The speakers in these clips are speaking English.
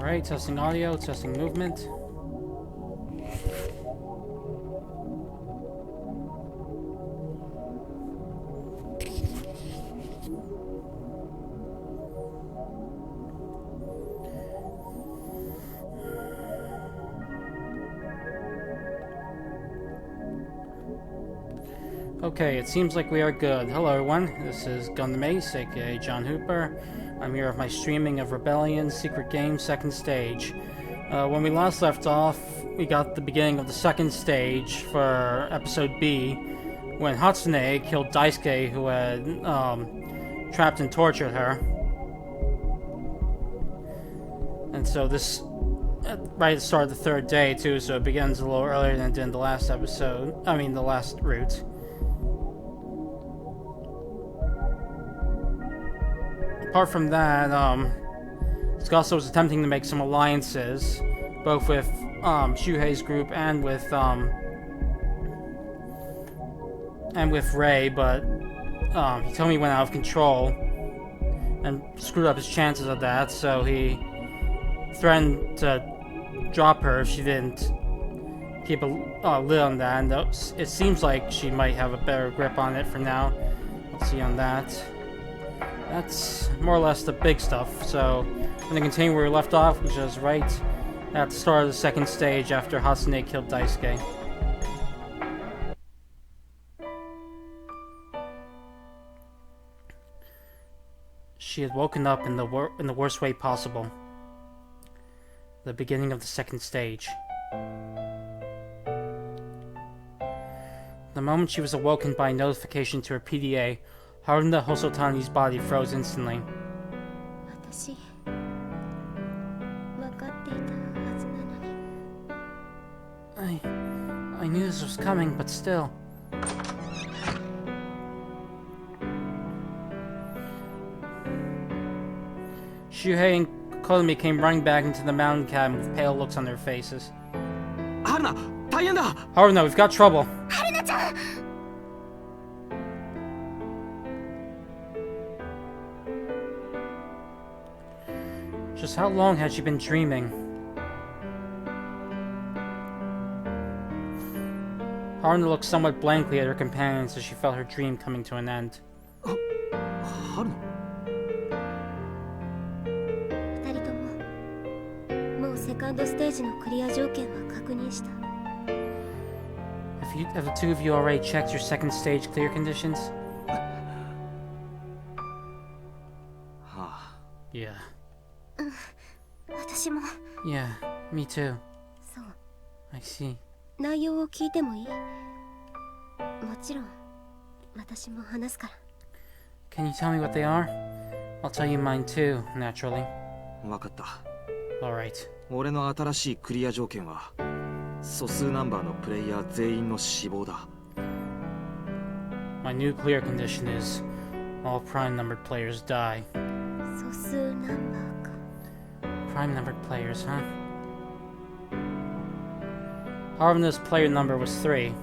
Alright, testing audio, testing movement. Okay, it seems like we are good. Hello everyone, this is Gundam Ace, aka John Hooper. I'm here with my streaming of Rebellion Secret Game second stage. When we last left off, we got the beginning of the second stage for episode B, when Hatsune killed Daisuke, who had trapped and tortured her. And so this, right at the start of the third day too, so it begins a little earlier than it did in the last episode. The last route. Apart from that, Tsukasa was attempting to make some alliances, both with Shuhei's group and with Rei, but he told me he went out of control and screwed up his chances of that, so he threatened to drop her if she didn't keep a lid on that, and it seems like she might have a better grip on it for now. Let's see on that. That's more or less the big stuff, so I'm going to continue where we left off, which is right at the start of the second stage after Hatsune killed Daisuke. She had woken up in the worst way possible. The beginning of the second stage. The moment she was awoken by a notification to her PDA, Haruna Hosotani's body froze instantly. I knew this was coming, but still. Shuhei and Kotomi came running back into the mountain cabin with pale looks on their faces. Haruna, we've got trouble. Just how long had she been dreaming? Haruna looked somewhat blankly at her companions as she felt her dream coming to an end. Have the two of you already checked your second stage clear conditions? Yeah. Yeah, me too. I see. Can you tell me what they are? I'll tell you mine too, naturally. Alright. My new clear condition is all prime-numbered players die. Prime-numbered players, huh? Haruna's player number was 3.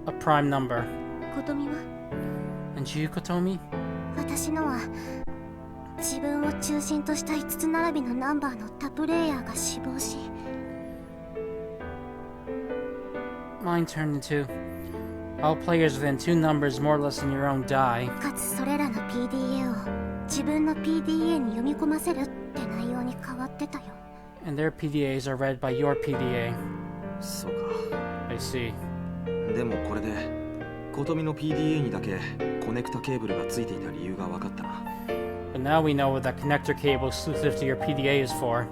A prime number. And you, Kotomi? Mine turned into all players within 2 numbers more or less than your own die. And their PDAs are read by your PDA. I see. But now we know what that connector cable exclusive to your PDA is for.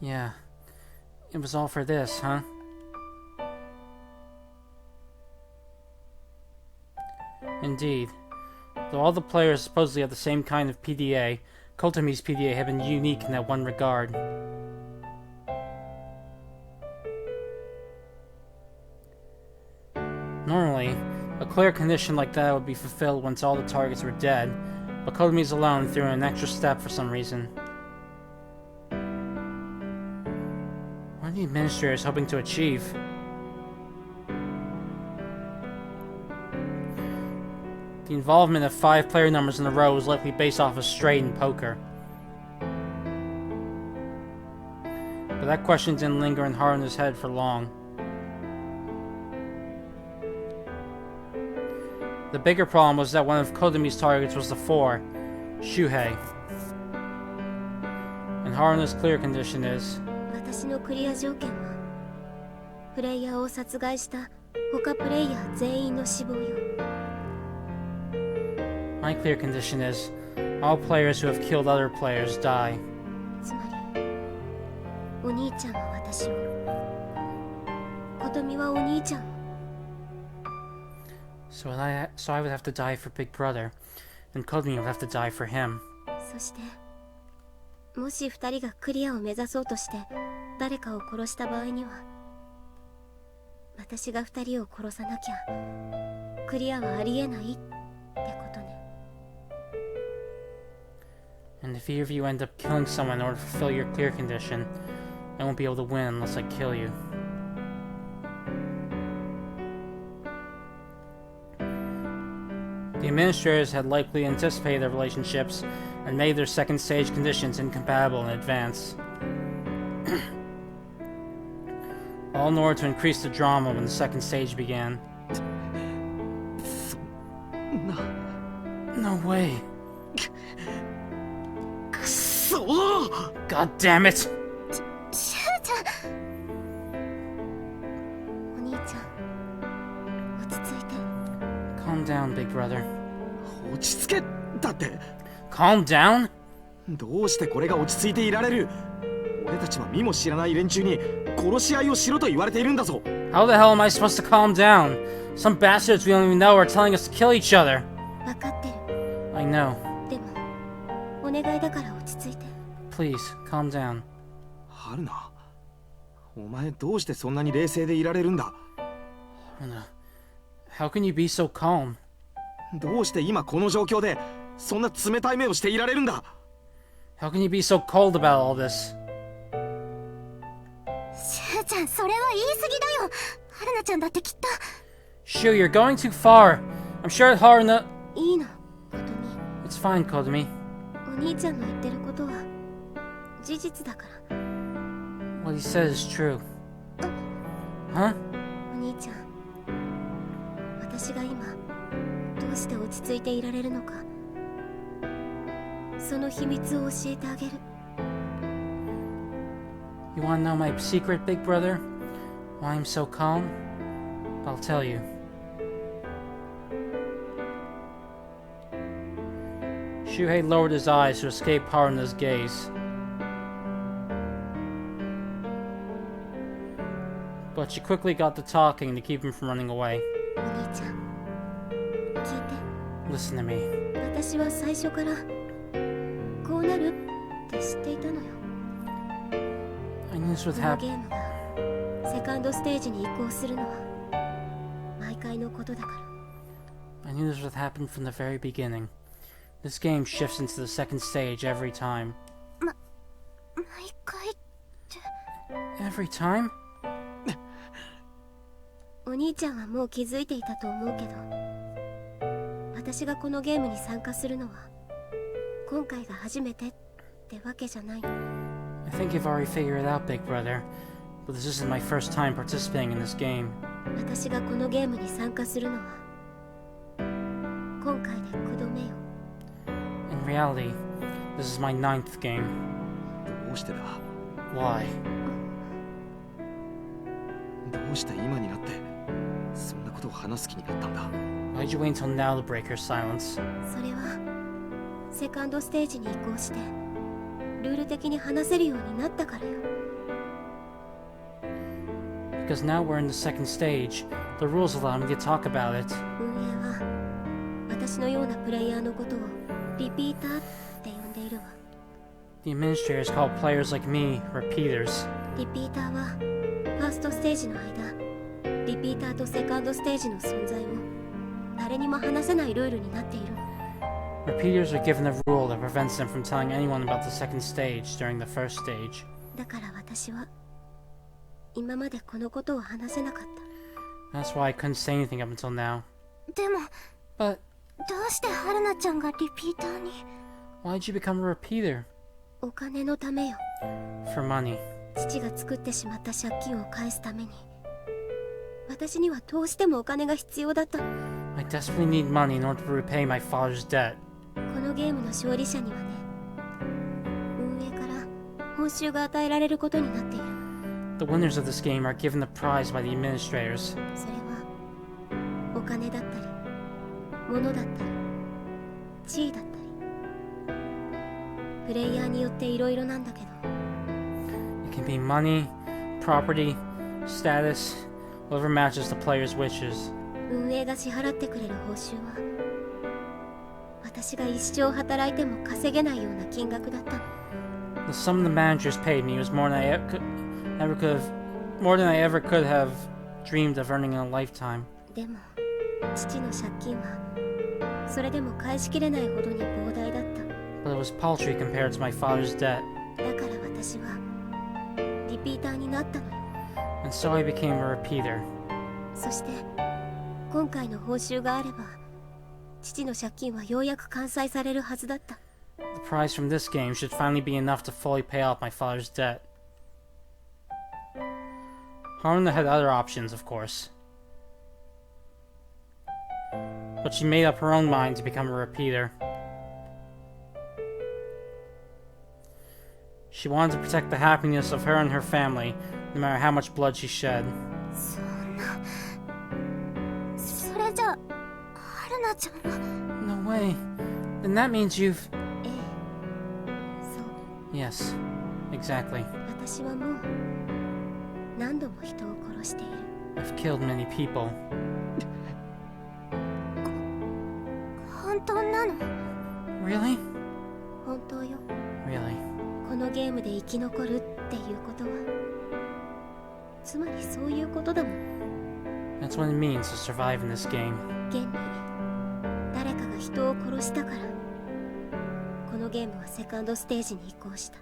Yeah. It was all for this, huh? Indeed. Though all the players supposedly have the same kind of PDA, Kotomi's PDA had been unique in that one regard. Normally, a clear condition like that would be fulfilled once all the targets were dead, but Kotomi's alone threw in an extra step for some reason. What are the administrators hoping to achieve? The involvement of 5 player numbers in a row was likely based off of straight in poker. But that question didn't linger in Haruna's head for long. The bigger problem was that one of Kodomi's targets was the 4, Shuhei. And Haruna's clear condition is, 私のクリア条件はプレイヤーを殺害した他プレイヤー全員の死亡よ。 My clear condition is, all players who have killed other players die. つまりお兄ちゃんは私を、琴美はお兄ちゃんを。 So I would have to die for Big Brother, and Kodomi would have to die for him. そしてもし二人がクリアを目指そうとして誰かを殺した場合には私が二人を殺さなきゃクリアはありえないってことね。 And if either of you end up killing someone in order to fulfill your clear condition, I won't be able to win unless I kill you. The administrators had likely anticipated their relationships and made their second stage conditions incompatible in advance. All in order to increase the drama when the second stage began. No way. God damn it! シュウちゃん、お兄ちゃん落ち着いて。 Calm down, big brother. 落ち着けだって。 Calm down? どうしてこれが落ち着いていられる？俺たちは見も知らない連中に殺し合いをしろと言われているんだぞ。 How the hell am I supposed to calm down? Some bastards we don't even know are telling us to kill each other. 分かってる。 I know. でもお願いだから落ち着いて。 Please, calm down. 春菜、お前どうしてそんなに冷静でいられるんだ？ Haruna, how can you be so calm? どうして今この状況でそんな冷たい目をしていられるんだ？ How can you be so cold about all this? シュウちゃん、それは言い過ぎだよ。春菜ちゃんだってきっと。 Shu, you're going too far. I'm sure Haruna... いいの、琴美。 It's fine, Kodomi. お兄ちゃんの言ってることは事実だから。 What he says is true. Huh? お兄ちゃん、私が今どうして落ち着いていられるのか、その秘密を教えてあげる。 You want to know my secret, big brother? Why I'm so calm? I'll tell you. Shuhei lowered his eyes to escape Haruna's gaze. But she quickly got to talking to keep him from running away. お兄ちゃん、聞いて。 Listen to me. 私は最初からこうなるって知っていたのよ。 I knew this こ would のゲ happen. ームがセカンドステージに移行するのは毎回のことだから。 I knew this would happen from the very beginning. This game shifts into the second stage every time. 毎回って。 Every time? お兄ちゃんはもう気づいていたと思うけど、私がこのゲームに参加するのは今回が初めてってわけじゃないの。 I think you've already figured it out, big brother. But this isn't my first time participating in this game. 私がこのゲームに参加するのは今回で9度目よ。 In reality, this is my 9th game. どうしてだ？ Why? どうして今になってそんなことを話す気になったんだ？ Why'd you wait until now to break your silence? それはセカンドステージに移行してルール的に話せるようになったからよ。 Because now we're in the second stage, the rules allow me to talk about it. 運営は私のようなプレイヤーのことをリピーターって呼んでいるわ。 The administrators call players like me repeaters. リピーターはファーストステージの間、リピーターとセカンドステージの存在を誰にも話せないルールになっている。 Repeaters are given a rule that prevents them from telling anyone about the second stage during the first stage. だから私は今までこのことを話せなかった。 That's why I couldn't say anything up until now. でも But どうして春菜ちゃんがリピーターに？ Why'd you become a repeater? お金のためよ。 For money. 父が作ってしまった借金を返すために。私にはどうしてもお金が必要だったの。 I desperately need money in order to repay my father's debt. このゲームの勝利者にはね、運営から報酬が与えられることになっている。 The winners of this game are given the prize by the administrators. それはお金だったり物だったり地位だったり、プレイヤーによっていろいろなんだけど、 It can be money, property, status, whatever matches the player's wishes. 運営が支払ってくれる報酬は私が一生働いても稼げないような金額だったの。 The sum the managers paid me was more than I ever could have dreamed of earning in a lifetime. でも父の借金はそれでも返しきれないほどに膨大だった。 But it was paltry compared to my father's debt. だから私はリピーターになったのよ。 And so I became a repeater. そして今回の報酬があれば父の借金はようやく完済されるはずだった。 The prize from this game should finally be enough to fully pay off my father's debt. Haruna had other options, of course. But she made up her own mind to become a repeater. She wanted to protect the happiness of her and her family, no matter how much blood she shed. そんな、それじゃ春菜ちゃんは。 No way. Then that means you've... ええ、そう。 Yes, exactly. 私はもう何度も人を殺している。 I've killed many people. 本当なの？ Really? 本当よ。 Really? このゲームで生き残るっていうことは、つまりそういうことだもん。 That's what it means to survive in this game. 現に誰かが人を殺したから、このゲームはセカンドステージに移行した。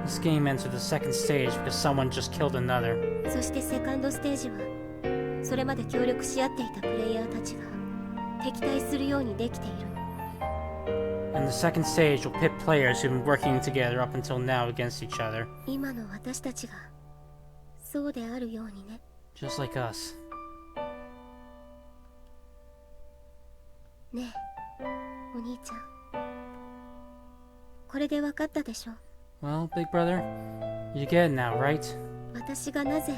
This game entered the second stage because someone just killed another. そしてセカンドステージはそれまで協力し合っていたプレイヤーたちが敵対するようにできている。 And the second stage will pit players who've been working together up until now against each other. 今の私たちがそうであるようにね。 Just like us. ねえ、お兄ちゃん。これで分かったでしょ。 Well, big brother, you get it now, right? 私がなぜ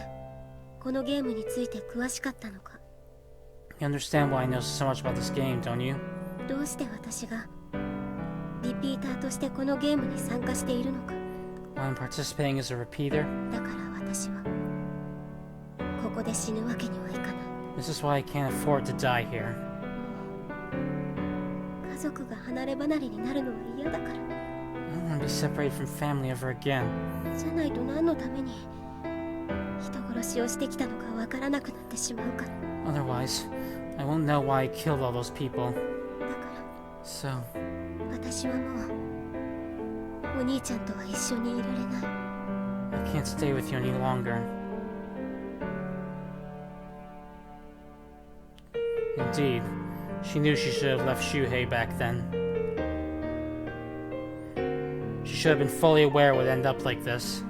このゲームについて詳しかったのか。 You understand why I know so much about this game, don't you? どうして私がリピーターとしてこのゲームに参加しているのか。 Why I'm participating as a repeater? だから私はここで死ぬわけにはいかない。 This is why I can't afford to die here. 家族が離れ離れになるのは嫌だから。 I don't want to be separated from family ever again. じゃないと何のために人殺しをしてきたのかわからなくなってしまうから。 Otherwise, I won't know why I killed all those people. だから So, 私はもうお兄ちゃんとは一緒にいられない。 I can't stay with you any longer. Indeed, she knew she should have left Shuhei back then. She should have been fully aware it would end up like this.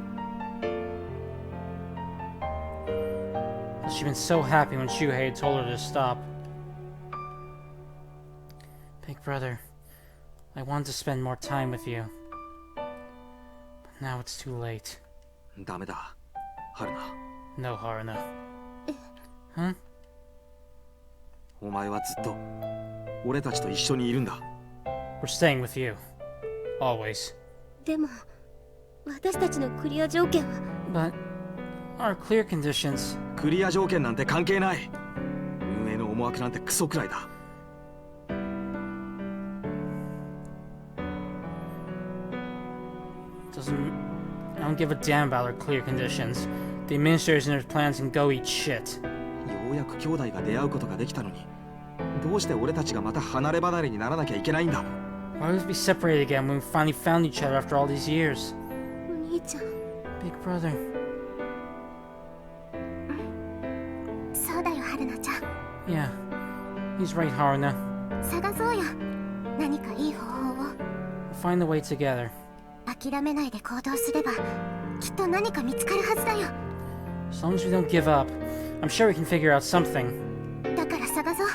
But she'd been so happy when Shuhei had told her to stop. Big brother, I wanted to spend more time with you. But now it's too late. ダメだ春菜。 No, Haruna. Huh? お前はずっと俺たちと一緒にいるんだ。 We're staying with you. Always. でも私たちのクリア条件は。 But our clear conditions... クリア条件なんて関係ない。運営の思惑なんてクソくらいだ。 I don't give a damn about our clear conditions. The administrators and their plans can go eat shit. ようやく兄弟が出会うことができたのに、どうして俺たちがまた離れ離れにならなきゃいけないんだ。 Why would we be separated again when we finally found each other after all these years? お兄ちゃん。 Big brother. そうだよ春菜ちゃん。 Yeah, he's right, Haruna. 探そうよ。何かいい方法を。 Find a way together. 諦めないで行動すればきっと何か見つかるはずだよ。 As long as we don't give up, I'm sure we can figure out something. だから探そう。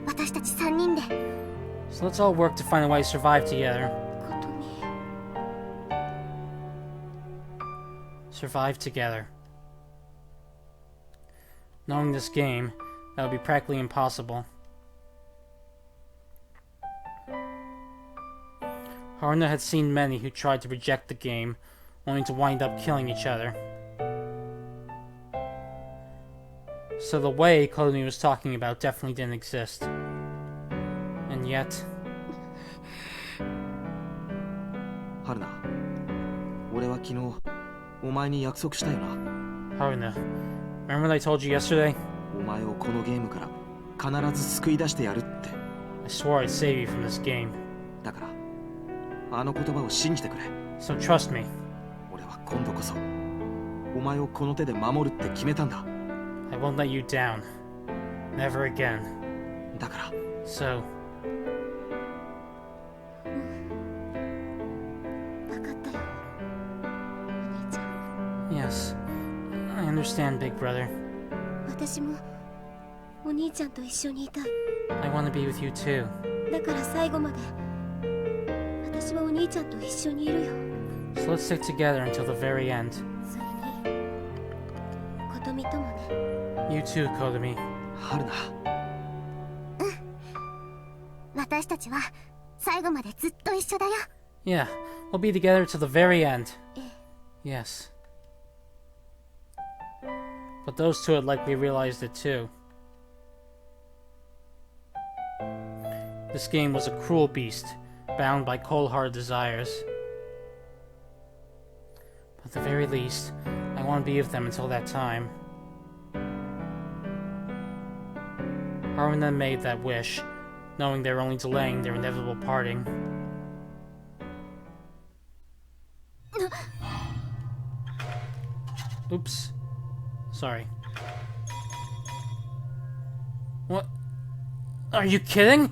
私たち3人で。 So let's all work to find a way to survive together. ことみ。 Survive together. Knowing this game, that would be practically impossible. Haruna had seen many who tried to reject the game, only to wind up killing each other. So the way Kotomi was talking about definitely didn't exist. And yet... 春菜、俺は昨日お前に約束したよな。 Haruna, remember what I told you yesterday? お前をこのゲームから必ず救い出してやるって。 I swore I'd save you from this game. だからあの言葉を信じてくれ。 So trust me. 俺は今度こそお前をこの手で守るって決めたんだ。 I won't let you down. Never again. だから So, 分かったよ、お兄ちゃん。 yes. I understand, big brother. 私もお兄ちゃんと一緒にいたい。 I want to be with you too. だから最後まで私はお兄ちゃんと一緒にいるよ。 So let's stick together until the very end. それに琴美ともね。 You too, Kotomi. 春菜、私たちは最後までずっと一緒だよ。 Yeah, we'll be together till the very end. ええ。 Yes. But those two had likely realized it too. This game was a cruel beast, bound by cold-hearted desires. But at the very least, I want to be with them until that time. Haruna then made that wish, knowing they were only delaying their inevitable parting. Oops. Sorry. What? Are you kidding?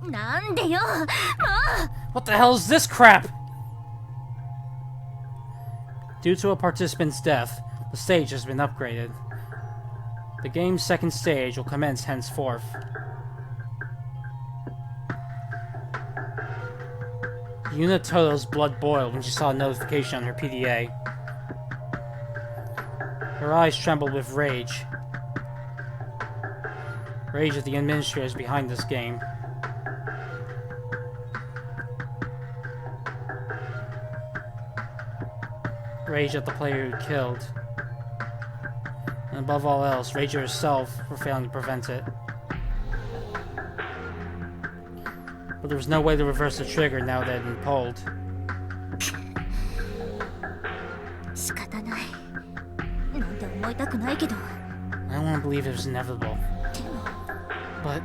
なんでよ、もう。 What the hell is this crap? Due to a participant's death, the stage has been upgraded. The game's second stage will commence henceforth. Yuna Toto's blood boiled when she saw a notification on her PDA. Her eyes trembled with rage. Rage at the administrators behind this game. Rage at the player who killed. And above all else, Rage at herself for failing to prevent it. But there was no way to reverse the trigger now that it had been pulled. 仕方ない。なんて思いたくないけど。 I don't want to believe it was inevitable. でも But...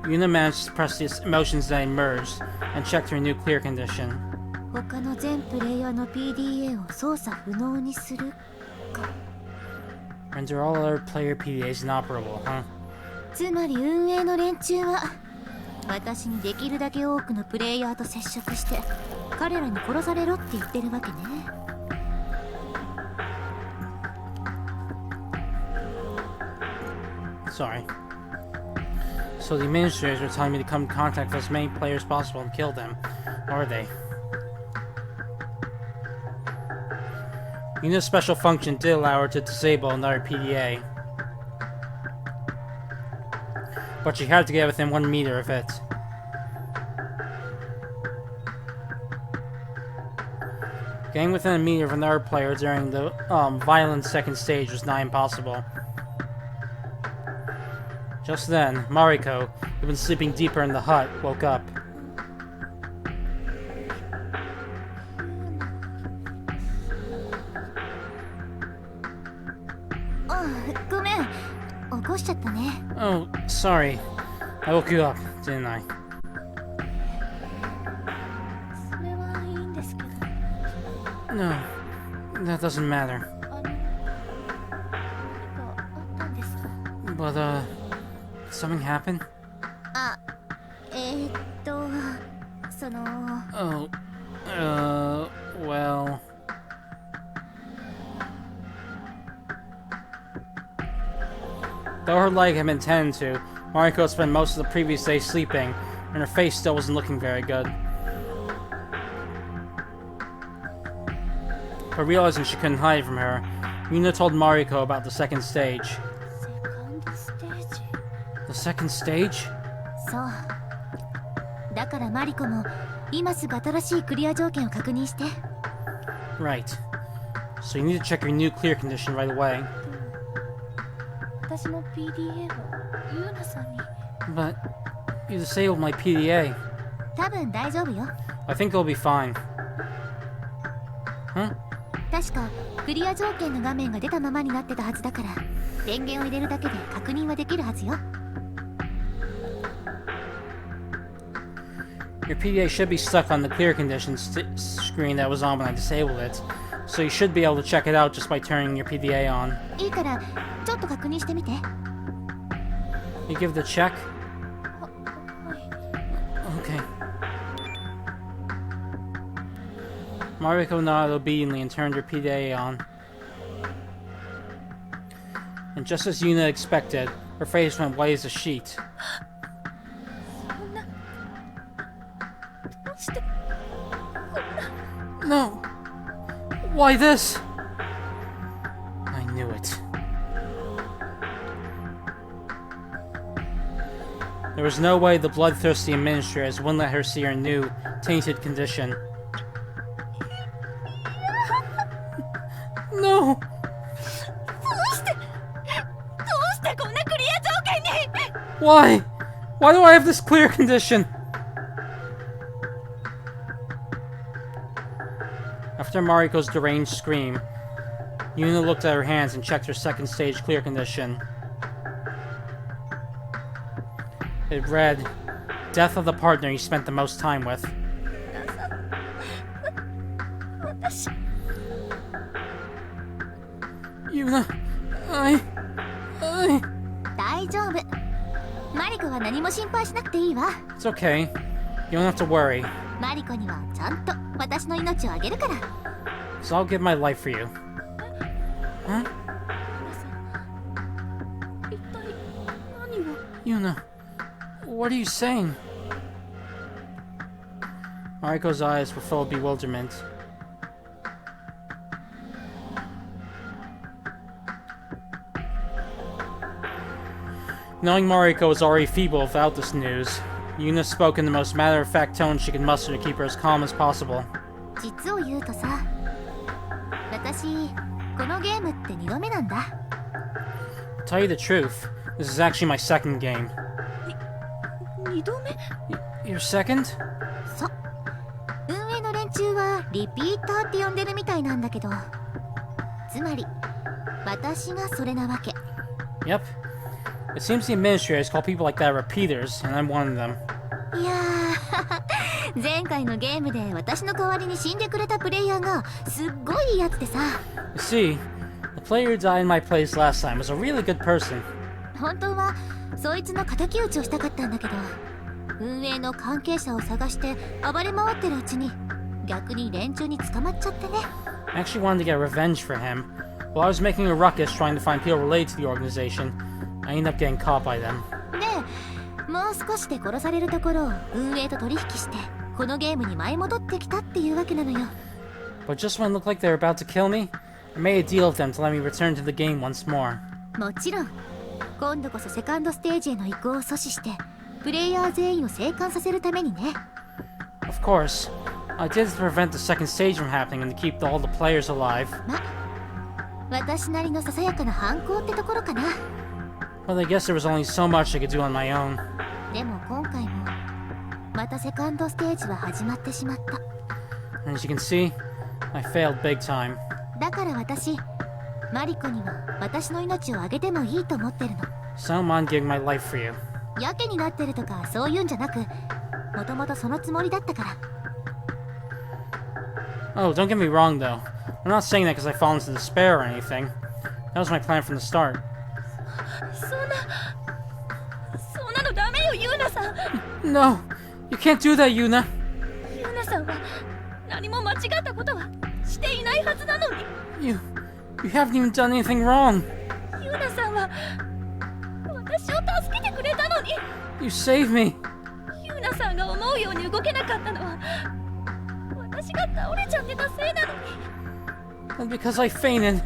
Yuna managed to suppress the emotions that emerged and checked her nuclear condition. 他の全プレイヤーの PDA を操作不能にするか。 Render all other player PDAs inoperable, huh? つまり運営の連中は私にできるだけ多くのプレイヤーと接触して彼らに殺されろって言ってるわけね。 Sorry. So the administrators were telling me to come in contact with as many players as possible and kill them, are they? Yuna's special function did allow her to disable another PDA. But she had to get within 1 meter of it. Getting within a meter of another player during the violent second stage was nigh impossible. Just then, Mariko, who'd been sleeping deeper in the hut, woke up. あ、ごめん。起こしちゃったね。 Oh, sorry. I woke you up, didn't I? それはいいんですけど。 No. That doesn't matter. 何かあったんですか？ But, did something happen? あ、その Oh, well... Though her leg had been tended to, Mariko spent most of the previous day sleeping, and her face still wasn't looking very good. But realizing she couldn't hide from her, Yuna told Mariko about the second stage. セカンドステージ。 The second stage? そうだからマリコも今すぐ新しいクリア条件を確認して。 Right. So you need to check your new clear condition right away. 私の PDA をユーナさんに。 But you disabled my PDA. 多分大丈夫よ。 I think it'll be fine. Huh? 確かクリア条件の画面が出たままになってたはずだから、電源を入れるだけで確認はできるはずよ。 Your PDA should be stuck on the clear conditions screen that was on when I disabled it, so you should be able to check it out just by turning your PDA on. いいからちょっと確認してみて。 You give the check? はい。 Okay. Mariko nodded obediently and turned her PDA on. And just as Yuna expected, her face went white as a sheet. そんな。どうして。 No! Why this? I knew it. There was no way the bloodthirsty administrators wouldn't let her see her new, tainted condition. No! どうしてこんなクリア条件に。 Why? Why do I have this clear condition? After Mariko's deranged scream, Yuna looked at her hands and checked her second stage clear condition. It read, "Death of the partner you spent the most time with." 私。 Yuna, 大丈夫。マリコは何も心配しなくていいわ。 It's okay. You don't have to worry. マリコにはちゃんと私の命をあげるから。 So I'll give my life for you. Huh? 一体何を。 Yuna, what are you saying? Mariko's eyes were full of bewilderment. Knowing Mariko was already feeble without this news, Yuna spoke in the most matter-of-fact tone she could muster to keep her as calm as possible. 実を言うとさ、私このゲームって2度目なんだ。 To tell you the truth, this is actually my second game. 2度目？ Your second? そう。運営の連中はリピーターって呼んでるみたいなんだけど、つまり私がそれなわけ。 Yep. It seems the administrators call people like that repeaters, and I'm one of them. いやー前回のゲームで私の代わりに死んでくれたプレイヤーがすっごいいいやつでさ。 You see, the player who died in my place last time was a really good person. 本当はそいつの敵討ちをしたかったんだけど、運営の関係者を探して暴れ回ってるうちに逆に連中に捕まっちゃってね。 I actually wanted to get revenge for him. While I was making a ruckus trying to find people related to the organization, I ended up getting caught by them. で、もう少しで殺されるところを運営と取引してこのゲームに舞い戻ってきたっていうわけなのよ。 But just when it looked like they were about to kill me, I made a deal with them to let me return to the game once more. もちろん今度こそセカンドステージへの移行を阻止してプレイヤー全員を生還させるためにね。 Of course, I did it to prevent the second stage from happening and to keep all the players alive. ま、私なりのささやかな反抗ってところかな。 But I guess there was only so much I could do on my own. でも今回もまたセカンドステージは始まってしまった。 And as you can see, I failed big time. だから私マリコには私の命をあげてもいいと思ってるの。 So I'm on giving my life for you. やけになってるとかそういうんじゃなく、もともとそのつもりだったから。 Oh, don't get me wrong though. I'm not saying that because I fall into despair or anything. That was my plan from the start. そんなのダメよ、ユーナさん。 No! You can't do that, Yuna! ユーナさんは何も間違ったことはしていないはずなのに。 You haven't even done anything wrong! ユーナさんは私を助けてくれたのに。 You saved me! ユーナさんが思うように動けなかったのは私が倒れちゃってたせいなのに。 And because I fainted,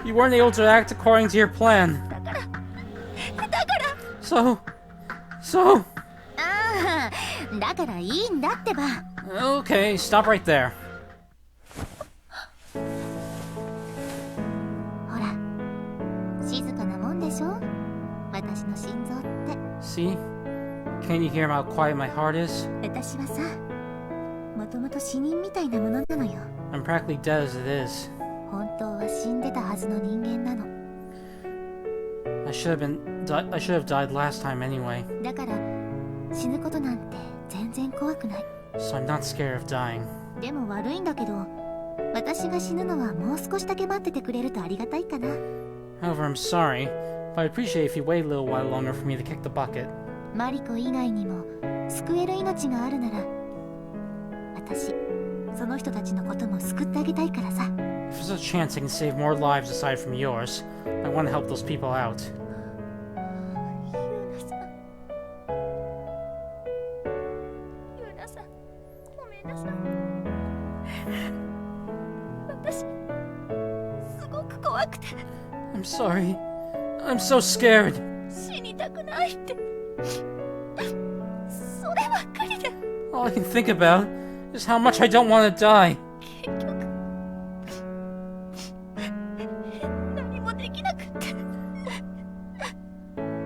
you weren't able to act according to your plan. だから。 So... ああ、だからいいんだってば。 Okay, stop right there. ほら、静かなもんでしょ、私の心臓って。 See? Can't you hear how quiet my heart is? 私はさ、もともと死人みたいなものなのよ。 I'm practically dead as it is. 本当は死んでたはずの人間なの。 I should have died last time anyway. だから死ぬことなんて全然怖くない。 So I'm not scared of dying. でも悪いんだけど、私が死ぬのはもう少しだけ待っててくれるとありがたいかな。 However, I'm sorry, but I'd appreciate if you wait a little while longer for me to kick the bucket. マリコ以外にも救える命があるなら、私その人たちのことも救ってあげたいからさ。 If there's a chance I can save more lives aside from yours, I want to help those people out. ユーナさん、ごめんなさい。私すごく怖くて。 I'm sorry. I'm so scared. 死にたくないってそればっかりで。 All I can think about is how much I don't want to die. 結局何もできなくって。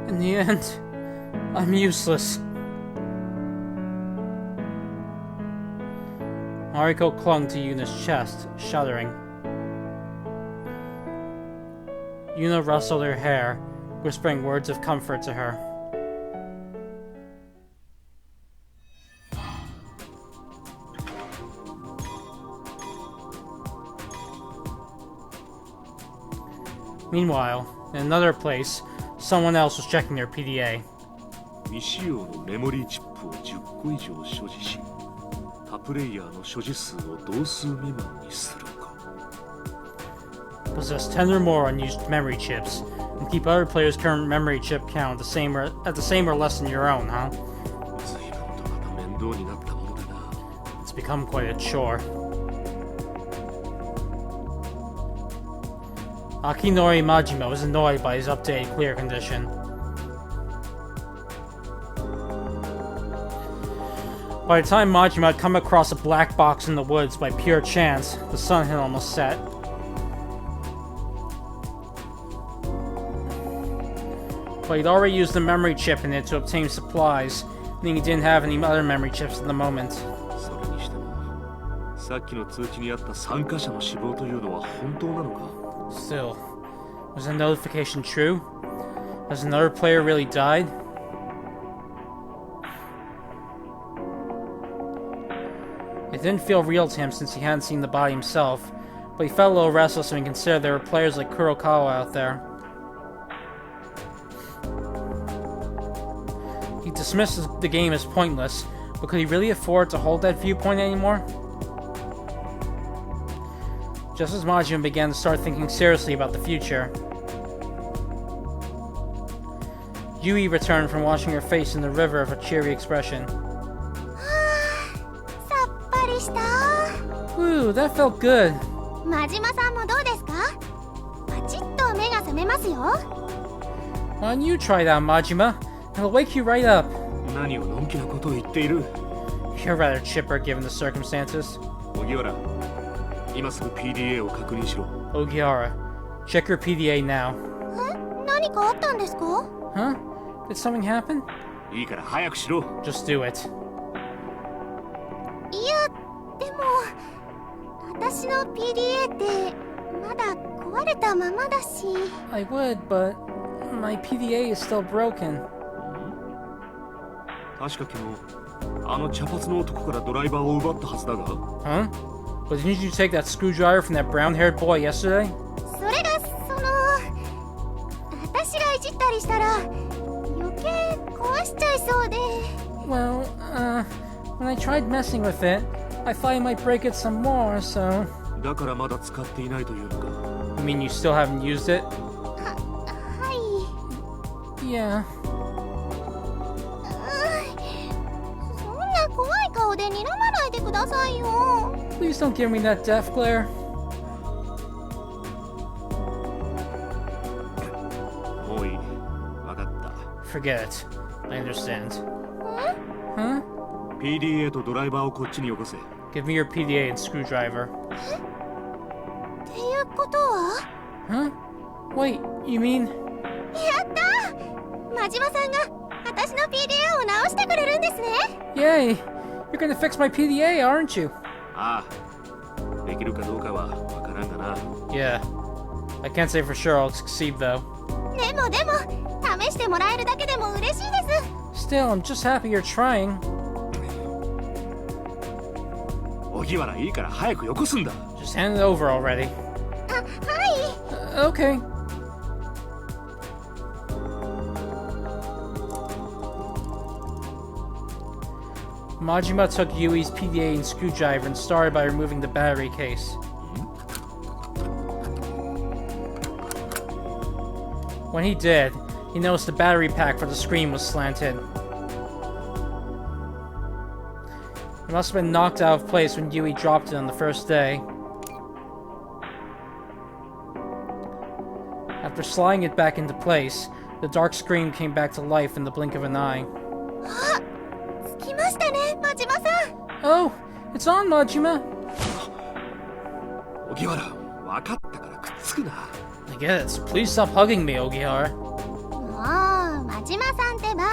In the end, I'm useless. Mariko clung to Yuna's chest, shuddering. Yuna rustled her hair, whispering words of comfort to her. Meanwhile, in another place, someone else was checking their PDA. 未使用のメモリーチップを10個以上所持し、他プレイヤーの所持数を同数未満にするか。 Possess 10 or more unused memory chips, and keep other players' current memory chip count the same or less than your own, huh? 随分とまた面倒になったものだな。 It's become quite a chore. Akinori Majima was annoyed by his updated clear condition. By the time Majima had come across a black box in the woods by pure chance, the sun had almost set. But he'd already used the memory chip in it to obtain supplies, meaning he didn't have any other memory chips at the moment. それにしても、さっきの通知にあった参加者の死亡というのは本当なのか？ Still, was the notification true? Has another player really died? It didn't feel real to him since he hadn't seen the body himself, but he felt a little restless when he considered there were players like Kurokawa out there. He dismissed the game as pointless, but could he really afford to hold that viewpoint anymore? Just as Majima began to start thinking seriously about the future, Yui returned from washing her face in the river with a cheery expression. さっぱりした。 Whew, that felt good. 真島さんもどうですか？パチッと目が覚めますよ。 Why don't you try it out, Majima? It'll wake you right up. 何をのんきなことを言っている？ You're rather chipper given the circumstances. 荻原、今すぐ PDA を確認しろ。 Ogiara, check your PDA now. 何かあったんですか？ Huh? Did something happen? いいから早くしろ。 Just do it. いや、でも私の PDA ってまだ壊れたままだし。 I would, but my PDA is still broken. 確か昨日、あの茶髪の男からドライバーを奪ったはずだが。 Huh? But didn't you take that screwdriver from that brown-haired boy yesterday? それが私がいじったりしたら余計壊しちゃいそうで。 Well, when I tried messing with it, I thought I might break it some more, so... だからまだ使っていないというのか。 You mean you still haven't used it? はい。 Yeah. そんな怖い顔で睨まないでくださいよ。 Please don't give me that death glare. もういい。わかった。 Forget it. I understand. ん Huh? PDA とドライバーをこっちによこせ。 Give me your PDA and screwdriver. っていうことは Huh? Wait, you mean... やったー、真島さんが私の PDA を直してくれるんですね。 Yay! You're gonna fix my PDA, aren't you? ああ。できるかどうかはわからんがな。Yeah. I can't say for sure I'll succeed, though. でも試してもらえるだけでも嬉しいです。 Still, I'm just happy you're trying. 荻原いいから早くよこすんだ。 Just hand it over already. はい。 Okay. Majima took Yui's PDA and screwdriver and started by removing the battery case. When he did, he noticed the battery pack for the screen was slanted. It must have been knocked out of place when Yui dropped it on the first day. After sliding it back into place, the dark screen came back to life in the blink of an eye. 着きましたね、真島さん。 Oh, it's on, Majima! 荻原、わかったからくっつくな。 I guess. Please stop hugging me, Ogihara. もう、真島さんってば、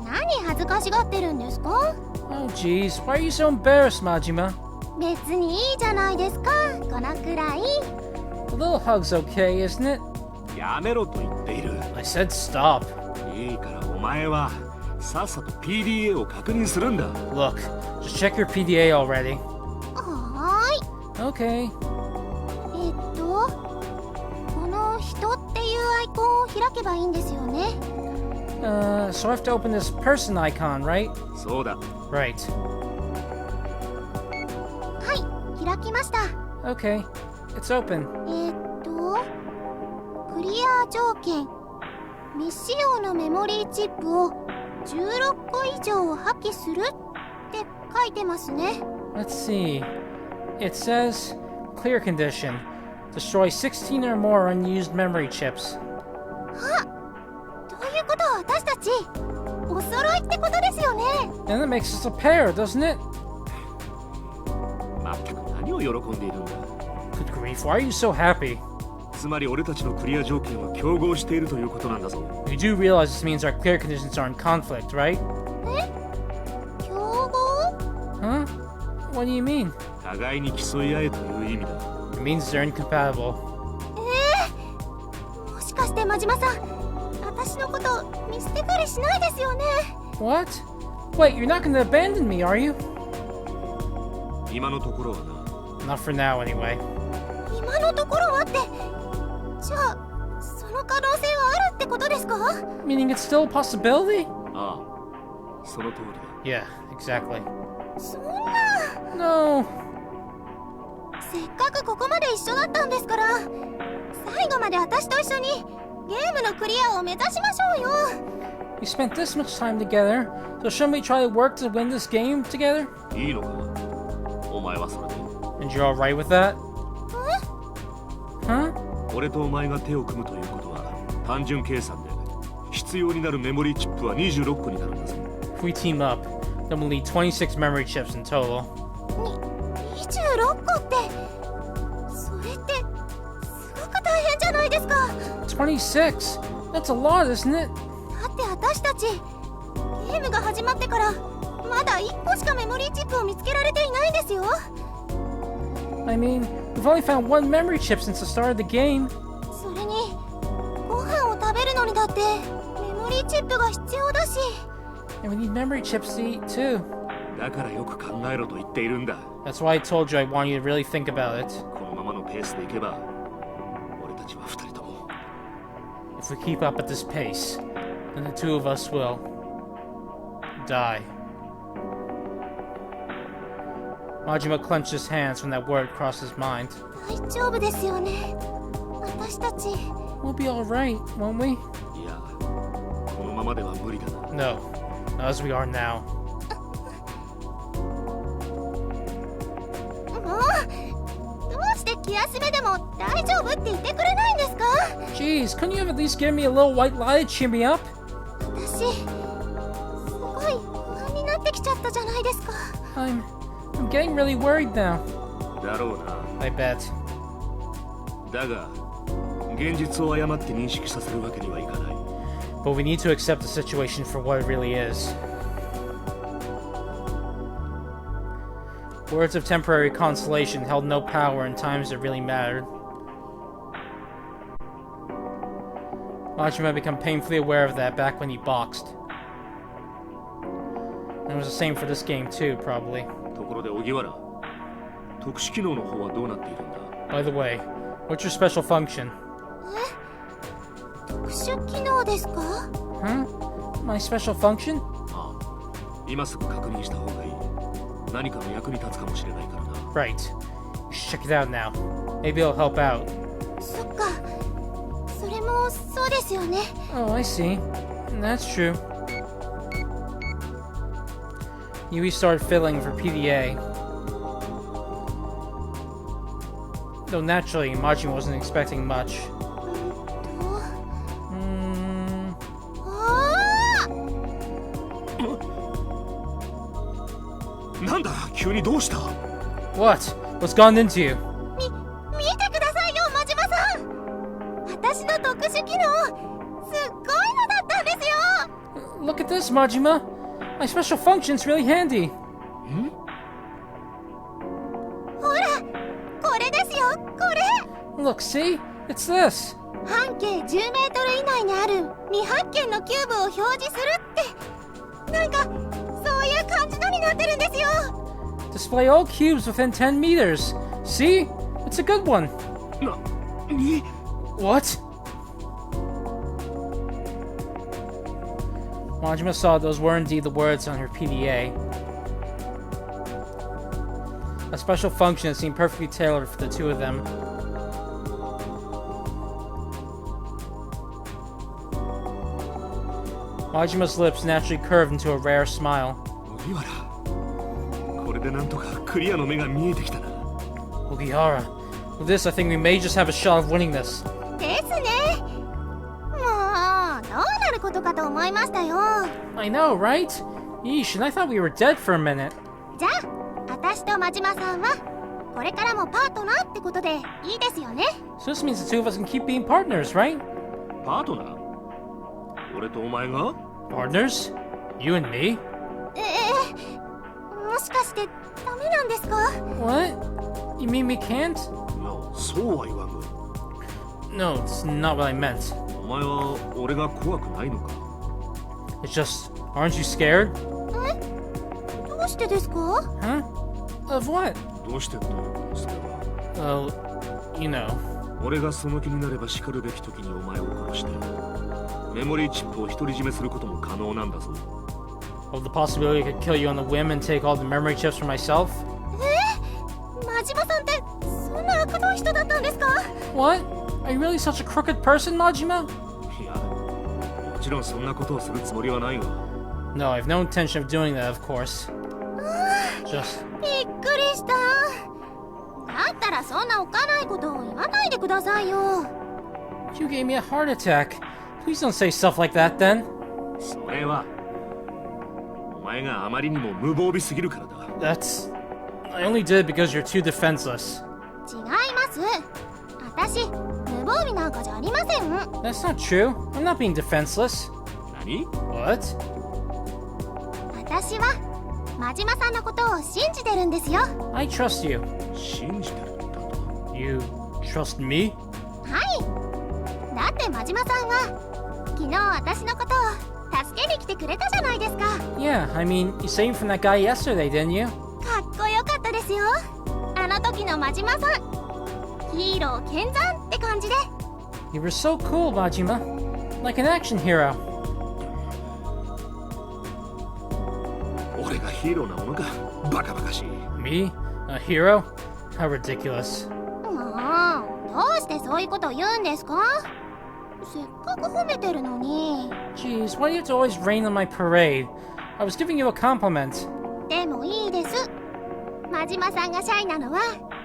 何恥ずかしがってるんですか？ Oh, jeez. Why are you so embarrassed, Majima? 別にいいじゃないですか、このくらい。 A little hug's okay, isn't it? やめろと言っている。 I said stop. いいからお前はさっさと PDA を確認するんだ。 Look, just check your PDA already. はーい。 Okay. この人っていうアイコンを開けばいいんですよね。So I have to open this person icon, right? そうだ。 Right. はい、開きました。 Okay. It's open. クリア条件。未使用のメモリーチップを16個以上破棄するって書いてますね。 Let's see. It says, clear condition. Destroy 16 or more unused memory chips. あ、ということは私たちお揃いってことですよね。 And that makes us a pair, doesn't it? まったく何を喜んでいるんだ。 Good grief, why are you so happy? つまり俺たちのクリア条件は競合しているということなんだぞ。 You do realize this means our clear conditions are in conflict, right? 競合？ Huh? What do you mean? 互いに競い合えという意味だ。 It means they're incompatible. もしかして真島さん、私のこと見捨てたりしないですよね。 What? Wait, you're not gonna abandon me, are you? 今のところはな。 Not for now, anyway. 今のところはって、じゃあその可能性はあるってことですか？ Meaning it's still a possibility? ああ、その通りだ。 Yeah, exactly. そんな。 No. せっかくここまで一緒だったんですから、最後まで私と一緒にゲームのクリアを目指しましょうよ。 We spent this much time together, so shouldn't we try to work to win this game together? いいのかお前はそれで。 And you're alright with that? Huh? 俺とお前が手を組むということは単純計算で必要になるメモリーチップは26個になるんだぞ。 If we team up, then we'll need 26 memory chips in total. 26個って、それってすごく大変じゃないですか。 26? That's a lot, isn't it? だって私たちゲームが始まってからまだ1個しかメモリーチップを見つけられていないんですよ。 I mean, we've only found one memory chip since the start of the game. それにご飯を食べるのにだってメモリーチップが必要だし。 And we need memory chips to eat too. だからよく考えろと言っているんだ。 That's why I told you I want you to really think about it. このままのペースでいけば俺たちは二人とも If we keep up at this pace, then the two of us will die. Majima clenched his hands when that word crossed his mind. 大丈夫ですよね。私たち。 We'll be alright, won't we? いやこのままでは無理だな。 No, not as we are now. もう、どうして気休めでも大丈夫って言ってくれないんですか？ Jeez, couldn't you have at least given me a little white lie to cheer me up? 私、すごい不安になってきちゃったじゃないですか。I'm getting really worried now. だろうな。 I bet. だが現実を誤って認識させるわけにはいかない。 But we need to accept the situation for what it really is. Words of temporary consolation held no power in times that really mattered. Majima had become painfully aware of that back when he boxed. And it was the same for this game too, probably. ところで荻原、特殊機能の方はどうなっているんだ？ By the way, what's your special function? 特殊機能ですか？ Huh? My special function? ああ、今すぐ確認した方がいい。何かの役に立つかもしれないからな。 Right. You should check it out now. Maybe it'll help out. そっか。それもそうですよね。 Oh, I see. That's true. Yui started fiddling for PDA. Though naturally, Majima wasn't expecting much. ああ！なんだ急にどうした？ What? What's gone into you? 見てくださいよ、真島さん。私の特殊機能、すっごいのだったんですよ。 Look at this, Majima. My special function's really handy. ほら、これですよ、これ。 Look, see? It's this. 半径10メートル以内にある未発見のキューブを表示するって、なんかそういう感じのになってるんですよ。 Display all cubes within 10 meters. See? It's a good one. に What? Majima saw those were indeed the words on her PDA. A special function that seemed perfectly tailored for the two of them. Majima's lips naturally curved into a rare smile. 荻原、これでなんとかクリアの目が見えてきたな。 Ogihara, with this I think we may just have a shot of winning this. ですね。もうどうなることかと思いましたよ。 I know, right? Yeesh, and I thought we were dead for a minute. じゃあ、私と真島さんはこれからもパートナーってことでいいですよね。 So this means the two of us can keep being partners, right? パートナー？俺とお前が？ Partners? You and me? もしかしてダメなんですか？ What? You mean we can't? いや、そうは言わんが。 No, it's not what I meant. お前は俺が怖くないのか？ It's just, aren't you scared? どうしてですか？ Huh? Of what? どうしてってそれは。 Well, you know. 俺がその気になれば叱るべき時にお前を殺してメモリーチップを独り占めすることも可能なんだぞ。 Of the possibility I could kill you on the whim and take all the memory chips for myself? 真島さんってそんな悪どい人だったんですか？ What? Are you really such a crooked person, Majima? いや、もちろんそんなことをするつもりはないが。 No, I have no intention of doing that, of course. Just, びっくりした。だったらそんなおかないことを言わないでくださいよ。 you gave me a heart attack. Please don't say stuff like that then. それはお前があまりにも無防備すぎるからだ。 That's... I only did it because you're too defenseless. 違います。私、無防備なんかじゃありません。 That's not true. I'm not being defenseless. 何？ What? 私は真島さんのことを信じてるんですよ。 I trust you. 信じてるんだと。 You trust me? はい。だって真島さんは昨日私のことを助けに来てくれたじゃないですか。 Yeah, I mean, you saved from that guy yesterday, didn't you? かっこよかったですよ。あの時の真島さん、ヒーロー見参って感じで。 You were so cool, Majima. Like an action hero. 俺がヒーローなものか。バカバカしい。 Me? A hero? How ridiculous. もうどうしてそういうこと言うんですか。せっかく褒めてるのに。 Jeez, why do you have to always rain on my parade? I was giving you a compliment. でもいいです。真島さんがシャイなのは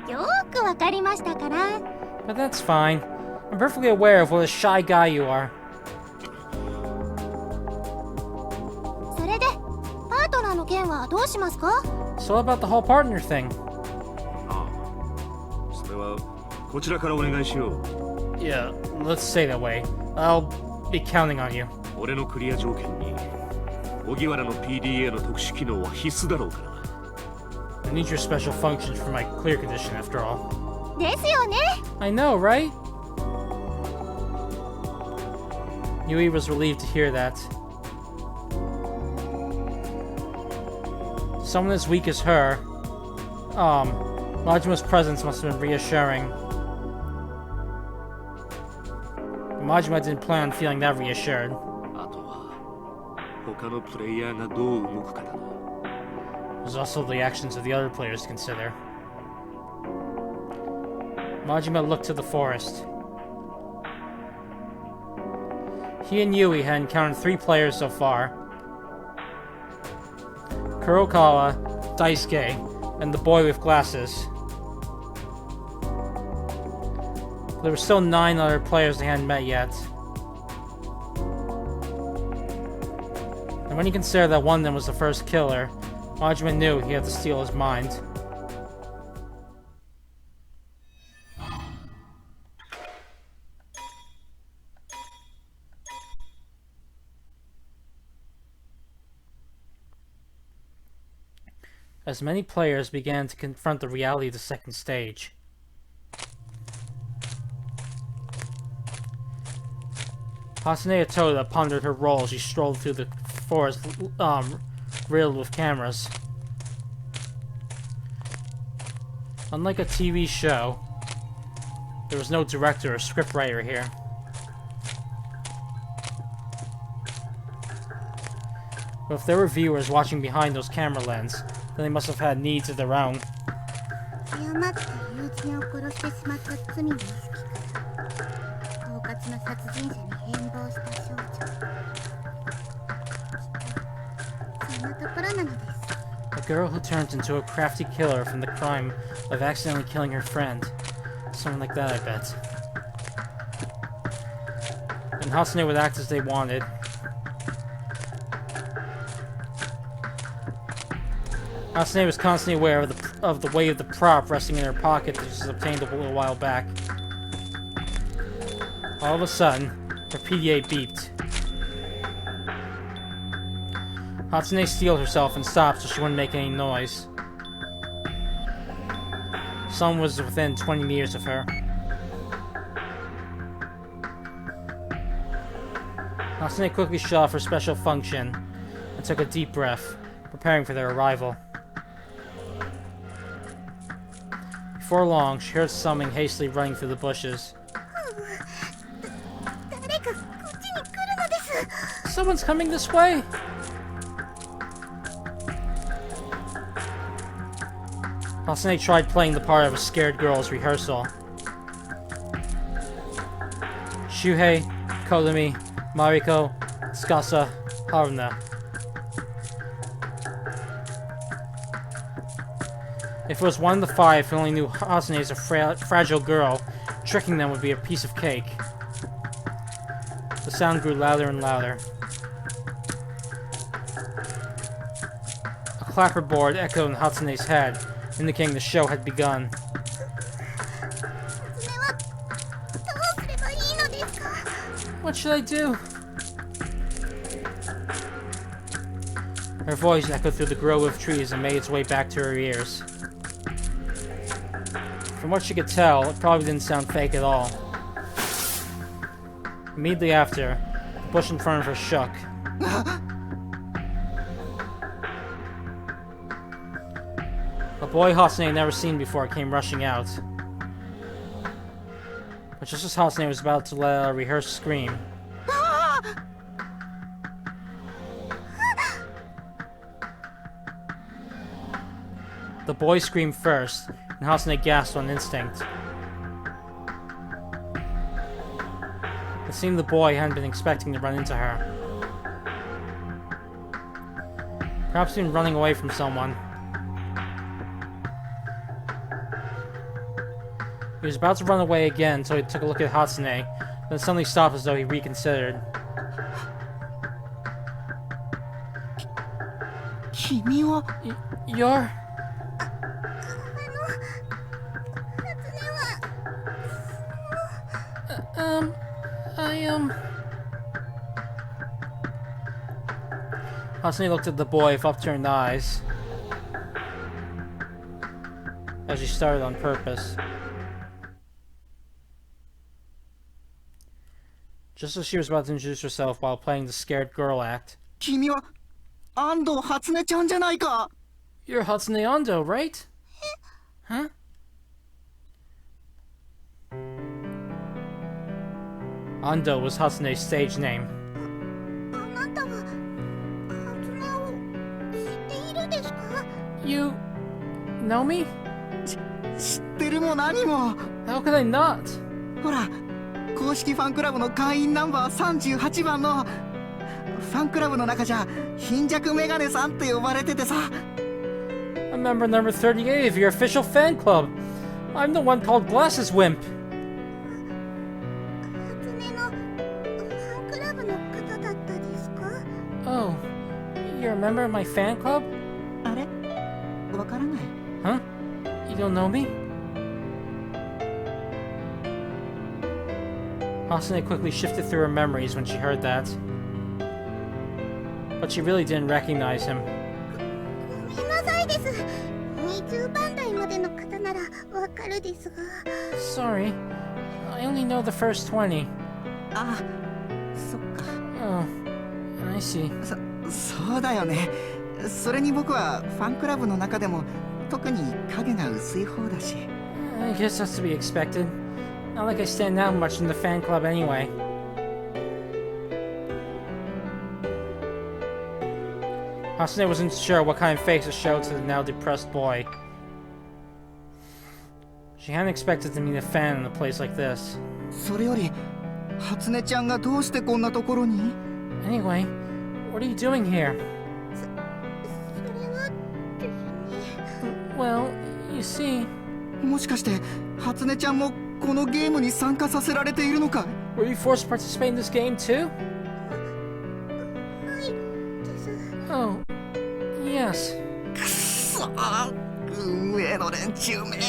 よーくわかりましたから。 But that's fine. I'm perfectly aware of what a shy guy you are. それでパートナーの件はどうしますか。 So what about the whole partner thing? ああ、それはこちらからお願いしよう。 Yeah, let's say that way. I'll be counting on you. 俺のクリア条件に荻原の PDA の特殊機能は必須だろうからな。 I need your special functions for my clear condition after all. ですよね。 I know, right? Yui was relieved to hear that. Someone as weak as her, Majima's presence must have been reassuring. But Majima didn't plan on feeling that reassured. あとは他のプレイヤーがどう動くかだな。 There's also the actions of the other players to consider. Majima looked to the forest. He and Yui had encountered 3 players so far. Kurokawa, Daisuke, and the boy with glasses. There were still 9 other players they hadn't met yet. And when you consider that one of them was the first killer, Majima knew he had to steal his mind. As many players began to confront the reality of the second stage. Hatsune Toda pondered her role as she strolled through the forest, riddled with cameras. Unlike a TV show, there was no director or scriptwriter here. But if there were viewers watching behind those camera lenses, then they must have had needs of their own. 誤って友人を殺してしまった罪の意識から狡猾な殺人者に変貌した少女。きっとそんなところなのです。 A girl who turned into a crafty killer from the crime of accidentally killing her friend. Someone like that, I bet. And Hatsune would act as they wanted. Hatsune was constantly aware of the weight of the prop resting in her pocket that she obtained a little while back. All of a sudden, her PDA beeped. Hatsune steeled herself and stopped so she wouldn't make any noise. Someone was within 20 meters of her. Hatsune quickly shut off her special function and took a deep breath, preparing for their arrival. Before long, she heard something hastily running through the bushes. 誰かこっちに来るのです。 Someone's coming this way! Hatsune tried playing the part of a scared girl's rehearsal. Shuhei, Kodomi, Mariko, Tsukasa, Haruna. If it was one of the 5 who only knew Hatsune as a fragile girl, tricking them would be a piece of cake. The sound grew louder and louder. A clapperboard echoed in Hatsune's head, indicating the show had begun. それはどうすればいいのですか。 What should I do? Her voice echoed through the grove of trees and made its way back to her ears. From what she could tell, it probably didn't sound fake at all. Immediately after, the bush in front of her shook. boy Hatsune had never seen before came rushing out. But just as Hatsune was about to let out a rehearsed scream, the boy screamed first, and Hatsune gasped on instinct. It seemed the boy hadn't been expecting to run into her. Perhaps even running away from someone. He was about to run away again, so he took a look at Hatsune, then suddenly stopped as though he reconsidered. 君は You're... Hatsune looked at the boy with upturned eyes, as she started on purpose. Just as she was about to introduce herself while playing the scared girl act. 君は安藤初音ちゃんじゃないか You're Hatsune Ando, right? Huh? Ando was Hatsune's stage name. あなたは初音を知っているですか？ You... know me? 知ってるも何も How could I not? ほら公式ファンクラブの会員ナンバー38番のファンクラブの中じゃ貧弱メガネさんって呼ばれててさ I'm member number 38 of your official fan club. I'm the one called Glasses Wimp. 初音のファンクラブの方だったですか？ Oh, you're a member of my fan club? あれわからない Huh? You don't know me? Hatsune quickly shifted through her memories when she heard that. But she really didn't recognize him. ごめんなさいです。20番台までの方ならわかるですが。Sorry, I only know the first 20. あそっか Oh, I see. そうだよねそれに僕はファンクラブの中でも特に影が薄い方だし I guess that's to be expected. Not like I stand out much in the fan club anyway. Hatsune wasn't sure what kind of face to show to the now depressed boy. She hadn't expected to meet a fan in a place like this. それより初音ちゃんがどうしてこんなところに Anyway, what are you doing here? それはですね。 Well, you see... もしかして初音ちゃんもこのゲームに参加させられているのか Were you forced to participate in this game too? はいです。 Oh, yes. くっそー運営の連中め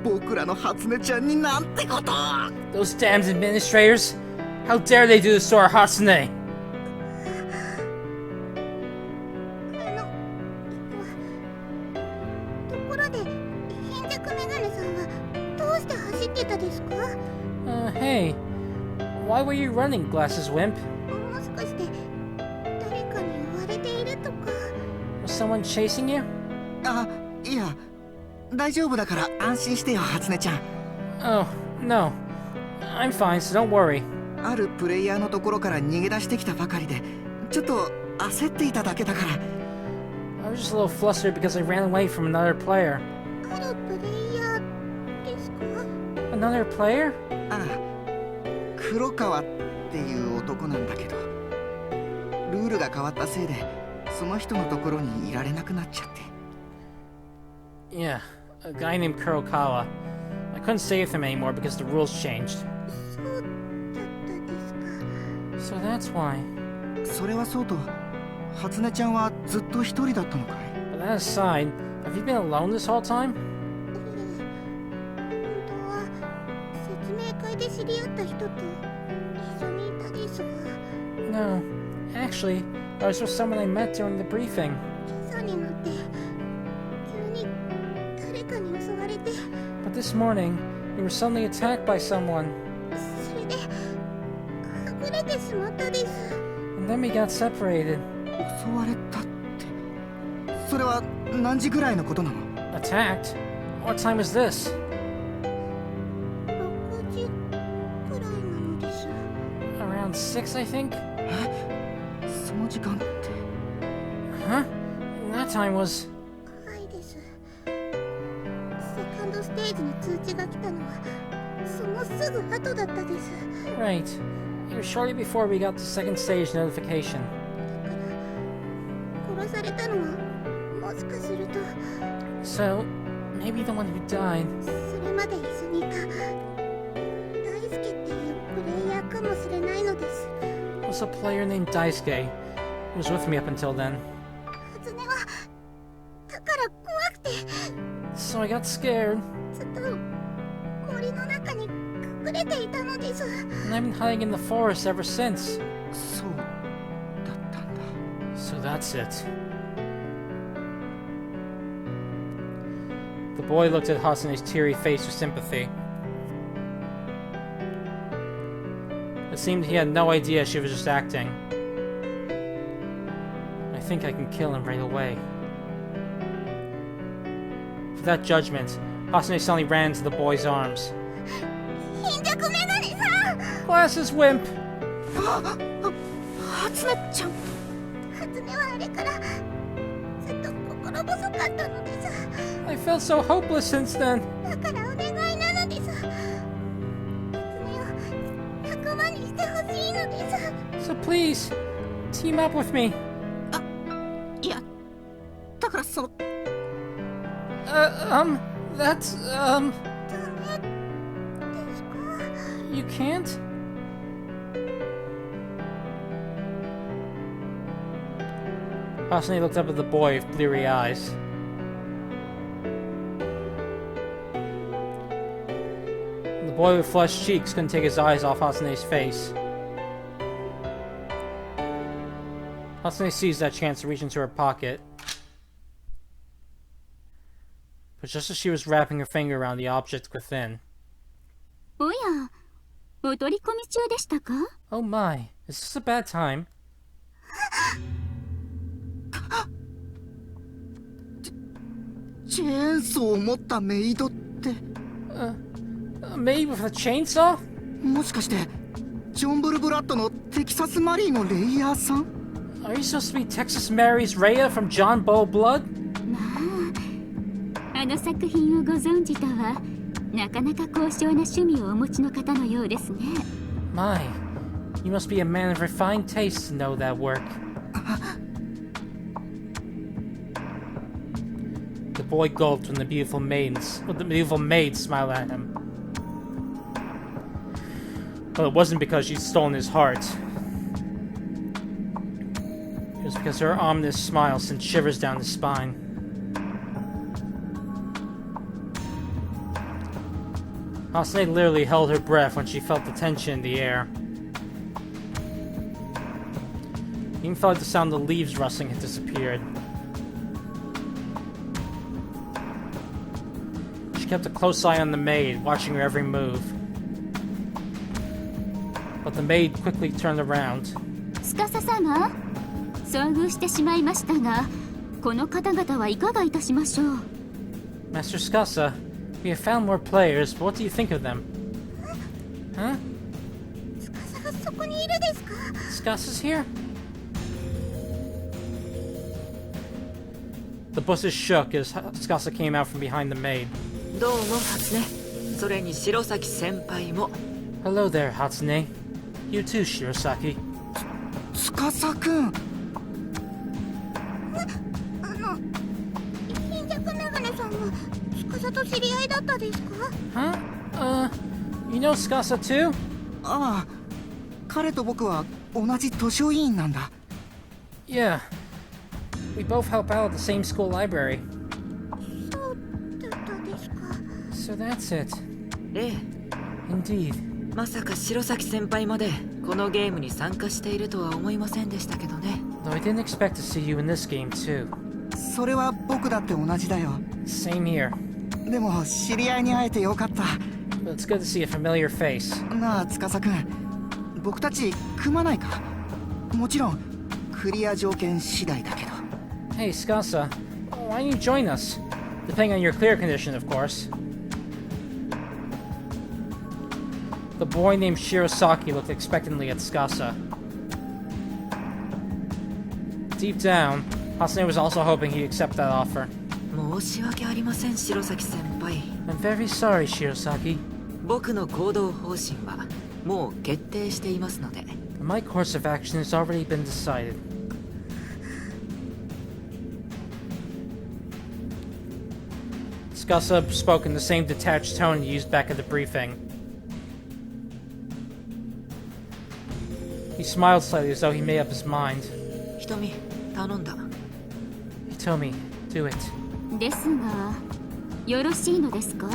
僕らの初音ちゃんになんてこと Those damned administrators! How dare they do this to our Hatsune! ところで貧弱メガネさんはどうして走ってたですか？ Hey. Why were you running, Glasses Wimp? もしかして誰かに追われているとか？ Was someone chasing you? あいや大丈夫だから安心してよ初音ちゃん Oh, no. I'm fine, so don't worry. あるプレイヤーのところから逃げ出してきたばかりでちょっと焦っていただけだから I was just a little flustered because I ran away from another player. あるプレイヤーですか？ Another player? ああ黒川っていう男なんだけどルールが変わったせいでその人のところにいられなくなっちゃって Yeah, a guy named Kurokawa. I couldn't stay with him anymore because the rules changed. そうだったですか。 So that's why. それはそうと初音ちゃんはずっと一人だったのかい But that aside, have you been alone this whole time? 本当は説明会で知り合った人と一緒にいたですが、 No. Actually, I was with someone I met during the briefing. 今朝になって急に誰かに襲われて、 But this morning, we were suddenly attacked by someone. それで隠れてしまったです。 And then we got separated. 襲われたってそれは何時ぐらいのことなの Attacked? What time was this? 6時くらいなのです。 Around 6, I think? その時間って Huh? That time was... はいです。セカンドステージの通知が来たのはそのすぐ後だったです。 Right. It was shortly before we got the second stage notification. 殺されたのはもしかすると So, maybe the one who died... それまで一緒にいた大輔っていうプレイヤーかもしれないのです。 was a player named Daisuke, who was with me up until then. 初音はだから怖くて So I got scared, ずっと森の中に隠れていたのです。 and I've been hiding in the forest ever since. そうだったんだ。 So that's it. The boy looked at Hasane's teary face with sympathy. It seemed he had no idea she was just acting. I think I can kill him right away. For that judgment, Hasane suddenly ran into the boy's arms. 貧弱メガネさん Glasses, wimp! 初音ちゃん。初音はあれからずっと心細かったのです。 I felt so hopeless since then. だからお願いなのです。初音を仲間にしてほしいのです。 So please, team up with me. いや、だからその That's, ダメですか you can't? Hasane looked up at the boy with bleary eyes. The boy with flushed cheeks couldn't take his eyes off Hasane's face. Hasane seized that chance to reach into her pocket. But just as she was wrapping her finger around the object within... おや、お取り込み中でしたか？ Oh my, is this a bad time? チェーンソーを持ったメイドって A maid with a chainsaw? もしかしてジョン・ブルブラッドのテキサスマリーのレイヤーさん？ Are you supposed to be Texas Mary's Rhea from John Bull Blood? あの作品をご存知とは、なかなか高尚な趣味をお持ちの方のようですね。 My, you must be a man of refined taste to know that work. The boy gulped when the beautiful maid smiled at him. Well, it wasn't because she'd stolen his heart. It was because her ominous smile sent shivers down his spine. Hasane literally held her breath when she felt the tension in the air. Even felt like the sound of the leaves rustling had disappeared. She kept a close eye on the maid, watching her every move. But the maid quickly turned around. 司様、遭遇してしまいましたが、この方々はいかがいたしましょう？ Master Skasa, we have found more players, but what do you think of them? Huh? 司がそこにいるですか Skasa's here? The bushes shook as Skasa came out from behind the maid. どうも初音。それに白崎先輩も。 Hello there, Hatsune. You too, Shirosaki. 司くん。貧弱メガネさんは司と知り合いだったですか Huh? You know Skasa too? ああ、彼と僕は同じ図書委員なんだ。Yeah. We both help out at the same school library. そうだったですか So that's it. ええ、 Indeed. まさか白崎先輩までこのゲームに参加しているとは思いませんでしたけどね。 Though I didn't expect to see you in this game too. それは僕だって同じだよ。 Same here. でも知り合いに会えてよかった。 But it's good to see a familiar face. なあ司くん、僕たち組まないか？もちろんクリア条件次第だけど。 Hey, Skasa. Why don't you join us? Depending on your clear condition, of course. The boy named Shirosaki looked expectantly at Tsukasa. Deep down, Hatsune was also hoping he'd accept that offer. 申し訳ありません白崎先輩 I'm very sorry, Shirosaki. 僕の行動方針はもう決定していますので My course of action has already been decided. Tsukasa spoke in the same detached tone he used back at the briefing. He smiled slightly as though he made up his mind. 瞳頼んだ Hitomi, do it. ですがよろしいのですか？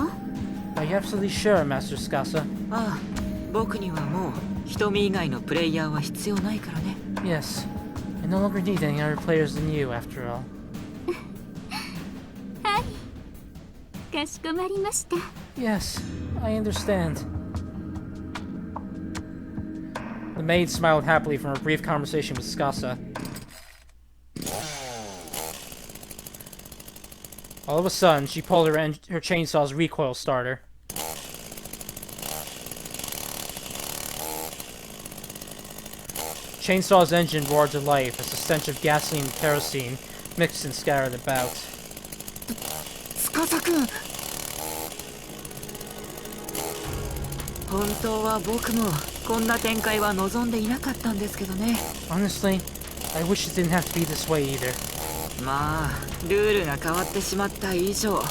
Are you absolutely sure, Master Tsukasa? ああ僕にはもう瞳以外のプレイヤーは必要ないからね Yes. I no longer need any other players than you, after all. はいかしこまりました。 Yes, I understand. The maid smiled happily from her brief conversation with Tsukasa. All of a sudden, she pulled her chainsaw's recoil starter. Chainsaw's engine roared to life as the stench of gasoline and kerosene mixed and scattered about. 司君本当は僕もこんな展開は望んでいなかったんですけどね Honestly, I wish it didn't have to be this way either. まあルールが変わってしまった以上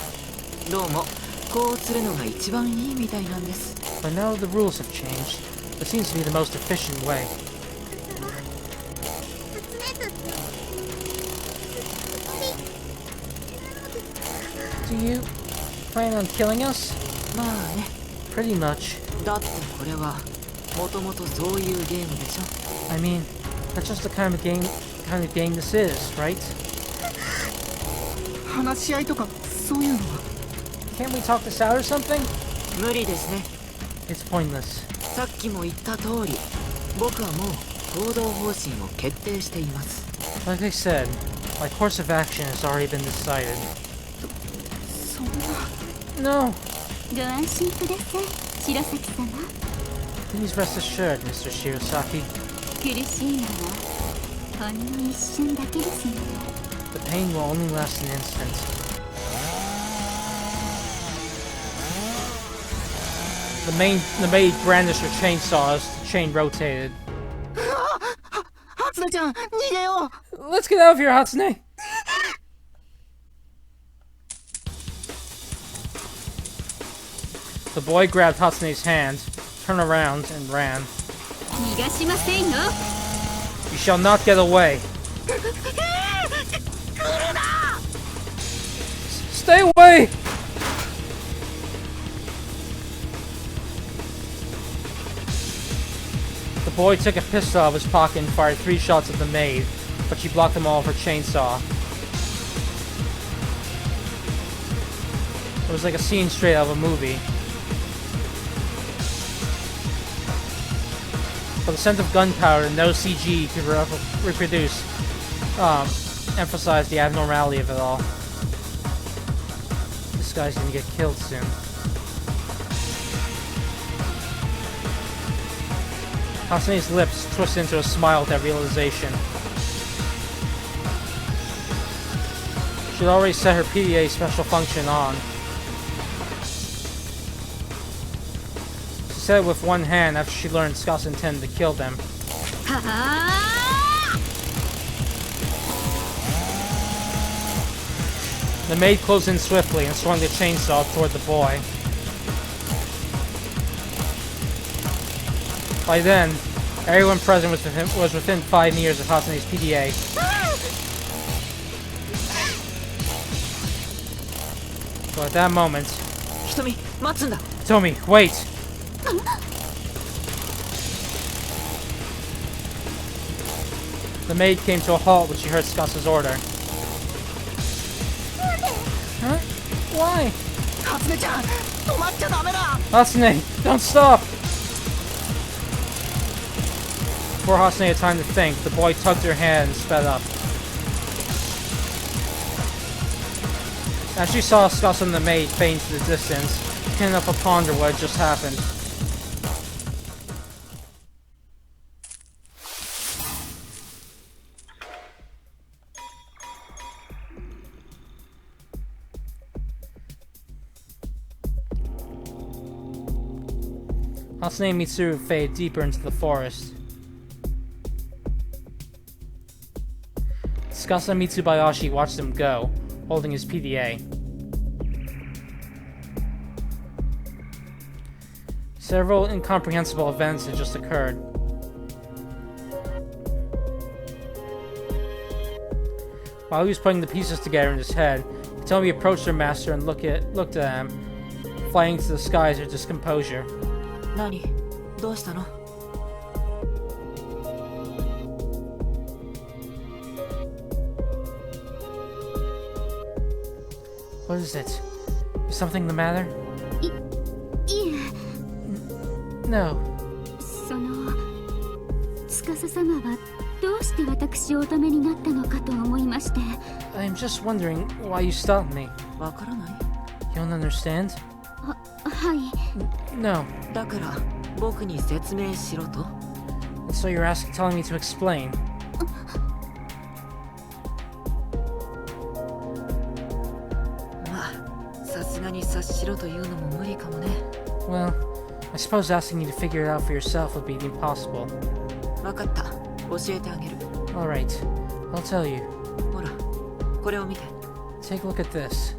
どうもこうするのが一番いいみたいなんです But now the rules have changed. It seems to be the most efficient way. Do you plan on killing us? まあね Pretty much. だってこれはもともとそういうゲームでしょ I mean, that's just the kind of game this is, right? 話し合いとかそういうのは Can't we talk this out or something? 無理ですね It's pointless. さっきも言った通り僕はもう行動方針を決定しています Like I said, my course of action has already been decided. そんな No! ご安心ください白崎様。 Please rest assured, Mr. Shirosaki. 苦しいのはほんの一瞬だけですので。 The pain will only last an instant. The maid brandished her chainsaw as the chain rotated. 初音ちゃん逃げよう Let's get out of here, Hatsune! The boy grabbed Hatsune's hand, turned around, and ran. 逃がしませんよ。 You shall not get away. Stay away! The boy took a pistol out of his pocket and fired 3 shots at the maid, but she blocked them all with her chainsaw. It was like a scene straight out of a movie. But the scent of gunpowder and no CG could reproduce emphasize the abnormality of it all. This guy's gonna get killed soon. Hatsune's lips twisted into a smile at that realization. She'd already set her PDA special function on. She said it with one hand after she learned Tsukasa intended to kill them. はあ The maid closed in swiftly and swung the chainsaw toward the boy. By then, everyone present was within 5 meters of Hatsune's PDA. So at that moment, 瞳待つんだ Tomi, wait! The maid came to a halt when she heard Tsukasa's order. Huh? Why? 初音ちゃん止まっちゃダメだ Hatsune, don't stop! Before Hatsune had time to think, the boy tugged her hand and sped up. As she saw Scassa and the maid fade into the distance, she couldn't help but ponder what had just happened. Hasane and Mitsuru fade deeper into the forest. Scassa and Mitsubayashi watched them go, holding his PDA. Several incomprehensible events had just occurred. While he was putting the pieces together in his head, Hitomi approached her master and looked at him, flying to the skies with discomposure. 何どうしたの What is it? Is something the matter? いえ No. その司様はどうして私をお止めになったのかと思いまして I'm just wondering why you stopped me. わからない You don't understand? はい No. だから僕に説明しろと And so you're telling me to explain. まあさすがに察しろというのも無理かもね Well, I suppose asking you to figure it out for yourself would be impossible. わかった教えてあげる Alright, I'll tell you. ほらこれを見て Take a look at this.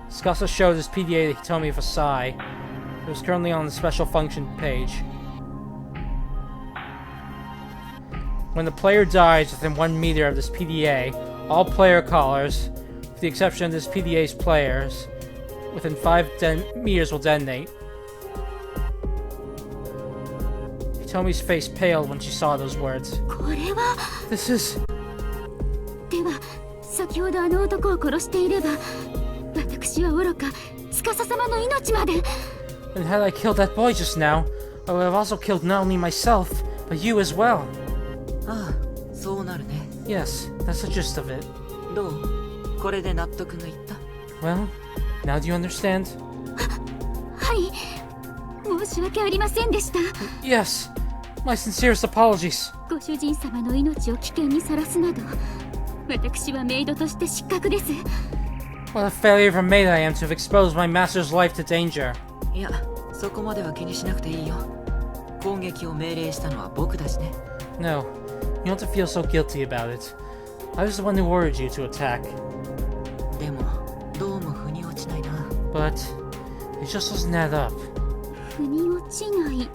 Scassa showed his PDA to Hitomi with a sigh. It was currently on the special function page. When the player dies within 1 meter of this PDA, all player callers, with the exception of this PDA's players, within 5 meters will detonate. Hitomi's face paled when she saw those words. これは This is... では先ほどあの男を殺していれば私は愚か司様の命まで And had I killed that boy just now, I would have also killed not only myself, but you as well. ああそうなるね Yes, that's the gist of it. どうこれで納得がいった Well, now do you understand? はい申し訳ありませんでした Yes, my sincerest apologies. ご主人様の命を危険にさらすなど私はメイドとして失格です What a failure of a maid I am to have exposed my master's life to danger. いやそこまでは気にしなくていいよ攻撃を命令したのは僕だしね No, you don't have to feel so guilty about it. I was the one who ordered you to attack. でもどうも腑に落ちないな But it just doesn't add up. 腑に落ちない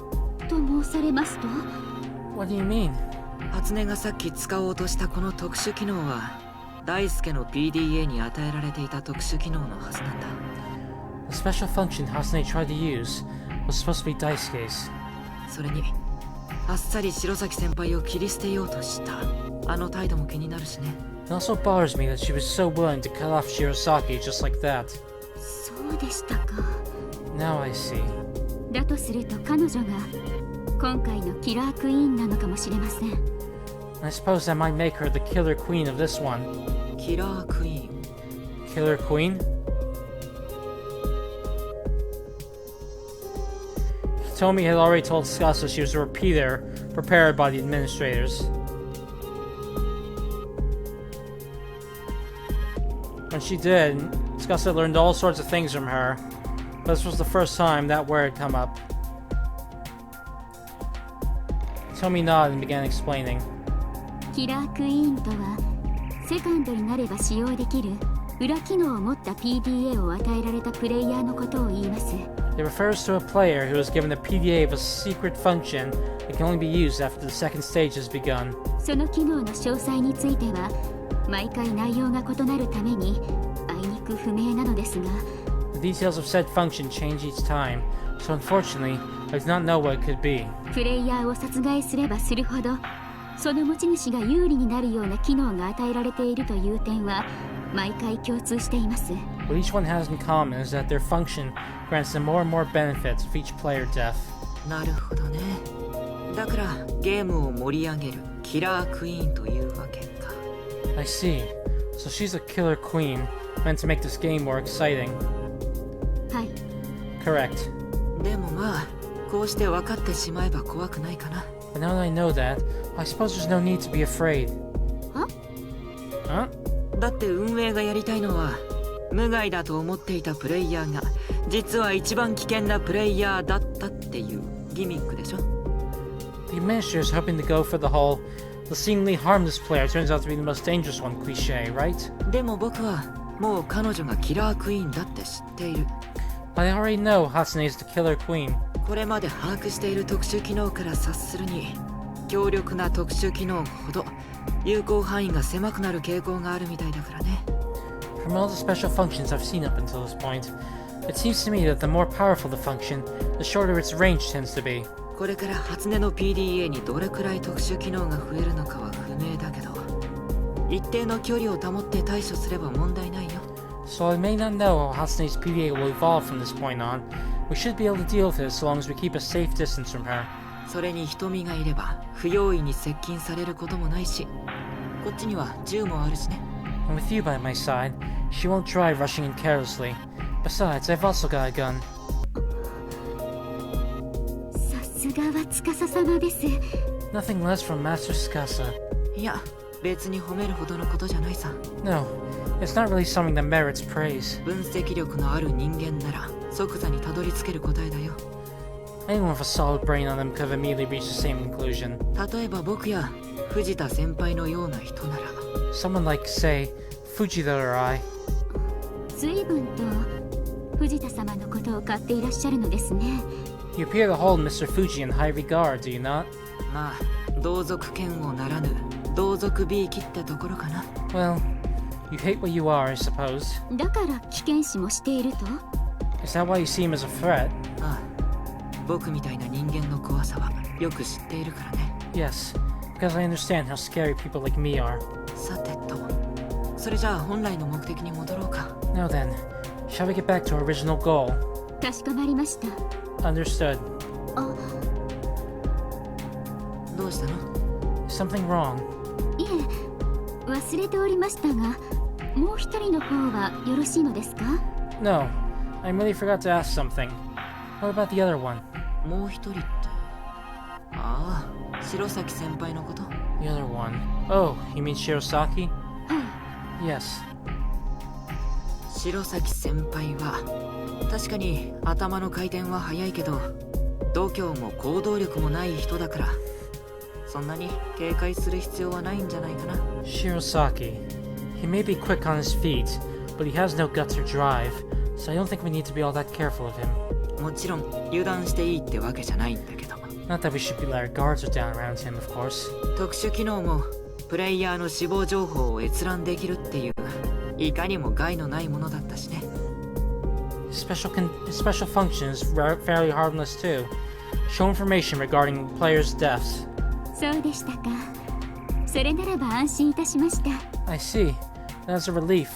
と申されますと What do you mean? 初音がさっき使おうとしたこの特殊機能は大輔の PDA に与えられていた特殊機能のはずなんだ The special function Hasane tried to use was supposed to be Daisuke's. それにあっさり白崎先輩を切り捨てようとしたあの態度も気になるしね It also bothers me that she was so willing to cut off Shirosaki just like that. そうでしたか Now I see. だとすると彼女が今回のキラークイーンなのかもしれません I suppose that might make her the killer queen of this one. キラークイーン Killer queen? Hitomi had already told Scassa she was a repeater prepared by the administrators. When she did, Scassa learned all sorts of things from her, but this was the first time that word had come up. Hitomi nodded and began explaining. キラークイーンとはセカンドになれば使用できる裏機能を持った PDA を与えられたプレイヤーのことを言います It refers to a player who is given the PDA of a secret function that can only be used after the second stage has begun. その機能の詳細については毎回内容が異なるためにあいにく不明なのですが The details of said function change each time, so unfortunately, I do not know what it could be. プレイヤーを殺害すればするほどその持ち主が有利になるような機能が与えられているという点は毎回共通しています What each one has in common is that their function grants them more and more benefits with each player death. なるほどねだからゲームを盛り上げるキラークイーンというわけか。 I see. So she's a killer queen, meant to make this game more exciting. はい。 Correct. でもまあこうして分かってしまえば怖くないかな。 But now that I know that, I suppose there's no need to be afraid. Huh? Huh? だって運営がやりたいのは無害だと思っていたプレイヤーが実は一番危険なプレイヤーだったっていうギミックでしょ。 The administrator's hoping to go for the whole the seemingly harmless player turns out to be the most dangerous one cliché, right? でも僕はもう彼女がキラークイーンだって知っている。 But I already know Hatsune is the killer queen. これまで把握している特殊機能から察するに強力な特殊機能ほど有効範囲が狭くなる傾向があるみたいだからね。 From all the special functions I've seen up until this point, it seems to me that the more powerful the function, the shorter its range tends to be. これから初音の PDA にどれくらい特殊機能が増えるのかは不明だけど一定の距離を保って対処すれば問題ないよ。 So I may not know how Hatsune's PDA will evolve from this point on. We should be able to deal with it as long as we keep a safe distance from her. それに瞳がいれば不用意に接近されることもないしこっちには銃もあるしね。 And with you by my side, she won't try rushing in carelessly. Besides, I've also got a gun. さすがは司様です。 Nothing less from Master Tsukasa. いや別に褒めるほどのことじゃないさ。 No, it's not really something that merits praise. 分析力のある人間なら即座にたどり着ける答えだよ。 Anyone with a solid brain on them could have immediately reached the same conclusion. 例えば僕や藤田先輩のような人なら Someone like, say, Fujita or I. 随分と藤田様のことを買っていらっしゃるのですね。 You appear to hold Mr. Fuji in high regard, do you not? まあ同族嫌悪ならぬ同族 B 期ってところかな。 Well, you hate what you are, I suppose. だから危険視もしていると？ Is that why you see him as a threat? ああ僕みたいな人間の怖さはよく知っているからね。 Yes, because I understand how scary people like me are. さてとそれじゃあ本来の目的に戻ろうか。 Now then, shall we get back to our original goal? かしこまりました。 Understood. あ、どうしたの？ Is something wrong? いえ、忘れておりましたが、もう一人の方はよろしいのですか？ No, I really forgot to ask something. What about the other one? もう一人ってああ白崎先輩のこと？ The other one. Oh, you mean Shirosaki? はい。 Yes. 白崎先輩は確かに頭の回転は速いけど度胸も行動力もない人だからそんなに警戒する必要はないんじゃないかな。 Shirosaki. He may be quick on his feet, but he has no guts or drive, so I don't think we need to be all that careful of him. もちろん油断していいってわけじゃないんだけど Not that we should let our guards down around him, of course. 特殊機能もプレイヤーの死亡情報を閲覧できるっていういかにも害のないものだったしね。 His special function is fairly harmless too. Show information regarding players' deaths. そうでしたか。それならば安心いたしました。 I see. That's a relief.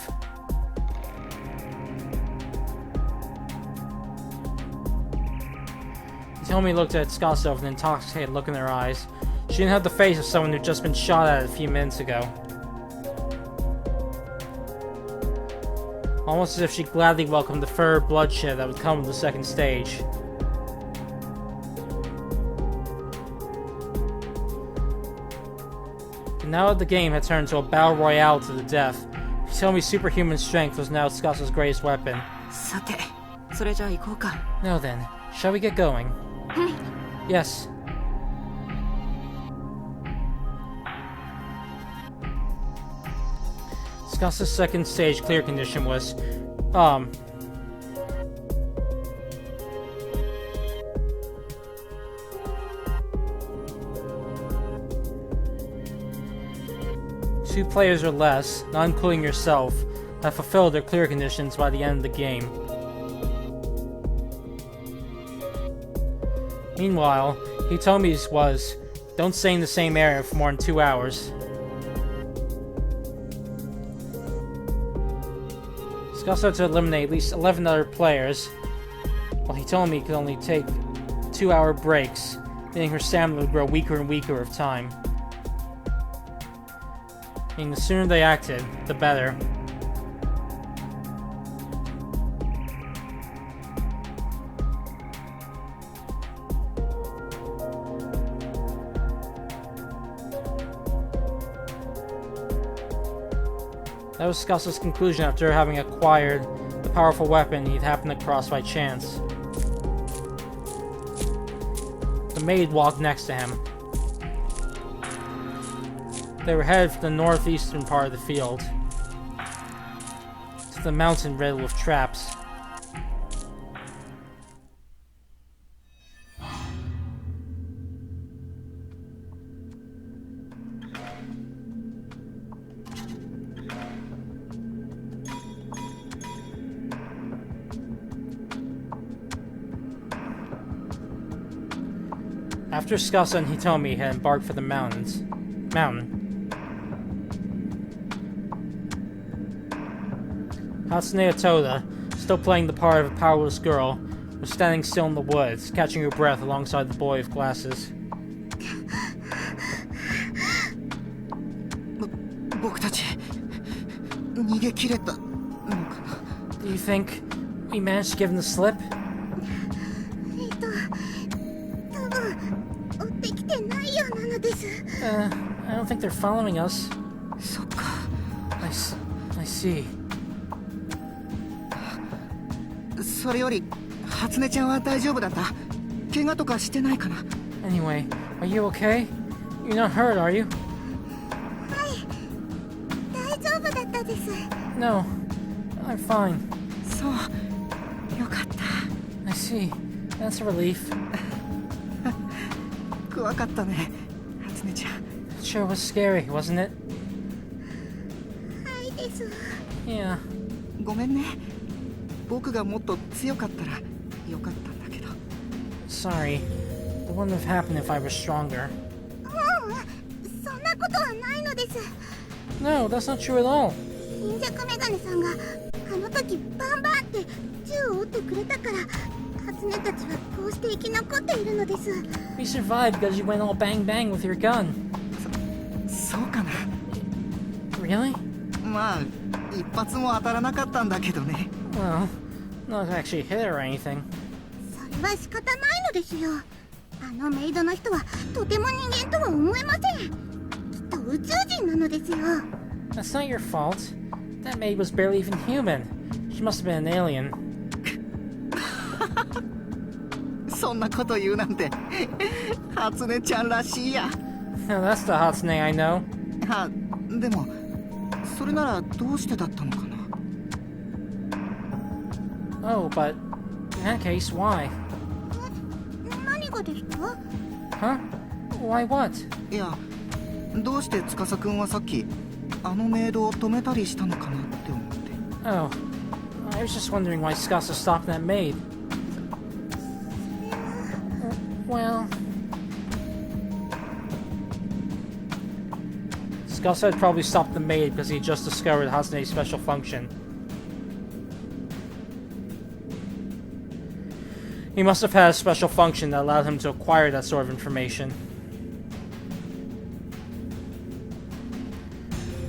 Hitomi looked at Tsukasa with an intoxicated look in her eyes. She didn't have the face of someone who'd just been shot at a few minutes ago. Almost as if she gladly welcomed the further bloodshed that would come with the second stage. But now that the game had turned to a battle royale to the death, Hitomi's superhuman strength was now Tsukasa's greatest weapon. さてそれじゃあ行こうか。 Now then, shall we get going? はい。 Yes. Tsukasa's second stage clear condition was, two players or less, not including yourself, have fulfilled their clear conditions by the end of the game. Meanwhile, Hitomi's was, don't stay in the same area for more than 2 hours. Tsukasa had to eliminate at least 11 other players, while Hitomi could only take 2-hour breaks, meaning her stamina would grow weaker and weaker with time. Meaning the sooner they acted, the better. That was Scott's conclusion after having acquired the powerful weapon he'd happened across by chance. The maid walked next to him. They were headed for the northeastern part of the field, to the mountain riddled with traps. After Scassa and Hitomi had embarked for the mountain, Hatsune Otoda, still playing the part of a powerless girl, was standing still in the woods, catching her breath alongside the boy with glasses. 僕たち逃げ切れたのかな Do you think we managed to give him the slip? 多分追ってきてないようなのです。 I don't think they're following us. そっか I see. それより初音ちゃんは大丈夫だった？怪我とかしてないかな？ Anyway, are you okay? You're not hurt, are you? はい、大丈夫だったです。 No, I'm fine. そうよかった I see. That's a relief. 怖かったね初音ちゃん It sure was scary, wasn't it? はいです。 Yeah. ごめんね僕がもっと強かったらよかったんだけど Sorry. It wouldn't have happened if I were stronger. そんなことはないのです。 No, that's not true at all. 貧弱メガネさんがあの時バンバンって銃を撃ってくれたから初音たちはこうして生き残っているのです。 We survived because you went all bang bang with your gun. そうかな Really? まあ一発も当たらなかったんだけどね Well, not actually hit or anything. それは仕方ないのですよ。あのメイドの人はとても人間とは思えません。きっと宇宙人なのですよ。 That's not your fault. That maid was barely even human. She must have been an alien. そんなこと言うなんて初音ちゃんらしいや Now that's the Hatsune I know. あでもそれならどうしてだったのかな Oh, but in that case, why? 何がですか？ Huh? Why what? いやどうして司くんはさっきあのメイドを止めたりしたのかなって思って Oh, I was just wondering why Scassa stopped that maid. Well, Scassa had probably stopped the maid because he had just discovered Hatsune's special function. He must have had a special function that allowed him to acquire that sort of information.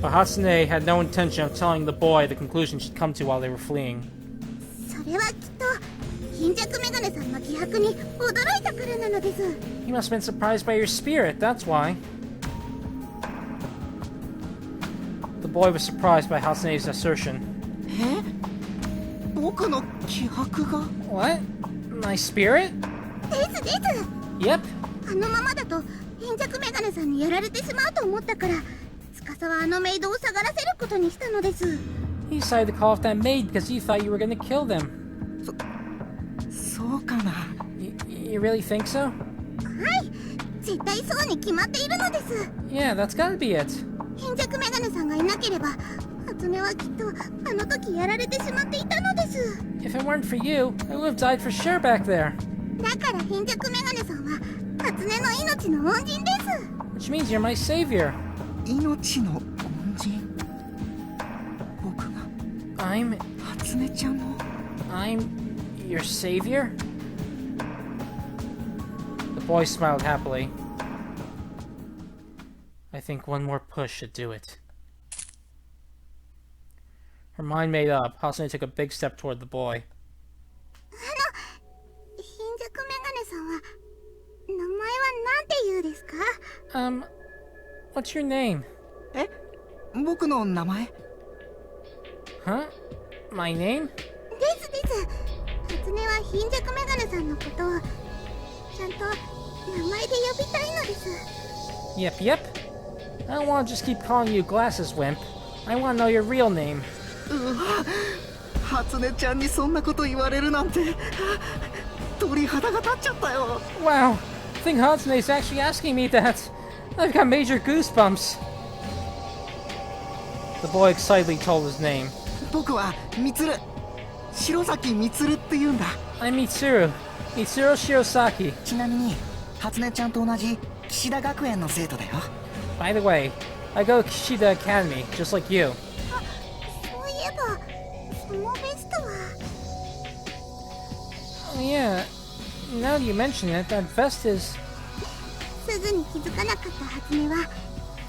But Hatsune had no intention of telling the boy the conclusion she'd come to while they were fleeing. それはきっと貧弱メガネさんの気迫に驚いたからなのです。 He must have been surprised by your spirit, that's why. The boy was surprised by Hatsune's assertion. え僕の気迫が What? My spirit? ですです。 Yep. あのままだと貧弱メガネさんにやられてしまうと思ったから司はあのメイドを下がらせることにしたのです。 He decided to call off that maid because he thought you were gonna kill them. そうかな You really think so? はい、絶対そうに決まっているのです。 Yeah, that's gotta be it. 貧弱メガネさんがいなければ初音はきっとあの時やられてしまっていたのです。 If it weren't for you, I would have died for sure back there. だから貧弱メガネさんは初音の命の恩人です。 Which means you're my savior. 命の恩人僕が I'm 初音ちゃんの your savior? The boy smiled happily. I think one more push should do it. Her mind made up, Hatsune took a big step toward the boy. 貧弱メガネさんは名前はなんて言うですか？ What's your name? え、僕の名前？ Huh? My name? ですです。初音は貧弱メガネさんのことをちゃんと名前で呼びたいのです。 Yep, yep. I don't want to just keep calling you Glasses Wimp. I want to know your real name. 初音ちゃんにそんなこと言われるなんて鳥肌が立っちゃったよ。 Wow, I think Hatsune's actually asking me that. I've got major goosebumps. The boy excitedly told his name. 僕はミツル、白崎ミツルって言うんだ。 I'm Mitsuru. Mitsuru Shirosaki. ちなみに初音ちゃんと同じ岸田学園の生徒だよ。 By the way, I go to Kishida Academy, just like you. そういえばそのベストは Oh yeah, now that you mention it, that vest is... すぐに気づかなかった初音は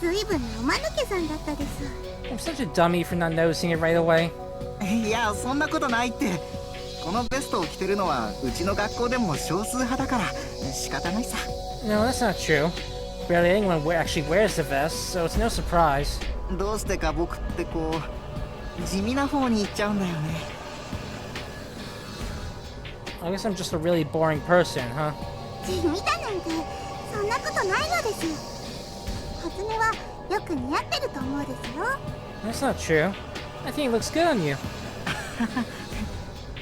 ずいぶんおまぬけさんだったです。 I'm such a dummy for not noticing it right away. いや、そんなことないって。このベストを着てるのはうちの学校でも少数派だから仕方ないさ。 No, that's not true. Barely anyone actually wears the vest, so it's no surprise. どうしてか僕ってこう地味な方に行っちゃうんだよね。 I guess I'm just a really boring person, huh? 地味だなんてそんなことないのです。初音はよく似合ってると思うですよ。 That's not true. I think it looks good on you.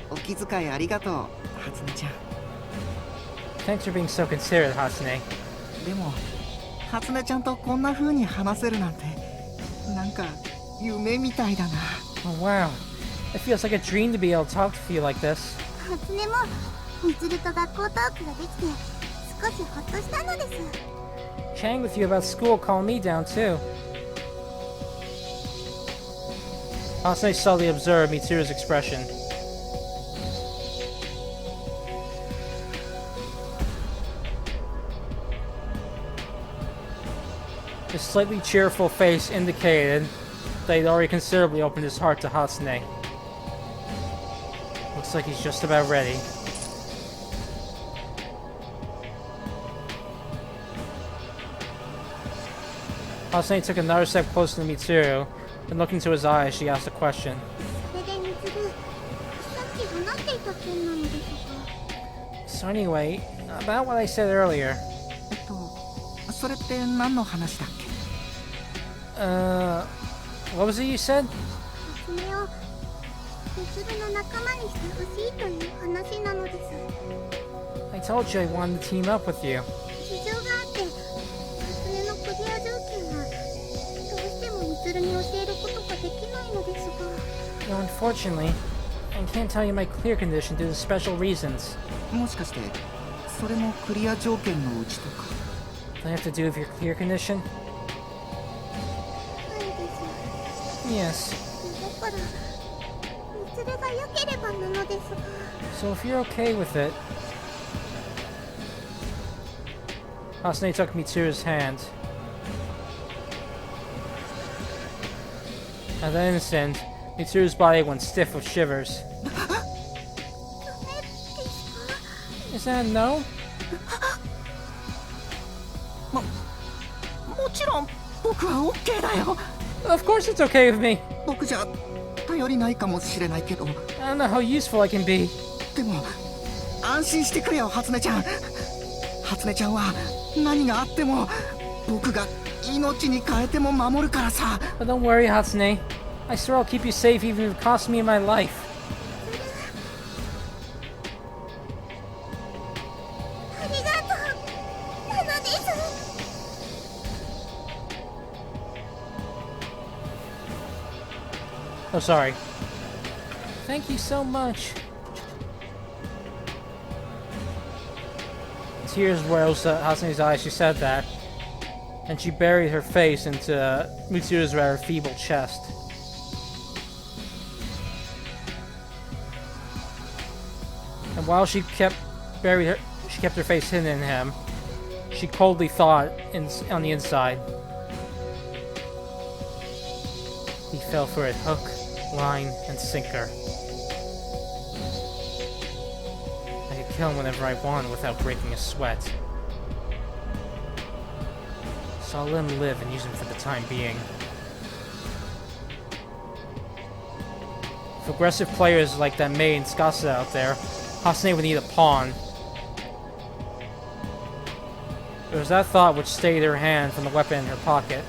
お気遣いありがとう、初音ちゃん。 Thanks for being so considerate, Hatsune. でも初音ちゃんとこんな風に話せるなんてなんか夢みたいだな。 Oh wow. It feels like a dream to be able to talk to you like this. 初音もみつると学校トークができて少しほっとしたのです。 Chatting with you about school calmed me down too. Hatsune subtly observed Mitsuru's expression. His slightly cheerful face indicated that he'd already considerably opened his heart to Hatsune. Looks like he's just about ready. Hatsune took another step closer to Mitsuru, and looking into his eyes, she asked a question. それでみつる、さっき話していた件なのですが。 So anyway, about what I said earlier. それって何の話だっけ？ What was it you said? 初音をみつるの仲間にしてほしいという話なのです。 I told you I wanted to team up with you. 事情があって初音のクリア条件はどうしてもみつるに教えることができないのですが。 No, unfortunately, I can't tell you my clear condition due to special reasons. もしかしてそれもクリア条件のうちとか？ Does that have to do with your clear condition? はいです。 Yes. だからみつるが良ければなのですが。 So if you're okay with it... Hatsune took Mitsuru's hand. At that instant, Mitsuru's body went stiff with shivers. ダメですか？ Is that a no? もちろん僕は OK だよ。 Of course it's okay with me. 僕じゃ頼りないかもしれないけど、 I don't know how useful I can be. でも安心してくれよ初音ちゃん。初音ちゃんは何があっても僕が命に変えても守るからさ。 But don't worry, Hatsune. I swear I'll keep you safe even if it costs me my life. ありがとうなのです。 Oh, sorry. Thank you so much. Tears rose to Hatsune's eyes. She said that, and she buried her face into Mitsuru's rather feeble chest. And while she kept her face hidden in him, she coldly thought on the inside. He fell for it hook, line, and sinker. I could kill him whenever I wanted without breaking a sweat. So I'll let him live and use him for the time being. If aggressive players like that Mei and Tsukasa out there, Hasane would need a pawn. It was that thought which stayed her hand from the weapon in her pocket.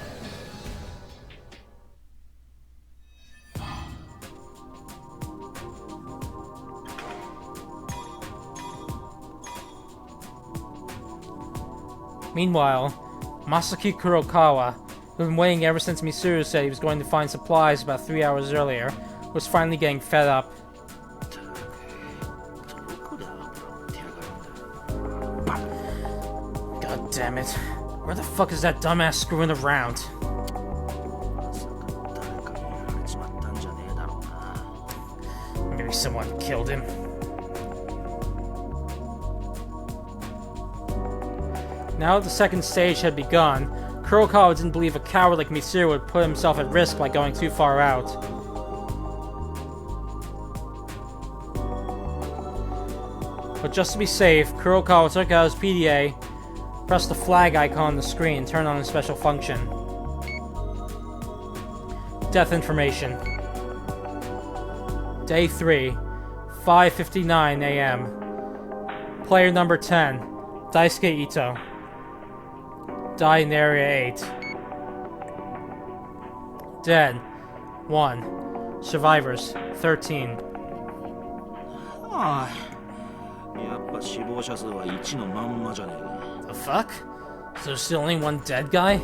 Meanwhile, Masaki Kurokawa, who had been waiting ever since Mitsuru said he was going to find supplies about 3 hours earlier, was finally getting fed up. God damn it. Where the fuck is that dumbass screwing around? Maybe someone killed him. Now that the second stage had begun, Kurokawa didn't believe a coward like Mitsuru would put himself at risk by going too far out. But just to be safe, Kurokawa took out his PDA, pressed the flag icon on the screen, and turned on his special function. Death information. Day 3, 5:59 a.m. Player number 10, Daisuke Ito. Died in Area 8. Dead, 1. Survivors, 13. ああ、やっぱ死亡者数は1のまんまじゃねえか。 The fuck? So there's still only one dead guy?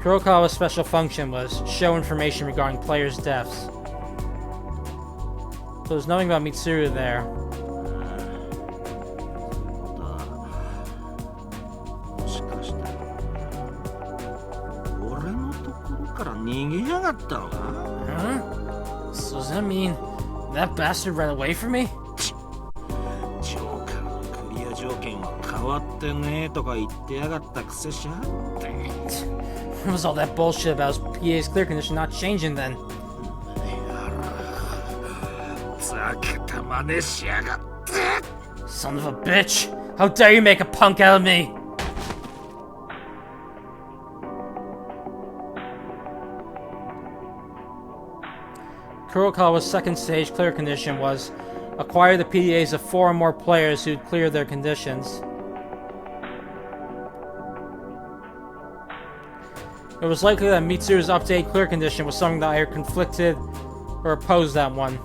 Kurokawa's special function was show information regarding players' deaths. So there's nothing about Mitsuru there. もしかして俺のところから逃げやがったのか？ Huh? So does that mean that bastard ran away from me? ジョーカーのクリア条件は変わってねえとか言ってやがったくせしゃって。 What was all that bullshit about his PA's clear condition not changing then? ざけた真似しやがって。 Son of a bitch! How dare you make a punk out of me! Kurokawa's second stage clear condition was acquire the PDAs of 4 or more players who'd cleared their conditions. It was likely that Mitsuru's updated clear condition was something that either conflicted or opposed that one.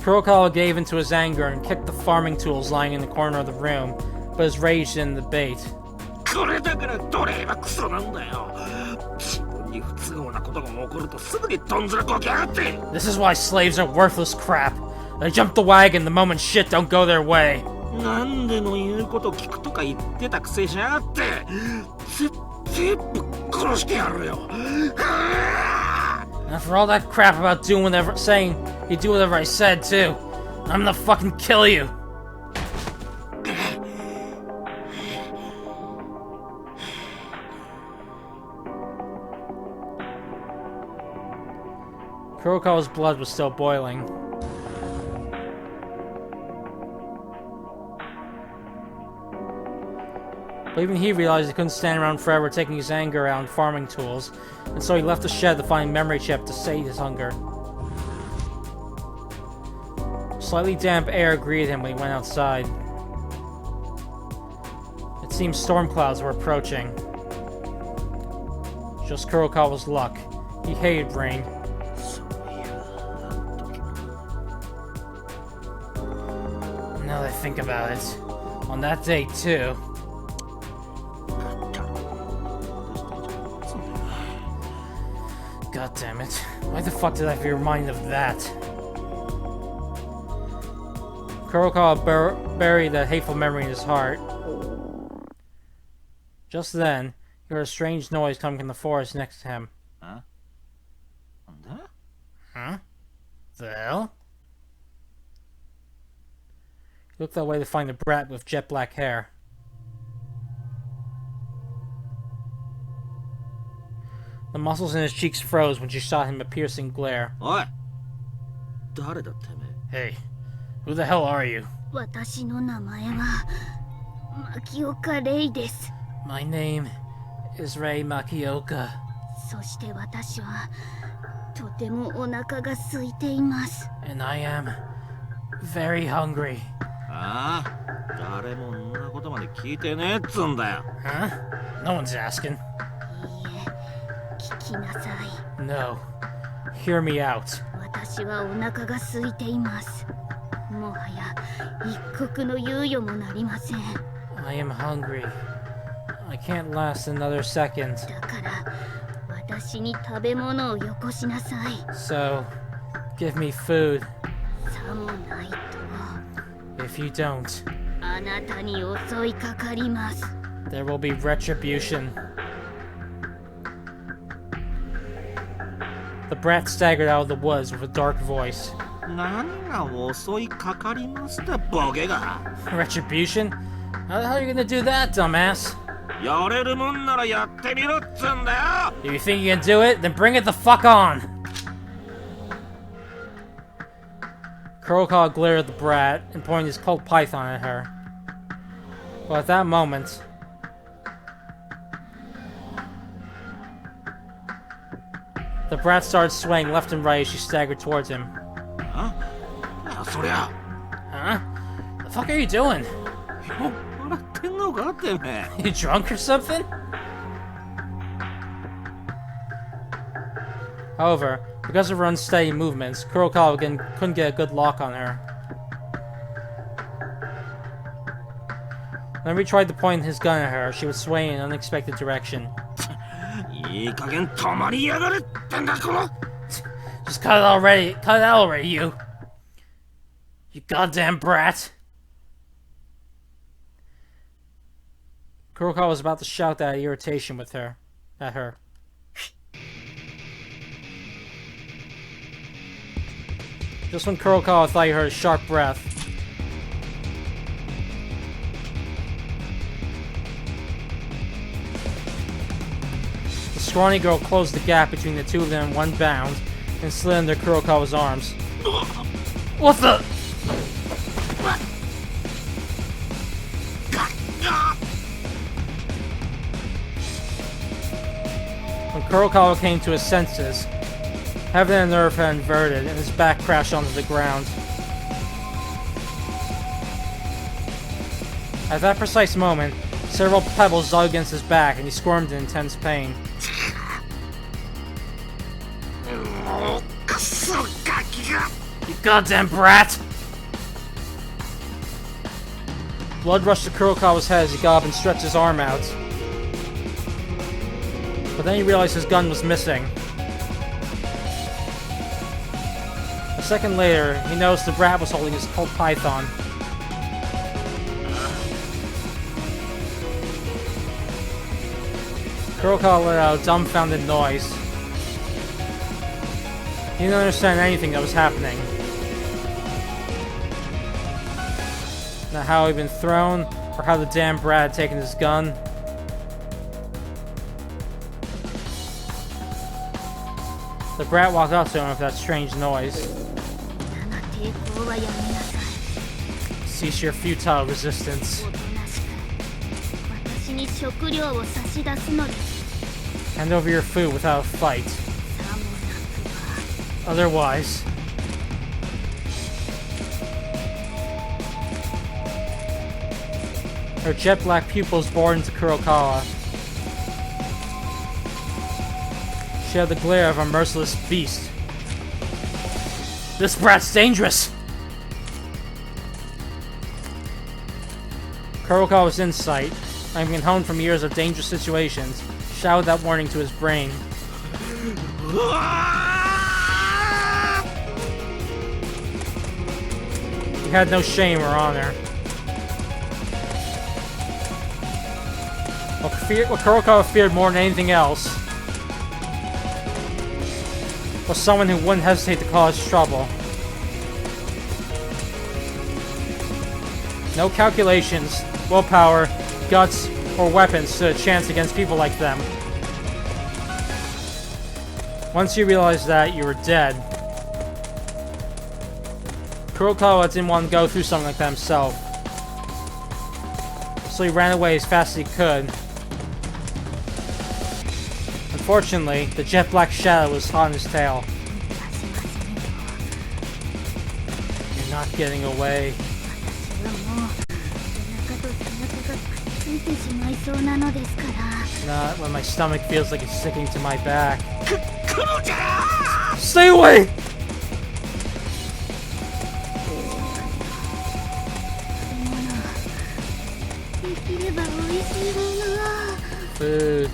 Kurokawa gave into his anger and kicked the farming tools lying in the corner of the room, but his rage didn't abate. これだから奴隷はクソなんだよ。自分に不都合なことが起こるとすぐにどんずらこきやがって。 This is why slaves are worthless crap. They jump the wagon the moment shit don't go their way. なんでの言うこと聞くとか言ってたくせしやがって。絶対ぶっ殺してやるよ。 And for all that crap about doing whatever, saying he'd do whatever I said too, I'm gonna fucking kill you. Kurokawa's blood was still boiling. But even he realized he couldn't stand around forever taking his anger out on farming tools, and so he left the shed to find a memory chip to sate his hunger. Slightly damp air greeted him when he went outside. It seemed storm clouds were approaching. Just Kurokawa's luck. He hated rain. Now that I think about it, on that day too. God damn it. Why the fuck did I be reminded of that? Kurokawa buried that hateful memory in his heart. Just then, he heard a strange noise coming from the forest next to him. Huh? なんだ? Huh? The hell? Looked that way to find the brat with jet black hair. The muscles in his cheeks froze when she shot him a piercing glare. おい誰だてめえ Hey, who the hell are you? 私の名前は牧岡レイです。 My name is Rei Makioka. そして私はとてもお腹が空いています。 And I am very hungry. ああ誰もんなことまで聞いてねえっつんだよ Huh? No one's asking. いいえ、聞きなさい。 No. Hear me out. 私はお腹が空いています。もはや一刻の猶予もなりません。 I am hungry. I can't last another second. だから私に食べ物をよこしなさい。 So, give me food. さもないと If you don't, あなたに襲いかかります。 there will be retribution. The brat staggered out of the woods with a dark voice. 何が襲いかかりますってボケが Retribution? How the hell are you gonna do that, dumbass? やれるもんならやってみろっつんだよ If you think you can do it, then bring it the fuck on! Kurokawa glared at the brat and pointed his cold python at her. But at that moment, the brat started swaying left and right as she staggered towards him. そりゃ Huh? The fuck are you doing? 笑ってんのかてめえ You drunk or something? However, because of her unsteady movements, Kurokawa again couldn't get a good lock on her. Whenever he tried to point his gun at her, she would sway in an unexpected direction. いい加減止まりやがれってんだこの Just cut it already! Cut it out already, you! You goddamn brat! Kurokawa was about to shout that irritation at her. Just when Kurokawa thought he heard a sharp breath, the scrawny girl closed the gap between the two of them in one bound and slid under Kurokawa's arms. What the? When Kurokawa came to his senses, heaven and earth had inverted, and his back crashed onto the ground. At that precise moment, several pebbles dug against his back, and he squirmed in intense pain. You goddamn brat! Blood rushed to Kurokawa's head as he got up and stretched his arm out. But then he realized his gun was missing. A second later, he noticed the brat was holding his cold python. Kurokawa let out a dumbfounded noise. He didn't understand anything that was happening. Not how he'd been thrown, or how the damn brat had taken his gun. The brat walked up to him with that strange noise. 無駄な抵抗はやめなさい。 Cease your futile resistance. おとなしく私に食料を差し出すのです。 Hand over your food without a fight. さもなくは Otherwise... Her jet black pupils bored into Kurokawa. She had the glare of a merciless beast. This brat's dangerous! Kurokawa was in sight, having been honed from years of dangerous situations, shouted that warning to his brain. He had no shame or honor. What Kurokawa feared more than anything else was someone who wouldn't hesitate to cause trouble. No calculations, willpower, guts, or weapons stood a chance against people like them. Once you realized that, you were dead. Kurokawa didn't want to go through something like that himself, so he ran away as fast as he could. Unfortunately, the jet black shadow was hot on his tail. You're not getting away. Not when my stomach feels like it's sticking to my back. Stay away! Food.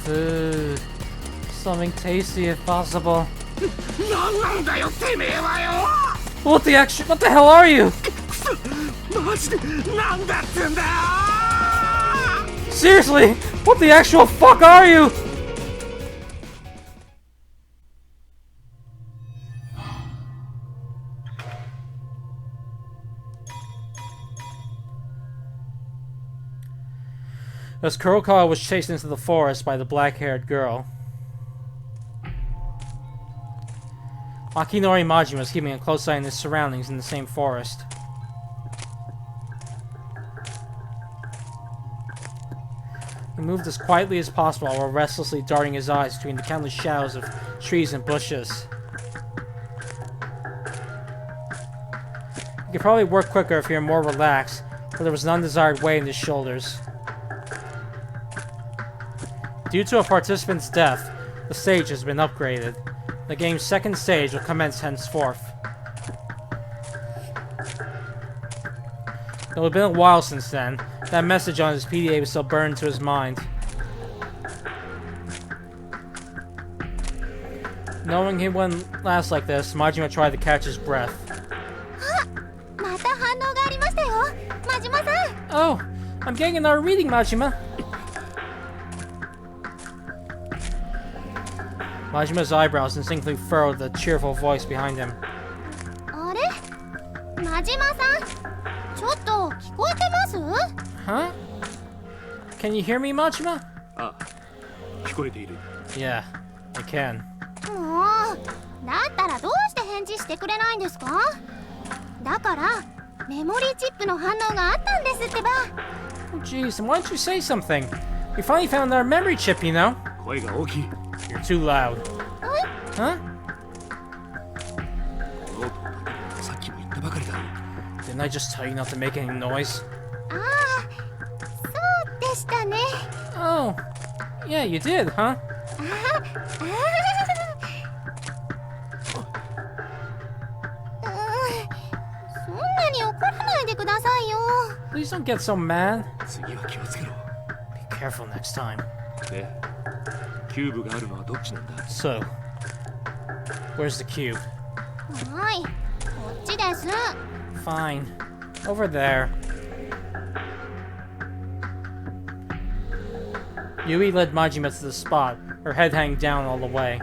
Food. Something tasty if possible. What the hell are you? Seriously, what the actual fuck are you? As Kurokawa was chased into the forest by the black-haired girl, Akinori Majima was keeping a close eye on his surroundings in the same forest. He moved as quietly as possible while restlessly darting his eyes between the countless shadows of trees and bushes. He could probably work quicker if he were more relaxed, but there was an undesired weight in his shoulders. Due to a participant's death, the stage has been upgraded. The game's second stage will commence henceforth. It had been a while since then. That message on his PDA was still burned to his mind. Knowing he wouldn't last like this, Majima tried to catch his breath. Oh, I'm getting another reading, Majima. Majima's eyebrows instinctively furrowed the cheerful voice behind him. Huh? Can you hear me, Majima? Yeah, I can. Oh, jeez, then why don't you say something? We finally found our memory chip, you know? You're too loud. Huh? Didn't I just tell you not to make any noise? Oh, yeah, you did, huh? Please don't get so mad. Be careful next time. So, where's the cube? Fine. Over there. Yui led Majima to the spot, her head hanging down all the way.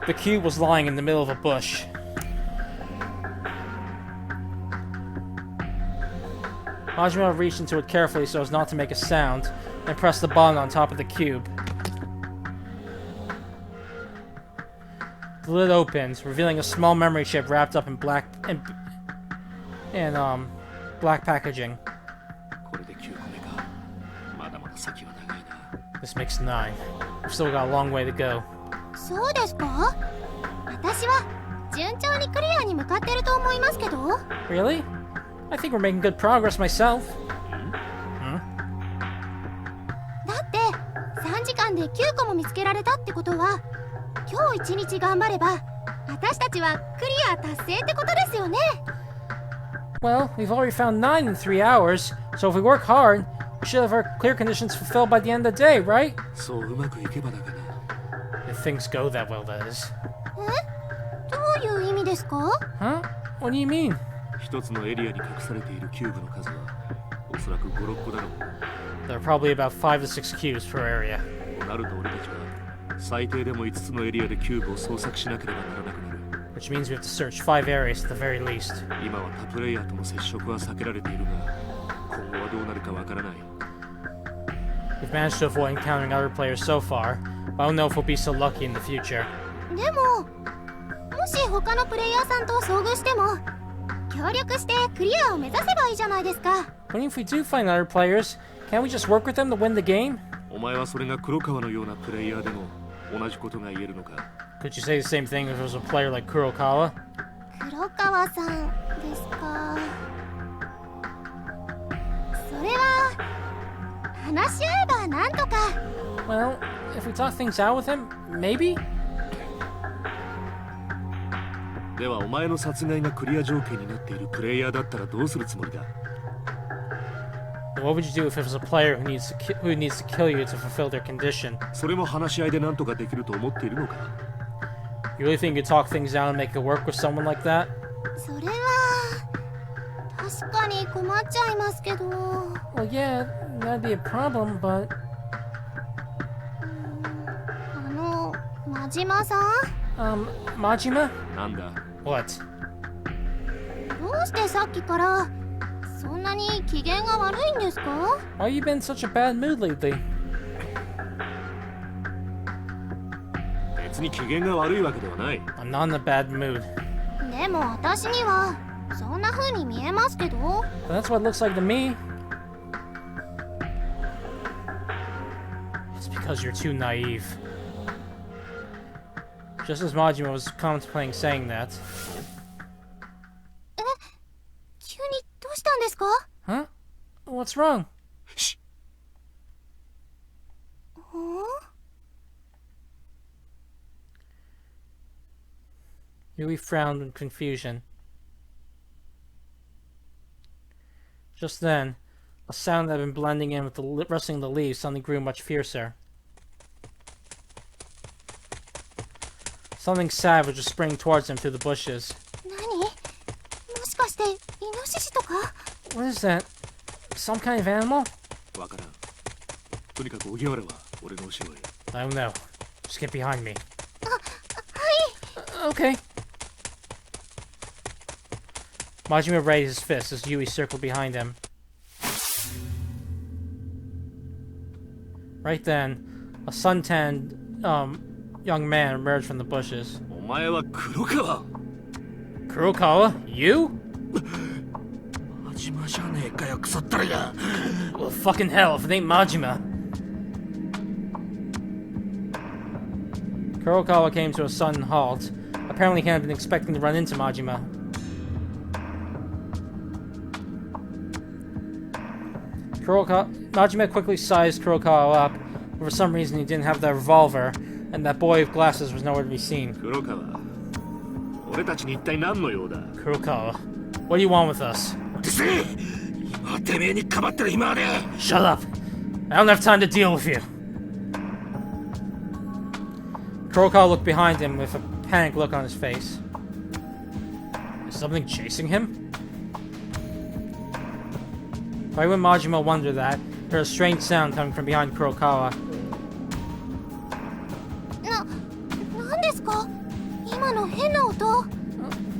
The cube was lying in the middle of a bush. Majima reached into it carefully so as not to make a sound, and pressed the button on top of the cube. The lid opened, revealing a small memory chip wrapped up in black packaging. This makes 9. We've still got a long way to go. Really? I think we're making good progress myself. Huh? Well, we've already found 9 in 3 hours, so if we work hard, we should have our clear conditions fulfilled by the end of the day, right? If things go that well, that is. Huh? What do you mean? There are probably about 5 to 6 cubes per area. which means we have to search 5 areas at the very least. 今は他プレイヤーとの接触は避けられているが、今後はどうなるかわからない。 We've managed to avoid encountering other players so far, but I don't know if we'll be so lucky in the future. でももし他のプレイヤーさんと遭遇しても協力してクリアを目指せばいいじゃないですか。 But if we do find other players, can't we just work with them to win the game? お前はそれが黒川のようなプレイヤーでも同じことが言えるのか？ Could you say the same thing if it was a player like Kurokawa? 黒川さんですか。それは話し合えばなんとか。 Well, if we talk things out with him, maybe? ではお前の殺害がクリア条件になっているプレイヤーだったらどうするつもりだ？ What would you do if it was a player who needs to kill you to fulfill their condition? それも話し合いで何とかできると思っているのか？ You really think you could talk things out and make it work with someone like that? それは確かに困っちゃいますけど。 Well, yeah, that'd be a problem, but... 真島さん Majima? なんだ？ What? どうしてさっきからそんなに機嫌が悪いんですか？ Why you been in such a bad mood lately? 別に機嫌が悪いわけではない。 I'm not in a bad mood. でも私にはそんな風に見えますけど。 But that's what it looks like to me. It's because you're too naive. Just as Majima was contemplating saying that. 急にどうしたんですか？ Huh? What's wrong? Yui frowned in confusion. Just then, a sound that had been blending in with the rustling of the leaves suddenly grew much fiercer. Something savage was springing towards him through the bushes. 何？もしかしてイノシシとか？ What is that? Some kind of animal? わからん。とにかく荻原は俺の後ろへ。I don't know. Just get behind me. はい。 Okay. Majima raised his fist as Yui circled behind him. Right then, a suntanned, young man emerged from the bushes. お前は黒川？ Kurokawa? You? 真島じゃねえかよ、腐ったらや。 Well, fucking hell, if it ain't Majima. Kurokawa came to a sudden halt. Apparently he hadn't been expecting to run into Majima. Majima quickly sized Kurokawa up, but for some reason he didn't have the revolver, and that boy with glasses was nowhere to be seen. 黒川、俺たちに一体何の用だ？ Kurokawa, what do you want with us? うるせえ！今はてめえにかばってる暇はねえ。 Shut up! I don't have time to deal with you. Kurokawa looked behind him with a panicked look on his face. Is something chasing him? Right when Majima wondered that, he heard a strange sound coming from behind Kurokawa. なんですか？今の変な音。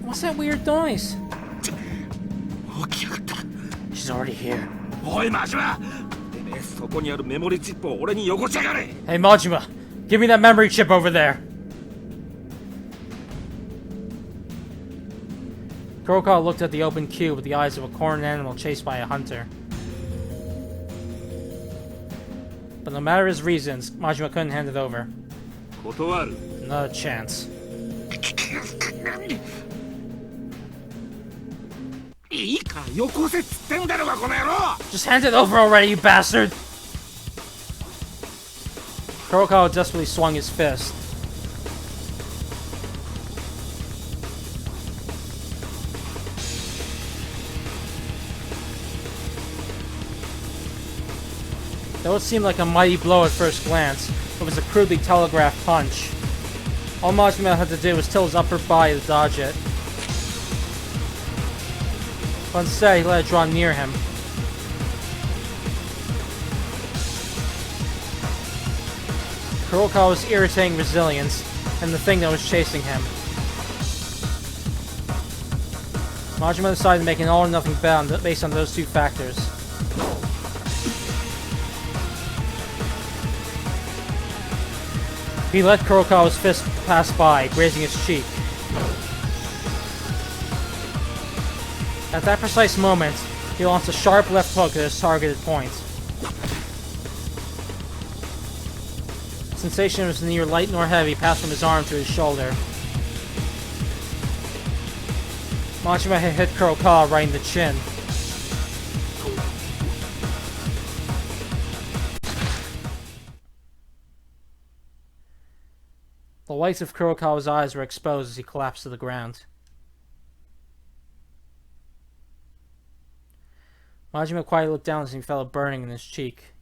What's that weird noise? 起きやがった。 She's already here. おい真島！てめえそこにあるメモリチップを俺によこしやがれ。 Hey Majima, give me that memory chip over there. Kurokawa looked at the open cube with the eyes of a cornered animal chased by a hunter. But no matter his reasons, Majima couldn't hand it over. 断る。 Not a chance. いいか、よこせっつってんだろうがこの野郎！ Just hand it over already, you bastard! Kurokawa desperately swung his fist. Though it seemed like a mighty blow at first glance, it was a crudely telegraphed punch. All Majima had to do was tilt his upper body to dodge it. But instead, he let it draw near him. Kurokawa's irritating resilience, and the thing that was chasing him. Majima decided to make an all-or-nothing bet based on those two factors. He let Kurokawa's fist pass by, grazing his cheek. At that precise moment, he launched a sharp left hook at his targeted point. The sensation was neither light nor heavy, passed from his arm to his shoulder. Majima had hit Kurokawa right in the chin. The whites of Kurokawa's eyes were exposed as he collapsed to the ground. Majima quietly looked down as he felt a burning in his cheek.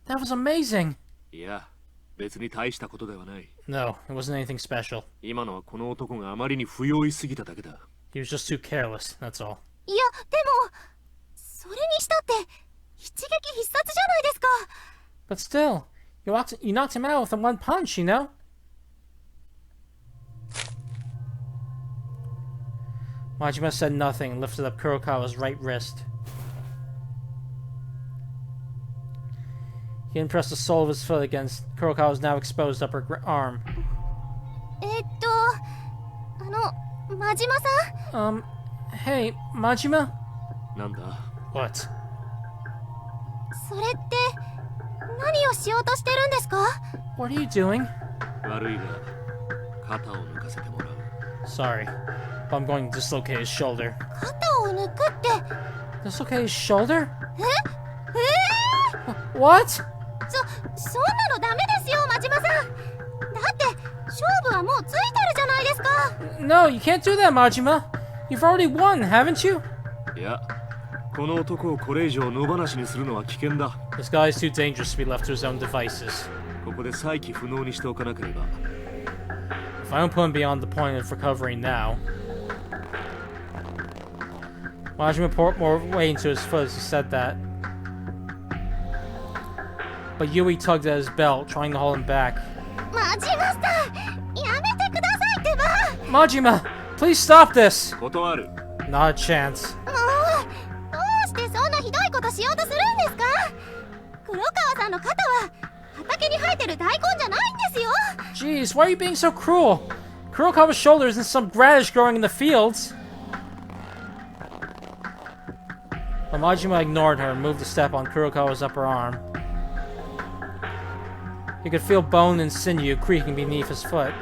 That was amazing! いや、別に大したことではない。 No, it wasn't anything special. 今のはこの男があまりに不用意すぎただけだ。 He was just too careless, that's all. いや、でも、それにしたって、一撃必殺じゃないですか。But still, you knocked him out with a one punch, you know? Majima said nothing and lifted up Kurokawa's right wrist. He then pressed the sole of his foot against Kurokawa's now exposed upper arm. 真島さん? Hey, Majima? なんだ? What? それって、何をしようとしてるんですか? What are you doing? 悪いが、肩を抜かせてもらう。 Sorry, but I'm going to dislocate his shoulder. 肩を抜くって... Dislocate his shoulder? What? そんなのダメですよ、真島さん。だって、勝負はもうついてるじゃないですか。No, you can't do that, Majima. You've already won, haven't you? いや、この男をこれ以上野放しにするのは危険だ。 This guy is too dangerous to be left to his own devices. ここで再起不能にしておかなければ。 If I don't put him beyond the point of recovering now... Majima poured more weight into his foot as he said that. But Yui tugged at his belt, trying to hold him back. 真島さん、やめてくださいってば。 Majima, please stop this! 断る。 Not a chance. もう、どうしてそんなひどいことしようとするんですか？黒川さんの肩は畑に生えてる大根じゃないんですよ。 Jeez, why are you being so cruel? Kurokawa's shoulder isn't some radish growing in the fields. But Majima ignored her and moved a step on Kurokawa's upper arm. He could feel bone and sinew creaking beneath his foot.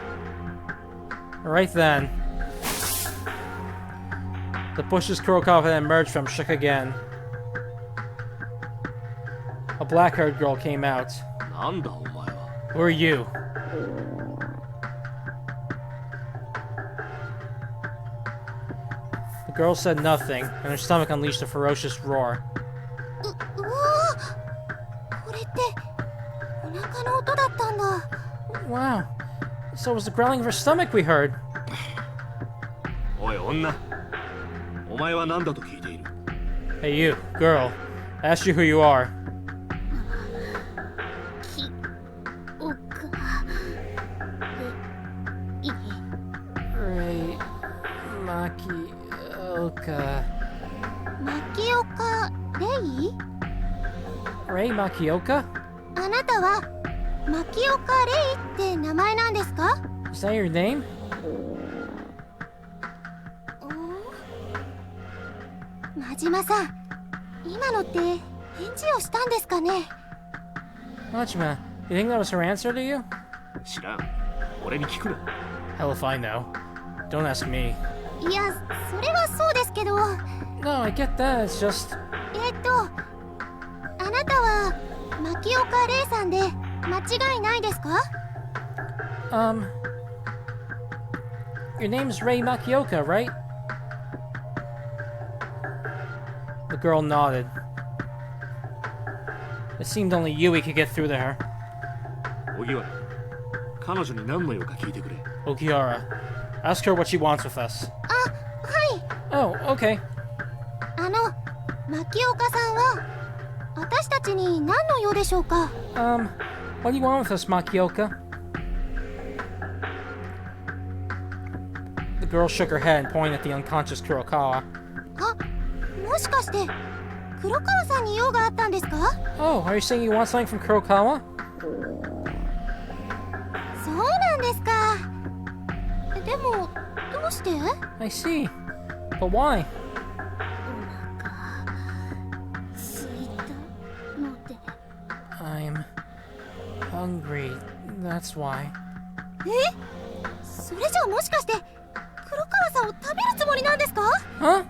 Right then, the bushes Kurokawa had emerged from shook again. A black-haired girl came out. なんだお前は。 Who are you? The girl said nothing, and her stomach unleashed a ferocious roar. うわぁ、これってお腹の音だったんだ。 Wow, so it was the growling of her stomach we heard. おい女、お前は何だと聞いている。 Hey you, girl, I asked you who you are. Ray Makioka. 牧岡レイ？ Ray Makioka? あなたは牧岡レイって名前なんですか？ Is that your name? 真島さん、今のって返事をしたんですかね？ Majima, you think that was her answer to you? 知らん。俺に聞くな。 Hell if I know. Don't ask me. いや、それはそうですけど。 No, I get that, it's just... あなたは牧岡レイさんで間違いないですか？ Your name's Ray Makioka, right? The girl nodded. It seemed only Yui could get through to her. 荻原、彼女に何の用か聞いてくれ。 Okiara, ask her what she wants with us. あ、はい。 Oh, okay. 牧岡さんは私たちに何の用でしょうか？ What do you want with us, Makioka? The girl shook her head and pointed at the unconscious Kurokawa. あ、もしかして黒川さんに用があったんですか？ Oh, are you saying you want something from Kurokawa? そうなんですか。でもどうして？ I see. But why? すいたので I'm hungry. That's why. それじゃあもしかして黒川さんを食べるつもりなんですか？ Huh?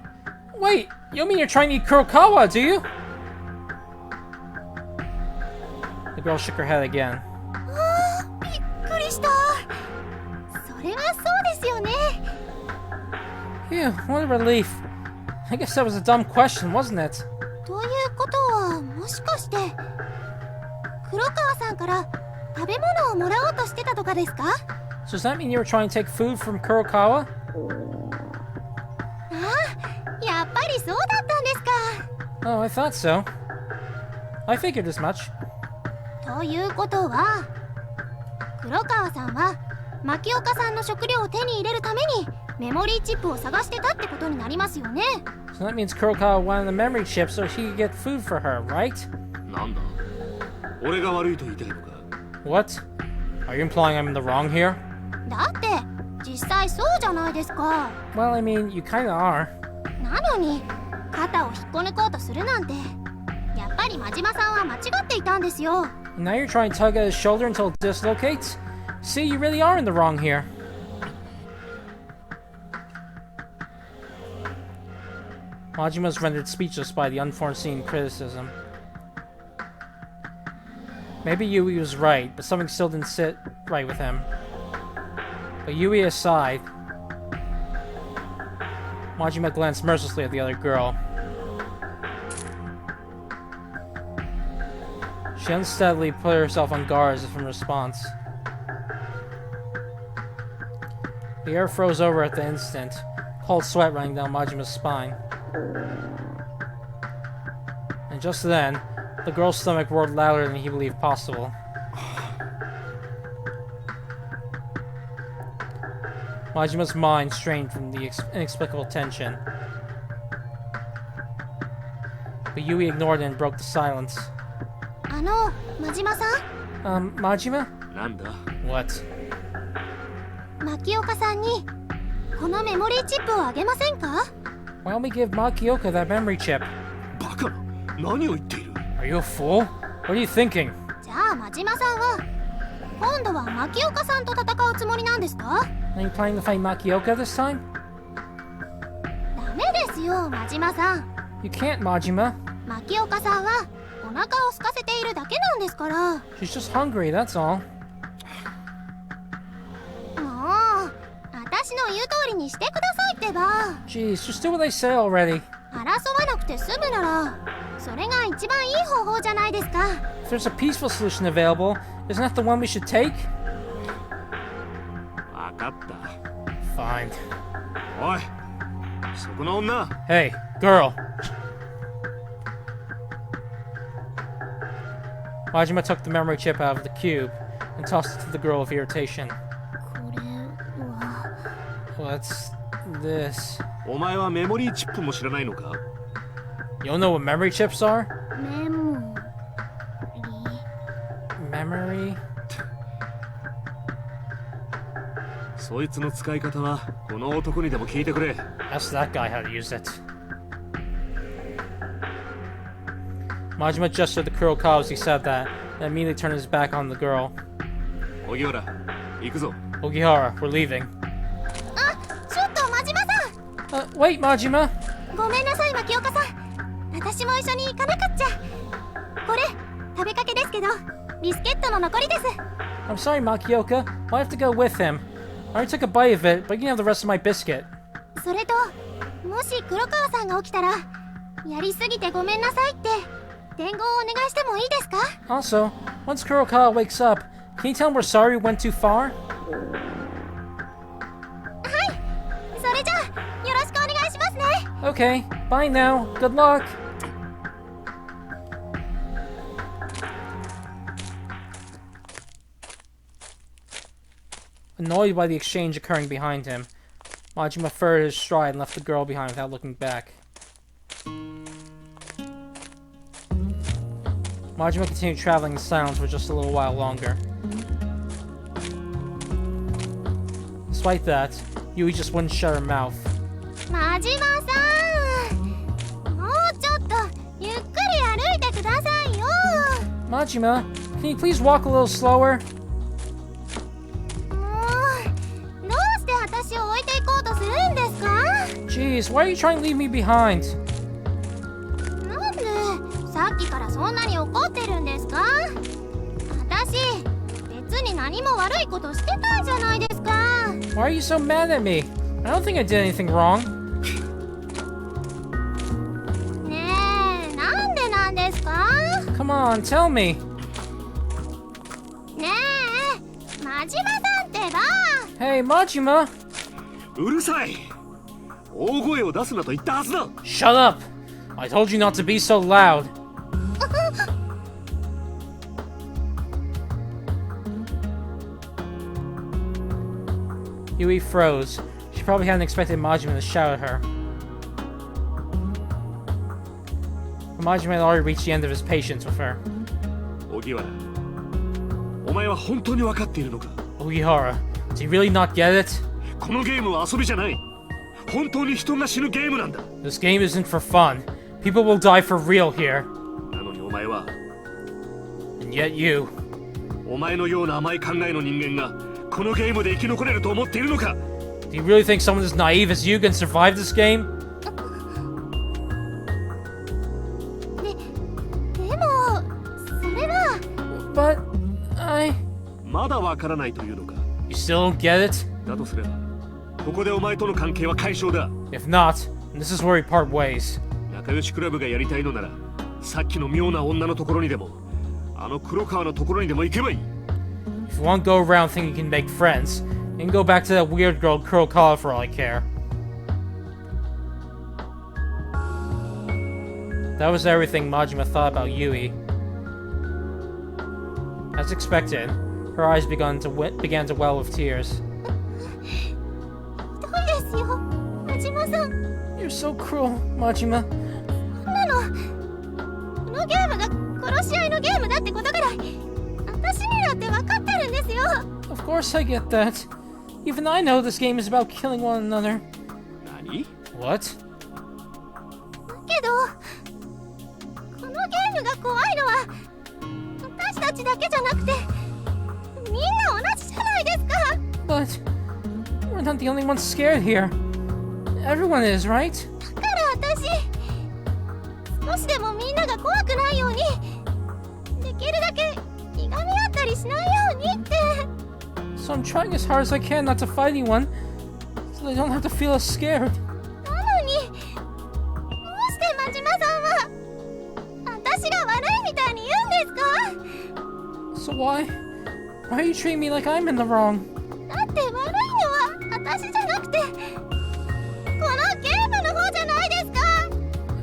Wait, you mean you're trying to eat Kurokawa, do you? The girl shook her head again. びっくりした。それはそうですよね。 Phew, what a relief. I guess that was a dumb question, wasn't it? ということはもしかして黒川さんから食べ物をもらおうとしてたとかですか？ So does that mean you were trying to take food from Kurokawa? やっぱりそうだったんですか。 Oh, I thought so. I figured as much. ということは黒川さんは牧岡さんの食料を手に入れるためにメモリーチップを探してたってことになりますよね。 So that means Kurokawa wanted the memory chip so he could get food for her, right? なんだ俺が悪いと言いたいのか？ What? Are you implying I'm in the wrong here? だって実際そうじゃないですか。 Well, I mean, you kinda are. なのに肩を引っこ抜こうとするなんてやっぱり真島さんは間違っていたんですよ。 And now you're trying to tug at his shoulder until it dislocates? See, you really are in the wrong here. Majima's rendered speechless by the unforeseen criticism. Maybe Yui was right, but something still didn't sit right with him. But Yui aside, Majima glanced mercilessly at the other girl. She unsteadily put herself on guard as if in response. The air froze over at the instant, cold sweat running down Majima's spine. And just then, the girl's stomach roared louder than he believed possible. Majima's mind strained from the inexplicable tension. But Yui ignored it and broke the silence. 真島さん Majima? なんだ What? 牧岡さんにこのメモリーチップをあげませんか？ Why don't we give Makioka that memory chip? バカな何を言っている？ Are you a fool? What are you thinking? じゃあ真島さんは今度は牧岡さんと戦うつもりなんですか？ Are you planning to fight Makioka this time? ダメですよ真島さん。 You can't, Majima. 牧岡さんはお腹を空かせているだけなんですから。 She's just hungry, that's all. もう私の言う通りにしてくださいってば。 Jeez, just do what I say already. 争わなくて済むならそれが一番いい方法じゃないですか。 If there's a peaceful solution available, isn't that the one we should take? わかった。 Fine. おいそこの女 Hey, girl. Majima took the memory chip out of the cube and tossed it to the girl with irritation. これは What's this? お前はメモリーチップも知らないのか？ You don't know what memory chips are? メモリ Memory? そいつの使い方はこの男にでも聞いてくれ。 Ask that guy how to use it. Majima gestured to Kurokawa as he said that, and immediately turned his back on the girl. 荻原行くぞ。 Ogihara, we're leaving. あ、ちょっと真島さん Wait, Majima! ごめんなさい牧岡さん。私も一緒に行かなくっちゃ。これ食べかけですけどビスケットの残りです。 I'm sorry, Makioka, but I have to go with him. I already took a bite of it, but you can have the rest of my biscuit. それともし黒川さんが起きたらやりすぎてごめんなさいって伝言をお願いしてもいいですか？ Also, once Kurokawa wakes up, can you tell him we're sorry we went too far? それじゃあよろしくお願いしますね。 Okay, bye now. Good luck. Annoyed by the exchange occurring behind him, Majima furrowed his stride and left the girl behind without looking back. Majima continued traveling in silence for just a little while longer. Despite that, Yui just wouldn't shut her mouth. マジマさん、もうちょっとゆっくり歩いてくださいよ。 Majima, can you please walk a little slower? もうどうして私を置いていこうとするんですか？ Jeez, why are you trying to leave me behind? なんでさっきからそんなに怒ってるんですか？私別に何も悪いことしてないじゃないですか。 Why are you so mad at me? I don't think I did anything wrong. ねえ、なんでなんですか？ Come on, tell me. ねえ、マジマさんってば。 Hey, Majima! うるさい。大声を出すなと言ったはずだ。 Shut up! I told you not to be so loud. Yui froze. She probably hadn't expected Majima to shout at her. But Majima had already reached the end of his patience with her. 荻原、お前は本当に分かっているのか？ Ogihara, does he really not get it? このゲームは遊びじゃない。本当に人が死ぬゲームなんだ。 This game isn't for fun. People will die for real here. なのにお前は、 And yet you. お前のような甘い考えの人間がこのゲームで生き残れると思っているのか？ Do you really think someone as naive as you can survive this game? でもそれは。 But I... まだわからないというのか？ You still don't get it? だとすれば、ここでお前との関係は解消だ。 If not, then this is where we part ways. 仲良しクラブがやりたいのなら、さっきの妙な女のところにでも、あの黒川のところにでも行けばいい。 If you want to go around thinking you can make friends, you can go back to that weird girl Kurokawa for all I care. That was everything Majima thought about Yui. As expected, her eyes began to well with tears. どうですよ、マジマさん。 You're so cruel, Majima. こんなのこのゲームが殺し合いのゲームだってことぐらい私にだって分かってるんですよ。 Of course I get that. Even I know this game is about killing one another. 何？ What? だけどこのゲームが怖いのは私たちだけじゃなくてみんな同じじゃないですか。 But we're not the only ones scared here. Everyone is, right? だから私少しでもみんなが怖くないようにできるだけいがみ合ったりしないようにって。 So I'm trying as hard as I can not to fight anyone, so they don't have to feel as scared. なのにどうしてマジマさんは私が悪いみたいに言うんですか？ So why are you treating me like I'm in the wrong? だって悪いのは私じゃなくてこのゲームの方じゃないですか。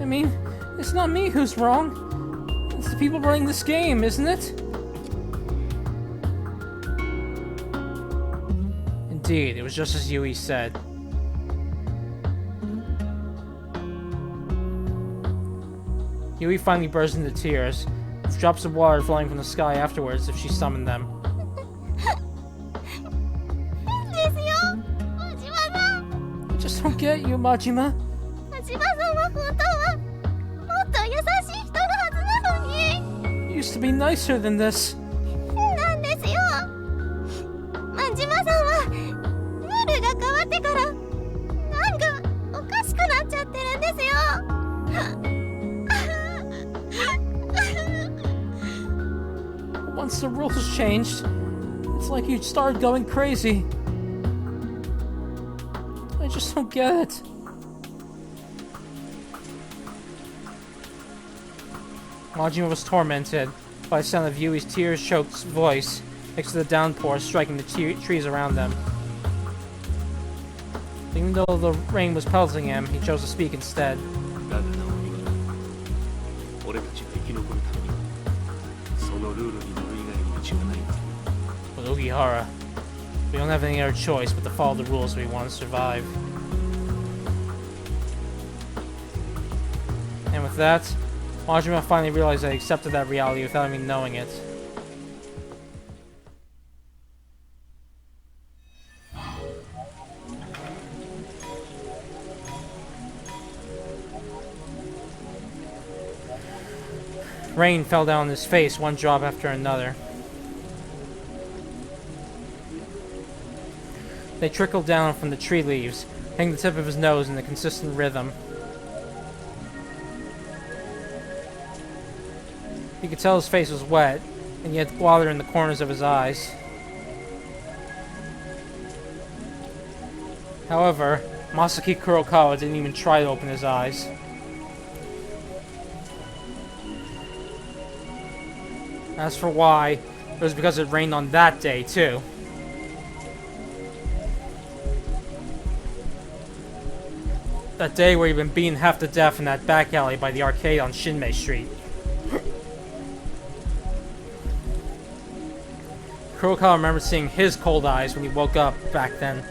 I mean, it's not me who's wrong. It's the people running this game, isn't it? Indeed, it was just as Yui said. Yui finally burst into tears, with drops of water falling from the sky afterwards if she summoned them. ですよ、マジマさん。 I just don't get you, Majima. マジマさんは本当はもっと優しい人のはずなのに。 You used to be nicer than this. なんですよ。マジマさんはルールが変わってからなんかおかしくなっちゃってるんですよ。 Once the rules changed, it's like you started going crazy. I just don't get it. Majima was tormented by the sound of Yui's tear-choked voice next to the downpour striking the trees around them. Even though the rain was pelting him, he chose to speak instead. だがな、荻原、俺たちが生き残るためにはそのルールに乗る以外に道はない。 But Ogihara, we don't have any other choice but to follow the rules if we want to survive. After that, Majima finally realized that he accepted that reality without even knowing it. Rain fell down on his face, one drop after another. They trickled down from the tree leaves, hitting the tip of his nose in a consistent rhythm. He could tell his face was wet, and he had water in the corners of his eyes. However, Masaki Kurokawa didn't even try to open his eyes. As for why, it was because it rained on that day, too. That day where he'd been beaten half to death in that back alley by the arcade on Shinmei Street. Kurokawa remembered seeing his cold eyes when he woke up back then.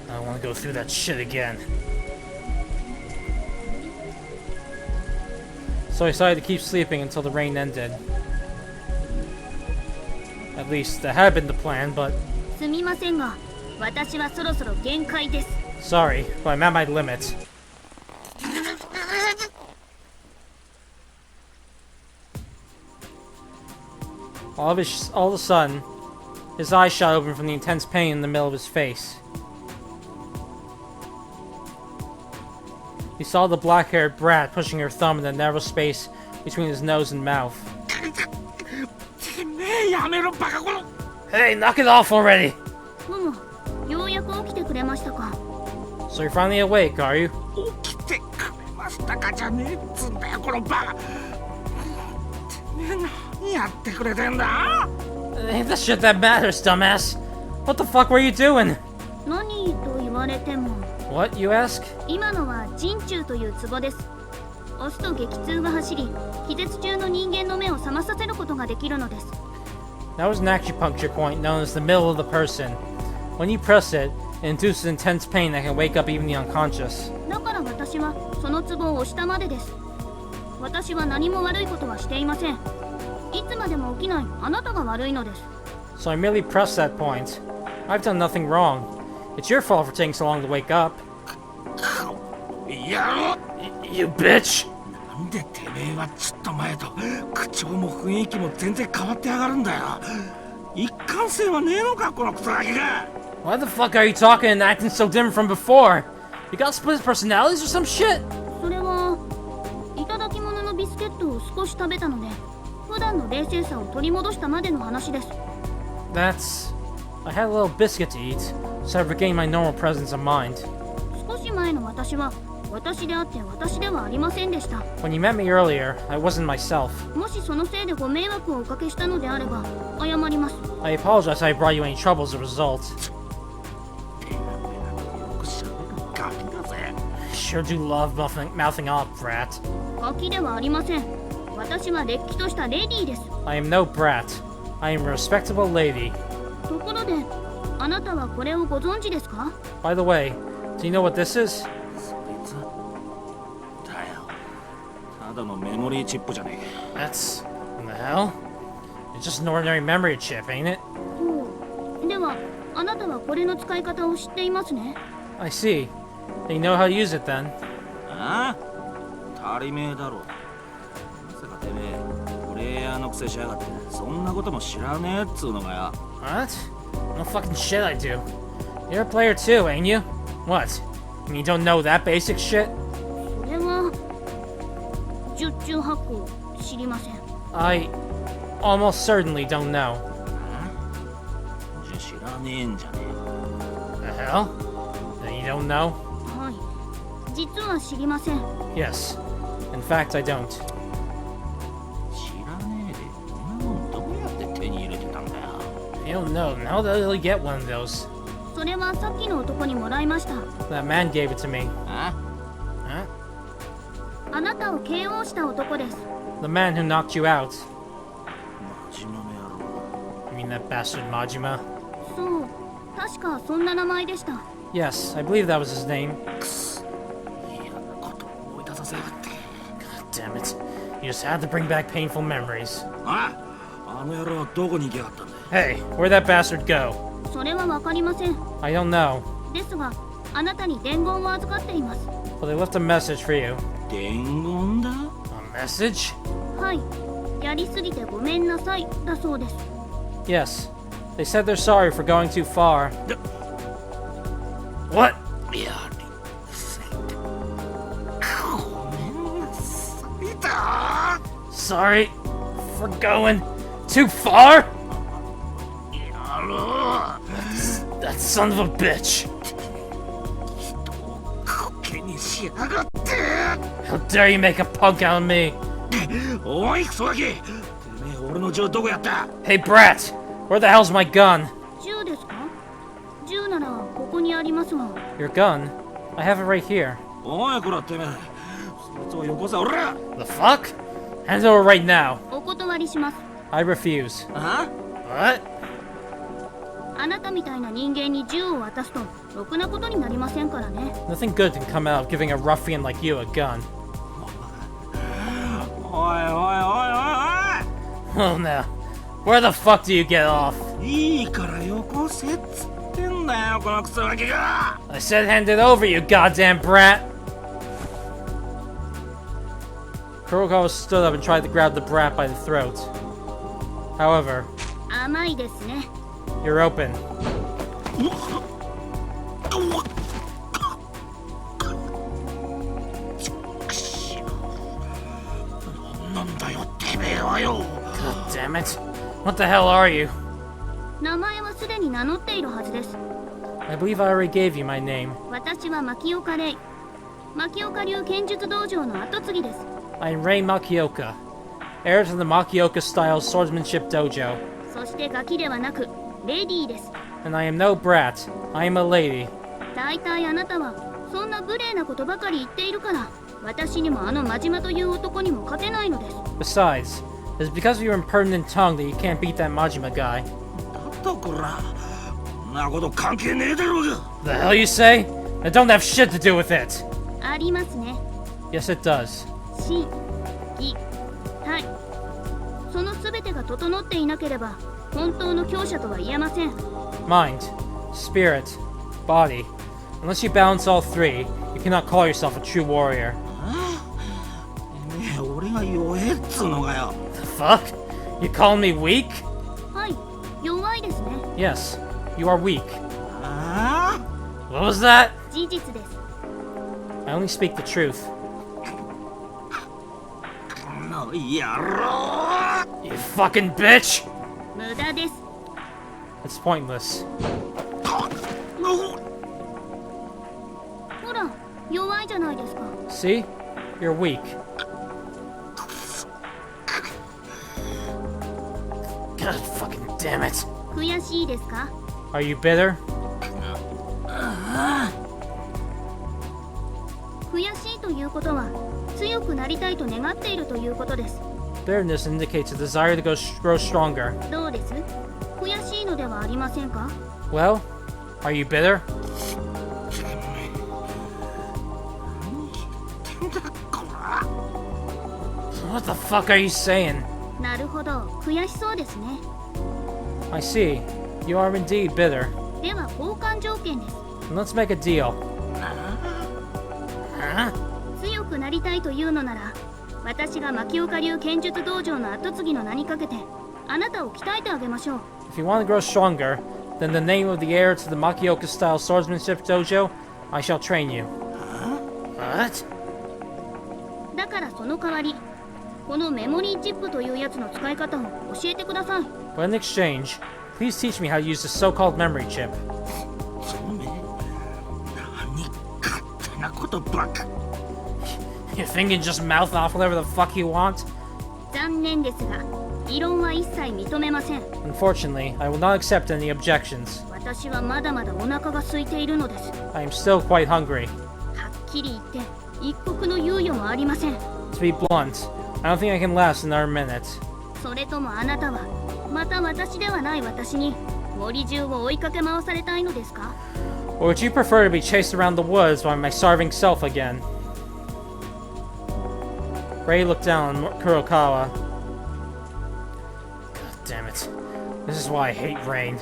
I don't want to go through that shit again. So he decided to keep sleeping until the rain ended. At least, that had been the plan, but... すみませんが、私はそろそろ限界です。 Sorry, but I'm at my limit. All of a sudden, his eyes shot open from the intense pain in the middle of his face. He saw the black-haired brat pushing her thumb in the narrow space between his nose and mouth. Hey, knock it off already! ようやく起きてくれましたか。 So you're finally awake, are you? 起きてくれましたかじゃねえっつんだよこのバカ。てめえ何やってくれてんだ？ It ain't the shit that matters, dumbass. What the fuck were you doing? 何と言われても。 What, you ask? 今のは陣中というツボです。押すと激痛が走り、気絶中の人間の目を覚まさせることができるのです。 That was an acupuncture point known as the middle of the person. When you press it, it induces intense pain that can wake up even the unconscious. だから私はそのツボを押したまでです。私は何も悪いことはしていません。いつまでも起きないあなたが悪いのです。 So I merely pressed that point. I've done nothing wrong. It's your fault for taking so long to wake up. やろ You bitch! なんでてめえはちょっと前と口調も雰囲気も全然変わってやがるんだよ。一貫性はねえのかこのクソガキが。 Why the fuck are you talking and acting so different from before? You got split personalities or some shit? それはいただき物のビスケットを少し食べたので、普段の冷静さを取り戻したまでの話です。 That's... I had a little biscuit to eat, so I regained my normal presence of mind. 少し前の私は私であって私ではありませんでした。 When you met me earlier, I wasn't myself. もしそのせいでご迷惑をおかけしたのであれば謝ります。 I apologize if I brought you any trouble as a result. よくしゃべるガキだぜ。 Sure do love mouthing off, brat. ガキではありません。私はれっきとしたレディーです。 I am no brat. I am a respectable lady. ところで、あなたはこれをご存知ですか？ By the way, do you know what this is? そいつだよ。ただのメモリーチップじゃねえ。 That's... what the hell? It's just an ordinary memory chip, ain't it? ほう。では、あなたはこれの使い方を知っていますね。 I see. Then you know how to use it then. ああ？足りめえだろ。まさかてめえ、プレイヤーのくせしやがって、そんなことも知らねえっつうのがよ。What? No fucking shit I do. You're a player too, ain't you? What? You mean you don't know that basic shit? それは十中八九知りません。 I almost certainly don't know. じゃ知らねえんじゃねえ。 The hell? Then you don't know? はい。実は知りません。 Yes. In fact, I don't. 知らねえで、こんなもんどうやって手に入れてたんだよ。 You don't know. How the hell did you get one of those? それはさっきの男にもらいました。 That man gave it to me. あ？ Huh? あなたを KO した男です。 The man who knocked you out. 真面目な野郎。 You mean that bastard Majima? そう。確かそんな名前でした。 Yes, I believe that was his name. 嫌なこと思い出させやがって。 Damn it. You just had to bring back painful memories. あの野郎はどこに行きやがったんだ。 Hey, where'd that bastard go? それはわかりません。 I don't know, ですが、あなたに伝言を預かっています。 but they left a message for you. 伝言だ。 A message? はい。やりすぎてごめんなさいだそうです。 Yes. They said they're sorry for going too far. What? やりすぎてごめんなさいだ。 Sorry for going too far? やろう。 That son of a bitch. コケにしやがって。 How dare you make a punk out of me? おいクソガキ、てめえ俺の銃どこやった？ Hey, brat! Where the hell's my gun? 銃ですか？銃ならここにありますが。 Your gun? I have it right here. おいこらてめえ、そいつをよこせ。俺ら。 The fuck? Hand it over right now. お断りします。 I refuse. あ？ What? あなたみたいな人間に銃を渡すとろくなことになりませんからね。 Nothing good can come out of giving a ruffian like you a gun. おいおいおいおいおい。 Oh no. Where the fuck do you get off? いいからよこせっつってんだよこのクソガキが。 I said hand it over, you goddamn brat! Kurokawa stood up and tried to grab the brat by the throat. However, 甘いですね。 you're open. なんだよてめえはよ。 God damn it. What the hell are you? 名前はすでに名乗っているはずです。 I believe I already gave you my name. 私は牧岡レイ。牧岡流剣術道場の跡継ぎです。 I am Rei Makioka, heir to the Makioka-style swordsmanship dojo. そしてガキではなくレディーです。 And I am no brat. I am a lady. 大体あなたはそんな無礼なことばかり言っているから私にもあの真島という男にも勝てないのです。 Besides, it's because of your impertinent tongue that you can't beat that Majima guy. なんだこら。こんなこと関係ねえだろうが。 The hell you say? I don't have shit to do with it. ありますね。 Yes, it does. 心、技、体。その全てが整っていなければ本当の強者とは言えません。 Mind, spirit, body. Unless you balance all three, you cannot call yourself a true warrior. てめえ俺が弱えっつうのかよ。 The fuck? You calling me weak? はい、弱いですね。 Yes, you are weak. あ What was that? 事実です。 I only speak the truth. あこの野郎。 You fucking bitch! 無駄です。 It's pointless. ほら、弱いじゃないですか。 See? You're weak. God fucking damn it. 悔しいですか？ Are you bitter? 悔しいということは強くなりたいと願っているということです。 Bitterness indicates a desire to grow stronger. どうです？悔しいのではありませんか？ Well, are you bitter? こら。 What the fuck are you saying? なるほど、悔しそうですね。 I see. You are indeed bitter. では交換条件です。 Let's make a deal. Huh? 強くなりたいというのなら私が牧岡流剣術道場の跡継ぎの名にかけてあなたを鍛えてあげましょう。 If you want to grow stronger, then the name of the heir to the Makioka-style swordsmanship dojo, I shall train you. What? だからその代わりこのメモリーチップというやつの使い方を教えてください。 But in exchange, please teach me how to use the so-called memory chip. おめえ何勝手なことばっか。 You think you can just mouth off whatever the fuck you want? 残念ですが異論は一切認めません。 Unfortunately, I will not accept any objections. 私はまだまだお腹が空いているのです。 I am still quite hungry. はっきり言って一刻の猶予もありません。 To be blunt, I don't think I can last another minute. それともあなたはまた私ではない私に森中を追いかけ回されたいのですか？ Or would you prefer to be chased around the woods by my starving self again? Ray looked down on Kurokawa. God damn it. This is why I hate rain.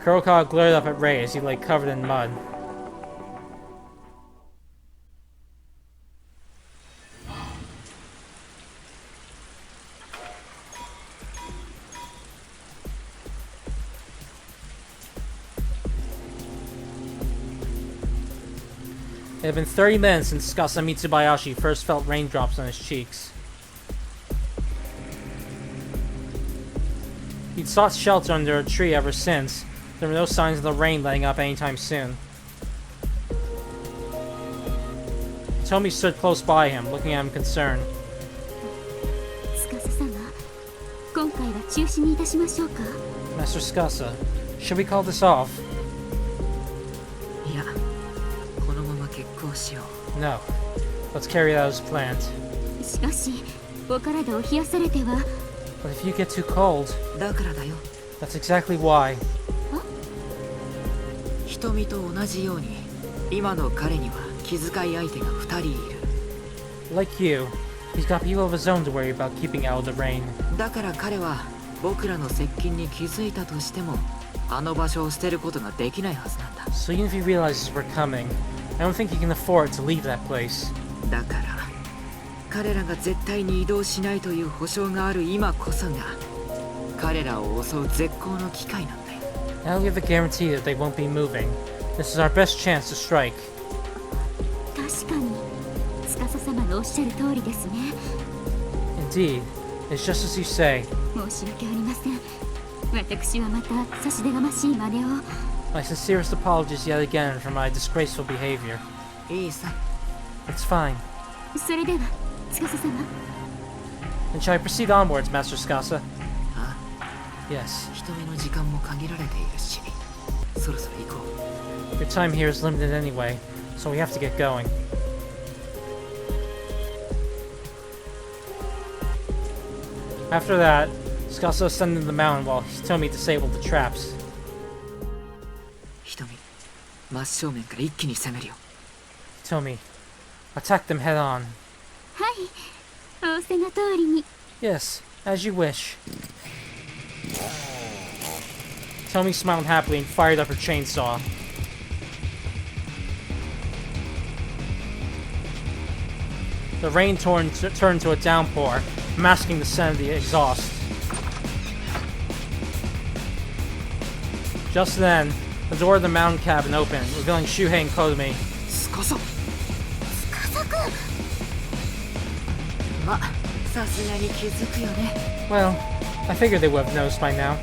Kurokawa glared up at Ray as he lay covered in mud. It had been 30 minutes since Tsukasa Mitsubayashi first felt raindrops on his cheeks. He'd sought shelter under a tree ever since. There were no signs of the rain letting up anytime soon. Tomi stood close by him, looking at him concerned. 司様、今回は中止にいたしましょうか。 Master Tsukasa, should we call this off? いや、このまま決行しよう。 No. Let's carry it out as planned. しかし、お体を冷やされては。 But if you get too cold... だからだよ。 That's exactly why. 瞳と同じように、今の彼には気遣い相手が2人いる。 Like you, he's got people of his own to worry about keeping out of the rain. だから彼は僕らの接近に気づいたとしても、あの場所を捨てることができないはずなんだ。So even if he realizes we're coming, I don't think he can afford to leave that place. だから、彼らが絶対に移動しないという保証がある今こそが、彼らを襲う絶好の機会なんだよ。 Now we have the guarantee that they won't be moving. This is our best chance to strike. 確かに、司様のおっしゃる通りですね。 Indeed, it's just as you say. 申し訳ありません。私はまた差し出がましい真似を。 My sincerest apologies yet again for my disgraceful behavior. いいさ。 It's fine. それでは、司様。 Then shall I proceed onwards, Master Tsukasa? あ、 Yes. 瞳の時間も限られているし、そろそろ行こう。 Your time here is limited anyway, so we have to get going. After that, Tsukasa ascended the mountain while Hitomi disabled the traps. 瞳、真正面から一気に攻めるよ。 Hitomi, attack them head on. はい、仰せの通りに。 Yes, as you wish. Hitomi smiled happily and fired up her chainsaw. The rain turned to a downpour, masking the scent of the exhaust. Just then, the door of the mountain cabin opened, revealing Shuhei and Kotomi. すかさ。司くん。ま、さすがに気づくよね。 Well, I figured they would have noticed by now.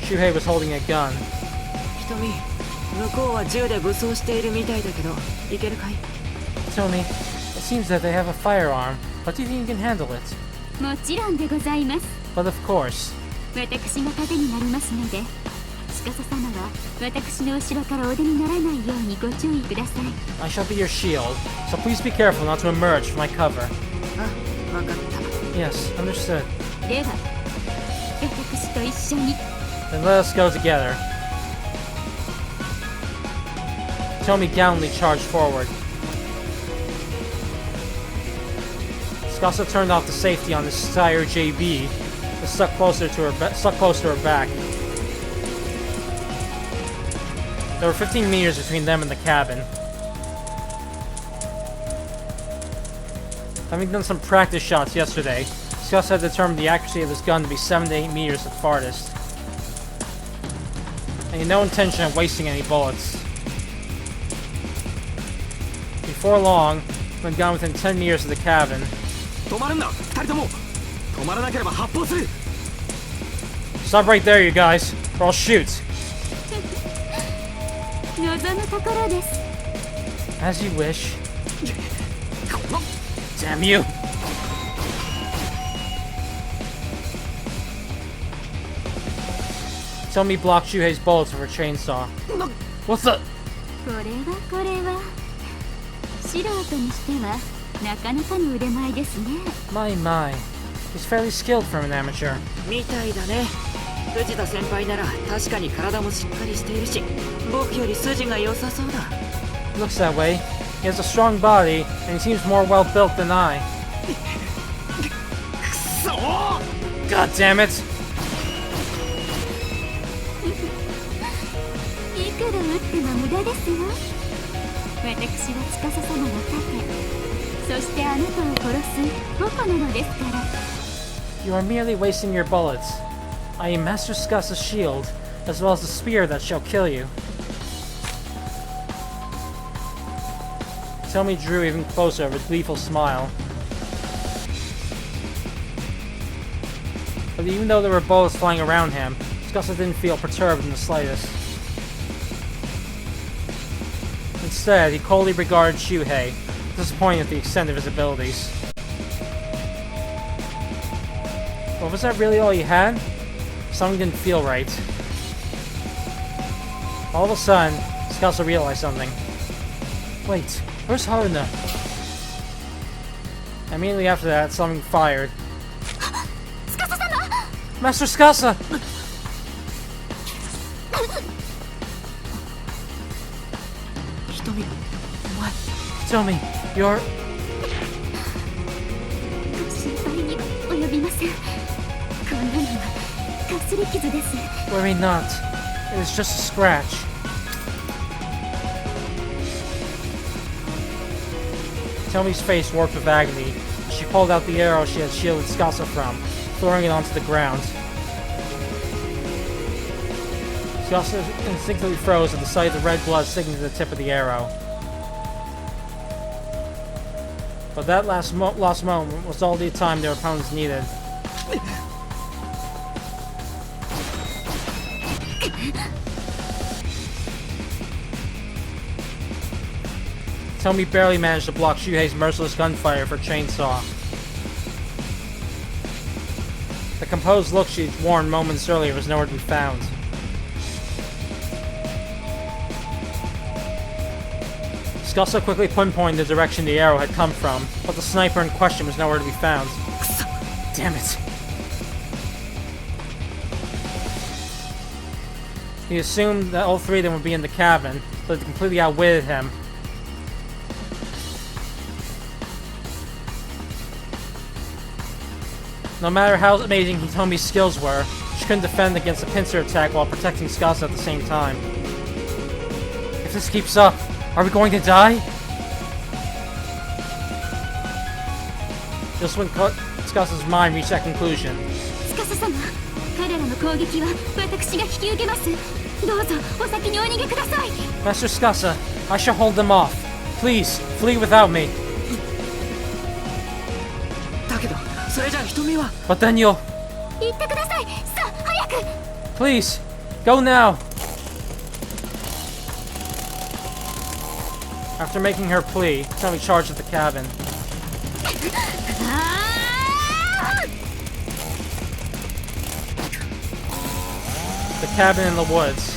Shuhei was holding a gun. 瞳、向こうは銃で武装しているみたいだけど、いけるかい？ Hitomi, it seems that they have a firearm, but do you think you can handle it? もちろんでございます。 But of course. 私が盾になりますので、司様は私の後ろからお出にならないようにご注意ください。 I shall be your shield, so please be careful not to emerge from my cover. あ、わかった。 Yes, understood. では、私と一緒に。 Then let us go together. Hitomi gallantly charged forward. Tsukasa turned off the safety on the Sire JB and stuck close to her back. There were 15 meters between them and the cabin. Having done some practice shots yesterday, Tsukasa had determined the accuracy of his gun to be 7 to 8 meters at farthest. And he had no intention of wasting any bullets. Before long, when gone within 10 meters of the cabin, 止まるんだ、二人とも。止まらなければ発砲する。 stop right there, you guys, or I'll shoot. 望むところです。 As you wish. Damn you! Hitomi blocked Shuhei's bullets with her chainsaw. What the? これは素人にしてはなかなかの腕前ですね。 My. He's fairly skilled for an amateur. みたいだね。藤田先輩なら確かに体もしっかりしているし、僕より筋が良さそうだ。Looks that way. He has a strong body, and he seems more well-built than I. God damn it! いくら撃っても無駄ですよ。私は司様の盾、そしてあなたを殺す矛なのですから。 You are merely wasting your bullets. I am Master Scussa's shield, as well as the spear that shall kill you. Hitomi drew even closer with a gleeful smile. But even though there were bullets flying around him, Scussa didn't feel perturbed in the slightest. Instead, he coldly regarded Shuhei, disappointed at the extent of his abilities. But was that really all he had? Something didn't feel right. All of a sudden, Scussa realized something. Wait, where's Haruna? Immediately after that, something fired. Master Scassa! Hitomi, you're... 心配には及びません。こんなのはかすり傷です。 Worry not. It is just a scratch. Hitomi's face warped with agony. She pulled out the arrow she had shielded Scassa from, throwing it onto the ground. Scassa instinctively froze at the sight of the red blood sticking to the tip of the arrow. But that last moment was all the time their opponents needed. Hitomi barely managed to block Shuhei's merciless gunfire for chainsaw. The composed look she'd worn moments earlier was nowhere to be found. Scassa quickly pinpointed the direction the arrow had come from, but the sniper in question was nowhere to be found. Damn it. He assumed that all three of them would be in the cabin, but they completely outwitted him. No matter how amazing Hitomi's skills were, she couldn't defend against a pincer attack while protecting Scassa at the same time. If this keeps up, are we going to die? Just when Scassa's mind reached that conclusion. 司様、彼らの攻撃は私が引き受けます。どうぞお先にお逃げください。 Master Scassa, I shall hold them off. Please, flee without me. だけどそれじゃあ瞳は But then you'll... 行ってください。さあ早く。 Please, go now. After making her plea, Hitomi charged at the cabin. The cabin in the woods.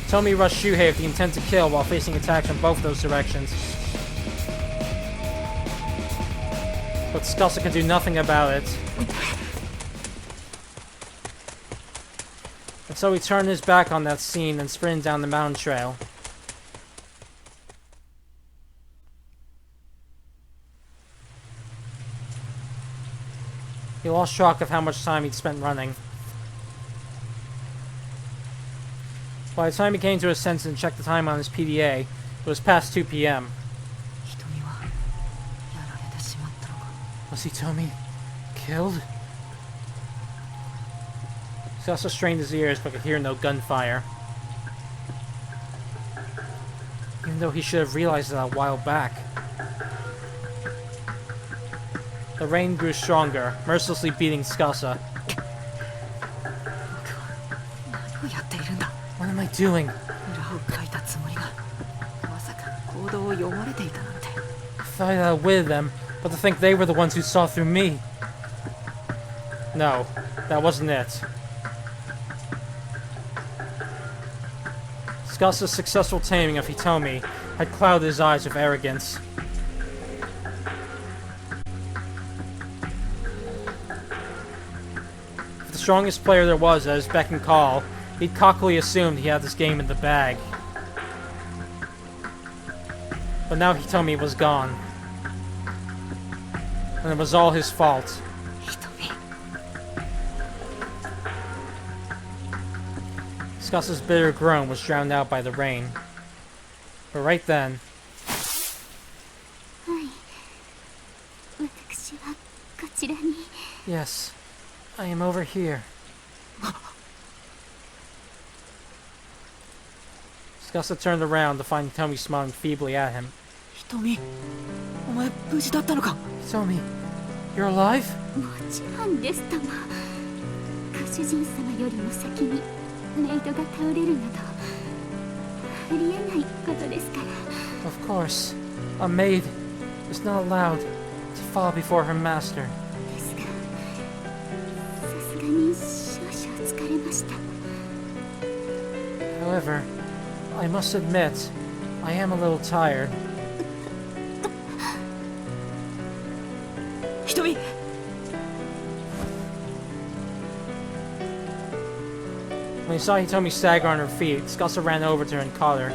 Hitomi rushed Shuhei with the intent to kill while facing attacks from both those directions. But Scassa could do nothing about it. And so he turned his back on that scene and sprinted down the mountain trail. He lost track of how much time he'd spent running. By the time he came to his senses and checked the time on his PDA, it was past 2 p.m. 瞳はやられてしまったのか Was Hitomi killed? Scassa strained his ears but could hear no gunfire. Even though he should have realized that a while back. The rain grew stronger, mercilessly beating Scassa. 何をやっているんだ What am I doing? 裏をかいたつもりがまさか行動を読まれていたなんて I thought I outwitted them, but to think they were the ones who saw through me. No, that wasn't it. Scassa's successful taming of Hitomi had clouded his eyes with arrogance. If the strongest player there was at his beck and call, he'd cockily assumed he had this game in the bag. But now Hitomi was gone. And it was all his fault. 瞳 Scasa's bitter groan was drowned out by the rain. But right then, 私はこちらに yes, I am over here. Scasa turned around to find Hitomi smiling feebly at him. 瞳お前無事だったのか Hitomi, you're alive? もちろんですともご主人様よりも先にメイドが倒れるなどありえないことですから Of course. A maid is not allowed to fall before her master. ですがさすがに少々疲れました However, I must admit, I am a little tired. 瞳 When he saw Hitomi stagger on her feet, Scasa ran over to her and caught her.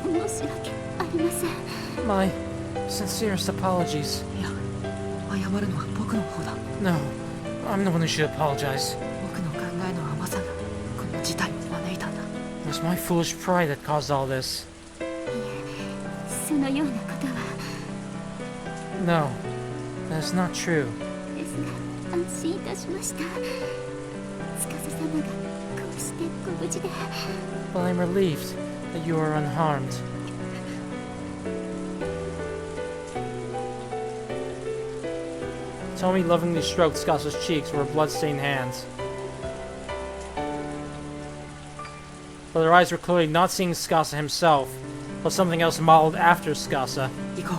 申し訳ありません My sincerest apologies. いや謝るのは僕の方だ No, I'm the one who should apologize. 僕の考えの甘さがこの事態を招いたんだ It was my foolish pride that caused all this. そのようなことは No, that is not true. ですが安心いたしました司様がこうしてご無事で But I'm relieved that you are unharmed. Hitomi lovingly stroked Scasa's cheeks with her blood-stained hands. But her eyes were clearly not seeing Scasa himself, but something else modeled after Scasa. 行こ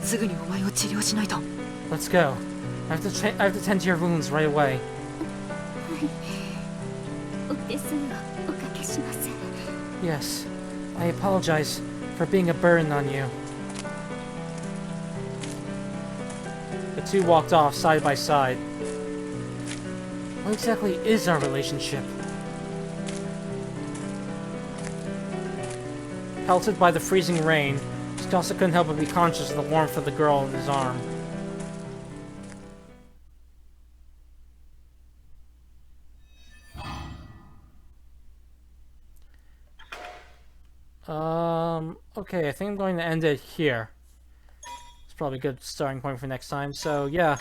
うすぐにお前を治療しないと Let's go. I have to tend to your wounds right away. お手数をおかけします Yes, I apologize for being a burden on you. The two walked off side by side. What exactly is our relationship? Pelted by the freezing rain, Scasa couldn't help but be conscious of the warmth of the girl in his arm. Okay, I think I'm going to end it here. It's probably a good starting point for next time. So, yeah.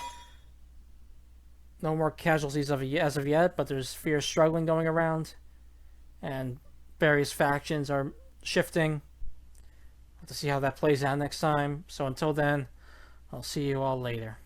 No more casualties as of yet, but there's fierce struggling going around. And various factions are shifting. We'll have to see how that plays out next time. So until then, I'll see you all later.